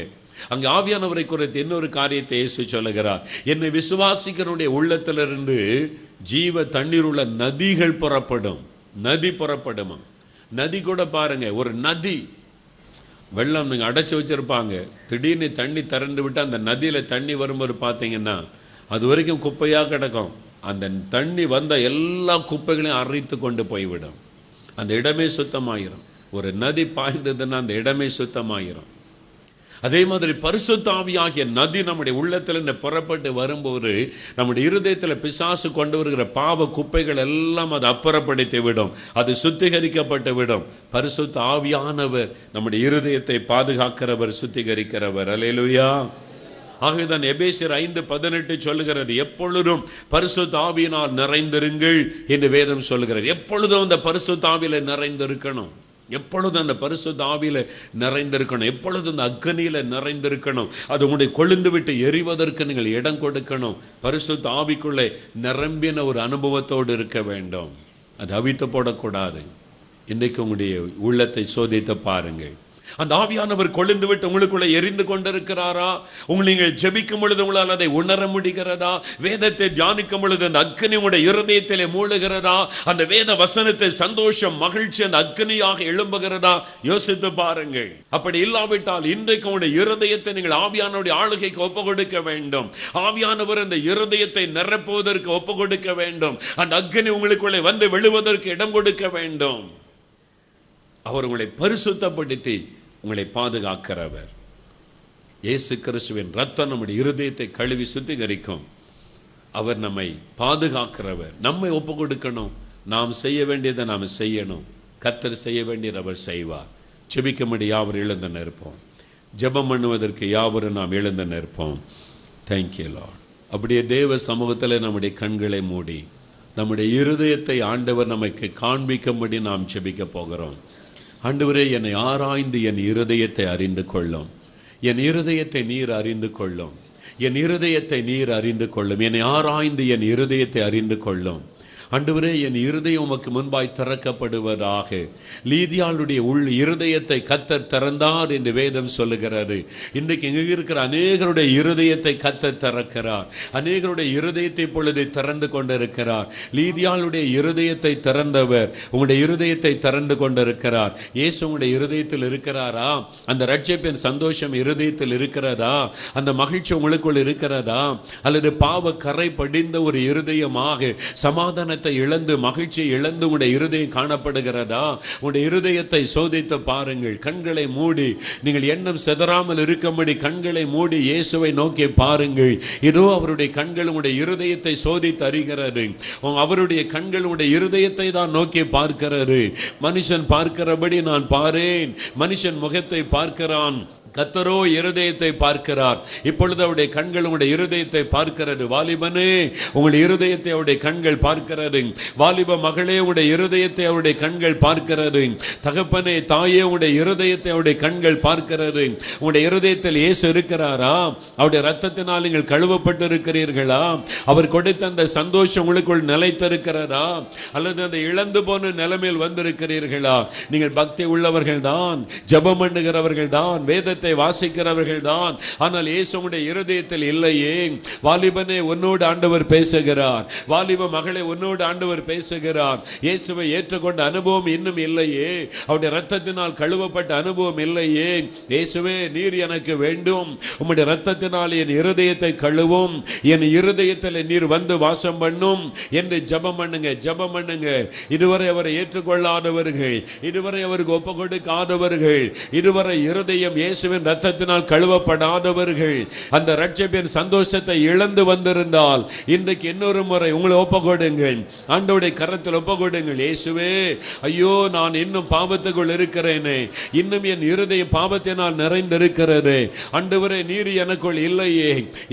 அங்கே ஆவியானவரை குறித்து இன்னொரு காரியத்தை இயேசு சொல்லுகிறார். என்னை விசுவாசிக்கிறனுடைய உள்ளத்திலிருந்து ஜீவ தண்ணீர் உள்ள நதிகள் புறப்படும். நதி புறப்படுமா? நதி கூட பாருங்க, ஒரு நதி வெள்ளம் நீங்கள் அடைச்சி வச்சுருப்பாங்க, திடீர்னு தண்ணி திறந்து விட்டு அந்த நதியில் தண்ணி வரும்போது பார்த்தீங்கன்னா அது வரைக்கும் குப்பையாக கிடக்கும். அந்த தண்ணி வந்த எல்லா குப்பைகளையும் அரைத்து கொண்டு போய்விடும். அந்த இடமே சுத்தமாயிரும். ஒரு நதி பாய்ந்ததுன்னா அந்த இடமே சுத்தமாயிரும். அதே மாதிரி பரிசுத்த ஆவியாகிய நதி நம்முடைய உள்ளத்தில் புறப்பட்டு வரும்போது நம்முடைய இருதயத்தில் பிசாசு கொண்டு வருகிற பாவ குப்பைகள் எல்லாம் அது அப்புறப்படுத்தி விடும். அது சுத்திகரிக்கப்பட்டு விடும். பரிசுத்த ஆவியானவர் நம்முடைய இருதயத்தை பாதுகாக்கிறவர், சுத்திகரிக்கிறவர். அல்லேலூயா. ஆகவேதான் எபேசியர் 5:18 சொல்லுகிறது, எப்பொழுதும் பரிசுத்த ஆவியினால் நிறைந்திருங்கள் என்று வேதம் சொல்லுகிறது. எப்பொழுதும் அந்த பரிசுத்த ஆவியில நிறைந்திருக்கணும். எப்பொழுதும் அந்த பரிசுத்த ஆவியில நிறைந்திருக்கணும். எப்பொழுதும் அந்த அக்னியில நிறைந்திருக்கணும். அது உங்களுடைய கொழுந்து விட்டு எரிவதற்கு நீங்கள் இடம் கொடுக்கணும். பரிசுத்த ஆவிக்குள்ளே நிரம்பின ஒரு அனுபவத்தோடு இருக்க வேண்டும். அது அவித்து போடக்கூடாது. இன்றைக்கு உங்களுடைய உள்ளத்தை சோதித்து பாருங்கள். அந்த ஆவியானவர் கொழுந்து விட்டு உங்களுக்குள்ள எரிந்து கொண்டிருக்கிறாரா? நீங்கள் ஜெபிக்கும் பொழுது உங்களால் அதை உணர முடிகிறதா? வேதத்தை தியானிக்கும் பொழுது அந்த அக்னி உங்களுடைய இருதயத்திலே மூழ்கிறதா? அந்த வேத வசனத்தை சந்தோஷம் மகிழ்ச்சி அந்த அக்னியாக எழும்புகிறதா? யோசித்து பாருங்கள். அப்படி இல்லாவிட்டால் இன்றைக்கு உங்களுடைய இருதயத்தை நீங்கள் ஆவியானவருடைய ஆளுகைக்கு ஒப்பு கொடுக்க வேண்டும். ஆவியானவர் அந்த இருதயத்தை நிரப்புவதற்கு ஒப்பு கொடுக்க வேண்டும். அந்த அக்னி உங்களுக்குள்ளே வந்து விழுவதற்கு இடம் கொடுக்க வேண்டும். அவர் உங்களை பரிசுத்தப்படுத்தி உங்களை பாதுகாக்கிறவர். இயேசு கிறிஸ்துவின் ரத்தம் நம்முடைய இருதயத்தை கழுவி சுத்திகரிக்கும். அவர் நம்மை பாதுகாக்கிறவர். நம்மை ஒப்பு கொடுக்கணும். நாம் செய்ய வேண்டியதை நாம் செய்யணும். கர்த்தர் செய்ய வேண்டியதை அவர் செய்வார். ஜெபிக்கும்படி யாவரும் எழுந்து நிற்போம். ஜெபம் பண்ணுவதற்கு யாவரும் நாம் எழுந்து நிற்போம். Thank you Lord. அப்படியே தேவ சமூகத்தில் நம்முடைய கண்களை மூடி நம்முடைய இருதயத்தை ஆண்டவர் நமக்கு காண்பிக்கும்படி நாம் ஜெபிக்க போகிறோம். ஆண்டவரே, என்னை ஆராய்ந்து என் இருதயத்தை அறிந்து கொள்ளும். என் இருதயத்தை நீர் அறிந்து கொள்ளும். என் இருதயத்தை நீர் அறிந்து கொள்ளும். என்னை ஆராய்ந்து என் இருதயத்தை அறிந்து கொள்ளும். ஆண்டவரே, என் இருதயம் உமக்கு முன்பாய் திறக்கப்படுவதாக. லீதியாளுடைய உள் இருதயத்தை கர்த்தர் திறந்தார் என்று வேதம் சொல்லுகிறாரு. இன்றைக்கு இங்கே இருக்கிற அநேகருடைய இருதயத்தை கர்த்தர் திறக்கிறார். அநேகருடைய இருதயத்தை பொழுது திறந்து கொண்டிருக்கிறார். லீதியாளுடைய இருதயத்தை திறந்தவர் உங்களுடைய இருதயத்தை திறந்து கொண்டிருக்கிறார். இயேசு உங்களுடைய இருதயத்தில் இருக்கிறாரா? அந்த ரட்சிப்பின் சந்தோஷம் இருதயத்தில் இருக்கிறதா? அந்த மகிழ்ச்சி உங்களுக்குள் இருக்கிறதா? அல்லது பாவ கரை படிந்த ஒரு இருதயமாக சமாதான இழந்து மகிழ்ச்சியை இழந்து உங்களுடைய இருதயம் காணப்படுகிறதா? உங்களுடைய இருதயத்தை சோதித்து பாருங்கள். கண்களை மூடி நீங்கள் எண்ணம் செதறாமல் இருக்கும்படி கண்களை மூடி இயேசுவை நோக்கி பாருங்கள். இதோ அவருடைய கண்கள் உங்களுடைய இருதயத்தை சோதித்து அறிகிறது. அவருடைய கண்கள் உங்களுடைய இருதயத்தை தான் நோக்கி பார்க்கிறது. மனுஷன் பார்க்கிறபடி நான் பாரேன். மனுஷன் முகத்தை பார்க்கிறான், கர்த்தரோ இருதயத்தை பார்க்கிறார். இப்பொழுது அவருடைய கண்கள் உங்களுடைய இருதயத்தை பார்க்கிறது. வாலிபனே, உங்களுடைய இருதயத்தை அவருடைய கண்கள் பார்க்கிறது. வாலிப மகளே, உங்களுடைய இருதயத்தை அவருடைய கண்கள் பார்க்கிறது. தகப்பனே, தாயே, உங்களுடைய இருதயத்தை அவருடைய கண்கள் பார்க்கிறது. உங்களுடைய இருதயத்தில் இயேசு இருக்கிறாரா? அவருடைய ரத்தத்தினால் நீங்கள் கழுவப்பட்டு இருக்கிறீர்களா? அவர் கொடுத்த அந்த சந்தோஷம் உங்களுக்குள் நிலைத்திருக்கிறதா? அல்லது அந்த இழந்து போன நிலைமையில் வந்திருக்கிறீர்களா? நீங்கள் பக்தி உள்ளவர்கள் தான், ஜெபம் பண்ணுகிறவர்கள் தான், வேதத்தை வாசிக்கிறவர்கள் தான், ஆனால் இயேசுவுடைய இருதயத்தில் இல்லையே. வாலிபனே, உன்னோடு ஆண்டவர் பேசுகிறார். வாலிப மகளே, உன்னோடு ஆண்டவர் பேசுகிறார். இயேசுவை ஏற்றுக்கொண்ட அனுபவம் இன்னும் இல்லையே. அவருடைய ரத்தத்தினால் கழுவப்பட்ட அனுபவம் இல்லையே. இயேசுவே, நீர் எனக்கு வேண்டும். உம்முடைய ரத்தத்தினால் என் இருதயத்தை கழுவும். என் இருதயத்தில் நீர் வந்து வாசம் பண்ணும் என்று ஜெபம் பண்ணுங்க. ஜெபம் பண்ணுங்க. இதுவரை அவரை ஏற்றுக்கொள்ளாதவர்கள், இதுவரை அவருக்கு ஒப்பு கொடுக்காதவர்கள், இதுவரை இருதயம் இயேசு ரத்தத்தினால் கழுவப்படாதவர்கள், அந்த ரட்சிப்பின் சந்தோஷத்தை இழந்து வந்திருந்தால் இன்றைக்கு இன்னொரு முறை உங்களை ஒப்புக்கொடுங்கள். ஆண்டவருடைய கரத்தில் ஒப்புக்கொடுங்கள். இயேசுவே, ஐயோ, நான் இன்னும் பாவத்துக்குள் இருக்கிறேனே, இன்னும் என் இருதயம் பாவத்தினால் நிறைந்திருக்கிறது. ஆண்டவரே, நீர் எனக்குள் இல்லையே,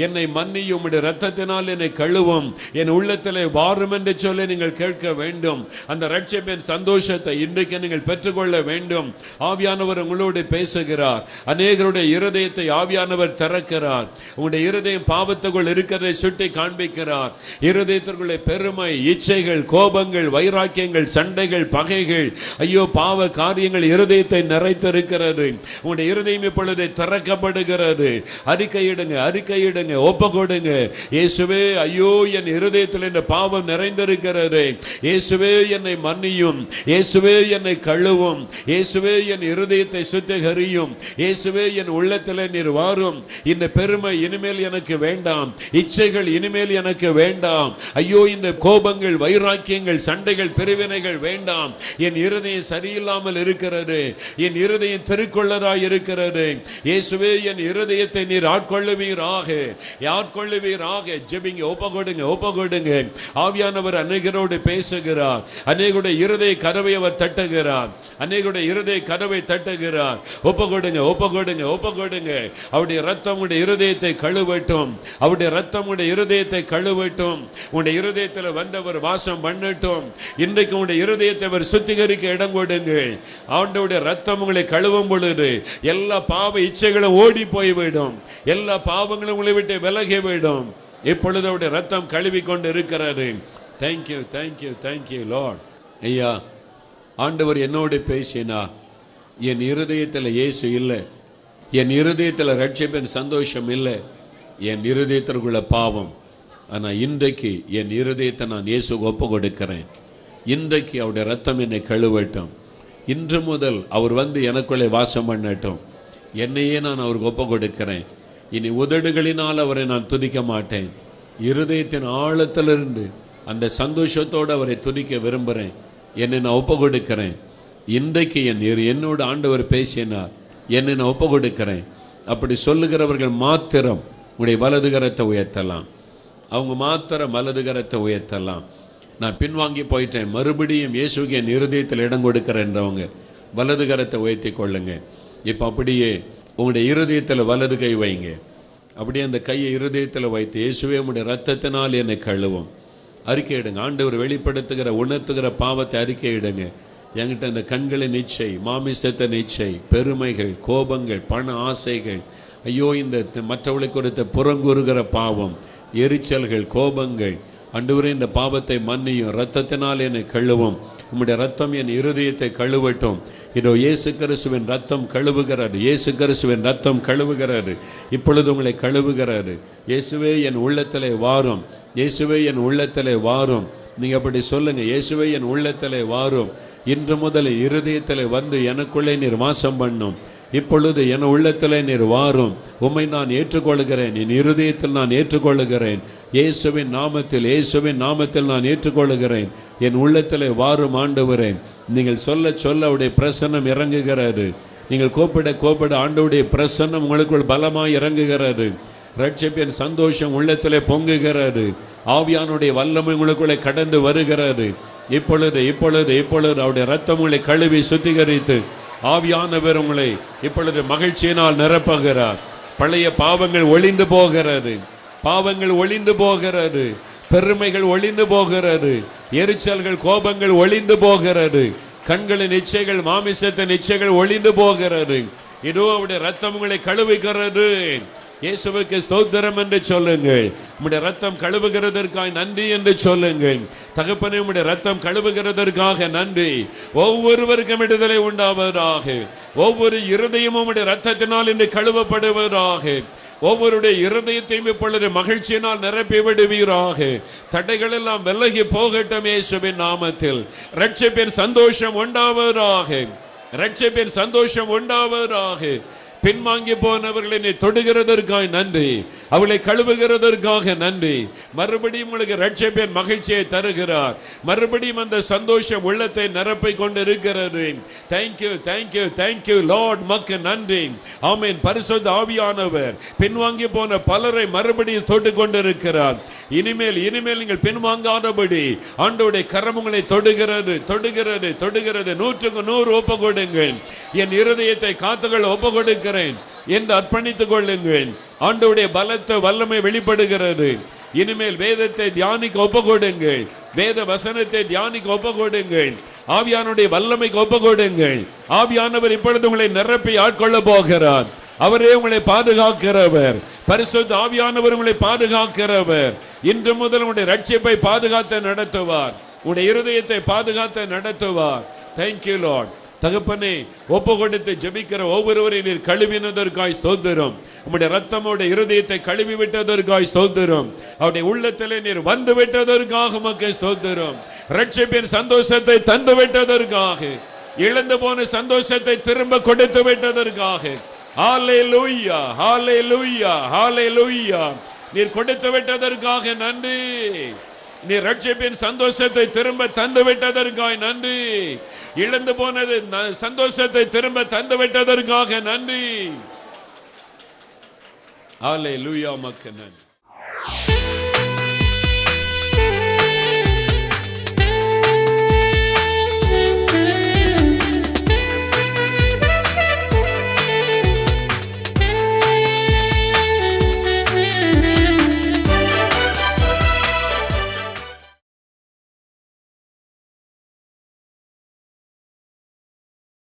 என்னை மன்னியும். உம்முடைய ரத்தத்தினால் என்னை கழுவும். என் உள்ளத்திலே வாரும் என்று சொல்லி நீங்கள் கேட்க வேண்டும். அந்த ரட்சிப்பின் சந்தோஷத்தை இன்றைக்கு நீங்கள் பெற்றுக்கொள்ள வேண்டும். ஆவியானவர் உங்களோடு பேசுகிறார். அநேகருடைய இருதயத்தை ஆவியானவர் திறக்கிறார். உங்களுடைய இருதயம் பாவத்துக்குள் இருக்கிறதை சுட்டி காண்பிக்கிறார். இருதயத்திற்குள்ளே பெருமை, இச்சைகள், கோபங்கள், வைராக்கியங்கள், சண்டைகள், பகைகள், ஐயோ, பாவ காரியங்கள் இருதயத்தை நிறைத்திருக்கிறது. உங்களுடைய இருதயம் இப்பொழுது திறக்கப்படுகிறது. அறிக்கையிடுங்க, அறிக்கையிடுங்க, ஒப்பு கொடுங்க. இயேசுவே, ஐயோ, என் இருதயத்தில் இந்த பாவம் நிறைந்திருக்கிறது. இயேசுவே, என்னை மன்னியும். இயேசுவே, என்னை கழுவும். இயேசுவே, என் இருதயத்தை சுத்திகரியும். இயேசுவே, என் உள்ளத்தில் நீர் வாரும். இந்த பெருமை இனிமேல் எனக்கு வேண்டாம். இச்சைகள் இனிமேல் எனக்கு வேண்டாம். ஐயோ, இந்த கோபங்கள், வைராக்கியங்கள், சண்டைகள், பிரிவினைகள் வேண்டாம். என் இருதயம் சரியில்லாமல் இருக்கிறது. என் இருதயம் திருக்கொள்ளராய் இருக்கிறது. இயேசுவே, என் இருதயத்தை நீர் ஆட்கொள்ளுவீராக, ஆட்கொள்ளுவீராக. ஜெபிங்க, ஒப்புக்கொடுங்க, ஒப்புக்கொடுங்க. ஆவியானவர் அநேகரோடு பேசுகிறார். அநேகருடைய இருதய கதவை அவர் தட்டுகிறார். அநேகருடைய இருதய கதவை தட்டுகிறார். ஒப்புக்கொடுங்க, ஒப்புக்கொடுங்க, ஒப்புக்கொடுங்க. அவருடைய ரத்தம் உடைய இருதயத்தை கழுவட்டும். அவருடைய ரத்தம் உடைய இருதயத்தை கழுவட்டும். உடைய இருதயத்தில் வந்தவர் வாசம் பண்ணட்டும். இன்றைக்கு உடைய இருதயத்தை அவர் சுத்திகரிக்க இடம் கொடுங்கள். அவருடைய ரத்தம் உங்களை கழுவும் பொழுது எல்லா பாவ இச்சைகளும் ஓடி போய்விடும். எல்லா பாவங்களும் உங்களை விட்டு விலகிவிடும். இப்பொழுது அவருடைய ரத்தம் கழுவி கொண்டு இருக்கிறது. Thank you, thank you, thank you Lord. ஐயா, ஆண்டவர் என்னோடு பேசினார். என் இருதயத்தில் இயேசு இல்லை, என் இருதயத்தில் ரட்சிப்பின் சந்தோஷம் இல்லை, என் இருதயத்திற்குள்ள பாவம். ஆனால் இன்றைக்கு என் இருதயத்தை நான் இயேசுக்கு ஒப்பு கொடுக்கிறேன். இன்றைக்கு அவருடைய ரத்தம் என்னை கழுவட்டும். இன்று முதல் அவர் வந்து எனக்குள்ளே வாசம் பண்ணட்டும். என்னையே நான் அவருக்கு ஒப்பு கொடுக்கிறேன். இனி உதடுகளினால் அவரை நான் துதிக்க மாட்டேன். இருதயத்தின் ஆழத்திலிருந்து அந்த சந்தோஷத்தோடு அவரை துதிக்க விரும்புகிறேன். என்னை நான் ஒப்பு கொடுக்கிறேன். இன்றைக்கு என்னோட ஆண்டவர் பேசினார், என்னை நான் ஒப்பு கொடுக்கிறேன். அப்படி சொல்லுகிறவர்கள் மாத்திரம் உடைய வலது கரத்தை உயர்த்தலாம். அவங்க மாத்திரம் வலது கரத்தை உயர்த்தலாம். நான் பின்வாங்கி போயிட்டேன், மறுபடியும் இயேசுக்கு என் இருதயத்தில் இடம் கொடுக்கிறேன்றவங்க வலது கரத்தை உயர்த்தி கொள்ளுங்க. இப்போ அப்படியே உங்களுடைய இருதயத்தில் வலது கை வைங்க. அப்படியே அந்த கையை இருதயத்தில் வைத்து, இயேசுவே உங்களுடைய ரத்தத்தினால் என்னை கழுவும். அறிக்கையிடுங்க. ஆண்டவர் வெளிப்படுத்துகிற உணர்த்துகிற பாவத்தை அறிக்கையிடுங்க. என்கிட்ட இந்த கண்களின் இச்சை, மாமிசத்தின் இச்சை, பெருமைகள், கோபங்கள், பண ஆசைகள், ஐயோ இந்த மற்றவர்களை குறித்த புறங்கூறுகிற பாவம், எரிச்சல்கள், கோபங்கள், ஆண்டவரே இந்த பாவத்தை மன்னியும், இரத்தத்தினால் என்னை கழுவும். உம்முடைய ரத்தம் என் இருதயத்தை கழுவட்டும். இதோ இயேசு கிறிஸ்துவின் ரத்தம் கழுவுகிறாரு, இயேசு கிறிஸ்துவின் ரத்தம் கழுவுகிறாரு. இப்பொழுது உங்களை கழுவுகிறாரு. இயேசுவே என் உள்ளத்திலே வாரும், இயேசுவே என் உள்ளத்திலே வாரும். நீங்கள் அப்படி சொல்லுங்கள், இயேசுவே என் உள்ளத்திலே வாரும். இன்று முதல் இருதயத்திலே வந்து எனக்குள்ளே நீர் வாசம் பண்ணும். இப்பொழுது என் உள்ளத்திலே நீர் வாரும். உம்மை நான் ஏற்றுக்கொள்கிறேன், என் இருதயத்தில் நான் ஏற்றுக்கொள்கிறேன். இயேசுவின் நாமத்தில், இயேசுவின் நாமத்தில் நான் ஏற்றுக்கொள்கிறேன். என் உள்ளத்திலே வாரும் ஆண்டவரே. நீங்கள் சொல்ல சொல்ல அவருடைய பிரசன்னம் இறங்குகிறாரு. நீங்கள் கோப்பிட ஆண்டவருடைய பிரசன்னம் உங்களுக்குள் பலமாய் இறங்குகிறாரு. ரட்சிப்பின் சந்தோஷம் உள்ளத்திலே பொங்குகிறாரு. ஆவியானுடைய வல்லமை உங்களுக்குள்ளே கடந்து வருகிறாரு. இப்பொழுது இப்பொழுது இப்பொழுது அவருடைய ரத்தம் உங்களை கழுவி சுத்திகரித்து ஆவியானவர் உங்களை இப்பொழுது மகிழ்ச்சியினால் நிரப்புகிறார். பழைய பாவங்கள் ஒளிந்து போகிறது, பாவங்கள் ஒளிந்து போகிறது, பெருமைகள் ஒளிந்து போகிறது, எரிச்சல்கள், கோபங்கள் ஒளிந்து போகிறது, கண்களின் இச்சைகள், மாமிசத்தின் இச்சைகள் ஒளிந்து போகிறது. இதோ அவருடைய ரத்தம் உங்களை கழுவுகிறது. இயேசுவுக்கு ஸ்தோத்திரம் என்று சொல்லுங்கள். உம்முடைய ரத்தம் கழுவுகிறதற்காக நன்றி என்று சொல்லுங்கள். தகப்பனே, உம்முடைய ரத்தம் கழுவுகிறதற்காக நன்றி. ஒவ்வொருவருக்கும் விடுதலை உண்டாவதாக. ஒவ்வொரு இருதயமும் உம்முடைய ரத்தத்தினால் இன்று கழுவப்படுவதாக. ஒவ்வொருடைய இருதயத்தையும் இப்பொழுது மகிழ்ச்சியினால் நிரப்பி விடுவீராக. தடைகள் எல்லாம் விலகி போகட்டும் இயேசுவின் நாமத்தில். ரட்சிப்பின் சந்தோஷம் உண்டாவதாக, ரட்சிப்பின் சந்தோஷம் உண்டாவதாக. பின்வாங்கி போனவர்களை நீ தொடுகிறதற்காக நன்றி, அவளை கழுவுகிறதற்காக நன்றி. மறுபடியும் உங்களுக்கு ரட்சிப்பின் மகிழ்ச்சியை தருகிறார். மறுபடியும் அந்த சந்தோஷம் உள்ளத்தை நிரப்பி கொண்டு இருக்கிறது. தேங்க்யூ தேங்க்யூ தேங்க்யூ லார்ட், மக்கு நன்றி. ஆமென். பரிசுத்த ஆவியானவர் பின்வாங்கி போன பலரை மறுபடியும் தொட்டு கொண்டிருக்கிறார். இனிமேல் நீங்கள் பின்வாங்காதபடி ஆண்டவருடைய கரம் உங்களை தொடுகிறது தொடுகிறது தொடுகிறது. 100க்கு 100 ஒப்பு கொடுங்கள். என் இருதயத்தை காத்துகள் ஒப்பு கொடுக்கிறேன் என்று அர்ப்பணித்துக் கொள்ளுங்கள். ஆண்டவருடைய பலத்த வல்லமை வெளிப்படுகிறது. இனிமேல் வேதத்தை தியானிக்க ஒப்பு கொடுங்கள், வேத வசனத்தை தியானிக்க ஒப்பு கொடுங்கள், ஆவியானுடைய வல்லமைக்கு ஒப்பு கொடுங்கள். ஆவியானவர் இப்பொழுது உங்களை நிரப்பி ஆட்கொள்ள போகிறார். அவரே உங்களை பாதுகாக்கிறவர். பரிசுத்த ஆவியானவர் உங்களை பாதுகாக்கிறவர். இன்று முதல் உங்களுடைய ரட்சிப்பை பாதுகாத்து நடத்துவார், உங்களுடைய இருதயத்தை பாதுகாத்து நடத்துவார். Thank you Lord. தகப்பனே, ஒப்பு கொடுத்து ஜெபிக்கிற ஒவ்வொருவரையும் நீர் கழுவினதற்காய் ஸ்தோத்திரம். உம்முடைய ரத்தமோட இருதயத்தை கழுவி விட்டதற்காய் ஸ்தோத்திரம். அவருடைய உள்ளத்திலே நீர் வந்து விட்டதற்காக உமக்கு ஸ்தோத்திரம். ரட்சிப்பின் சந்தோஷத்தை தந்து விட்டதற்காக, இழந்து போன சந்தோஷத்தை திரும்ப கொடுத்து விட்டதற்காக ஹல்லேலூயா ஹல்லேலூயா ஹல்லேலூயா. நீர் கொடுத்து விட்டதற்காக நன்றி. நீர் ரட்சிப்பின் சந்தோஷத்தை திரும்ப தந்து விட்டதற்காக நன்றி. இழந்து போனது சந்தோஷத்தை திரும்ப தந்து விட்டதற்காக நன்றி. ஹல்லேலூயா. உமக்கு நன்றி.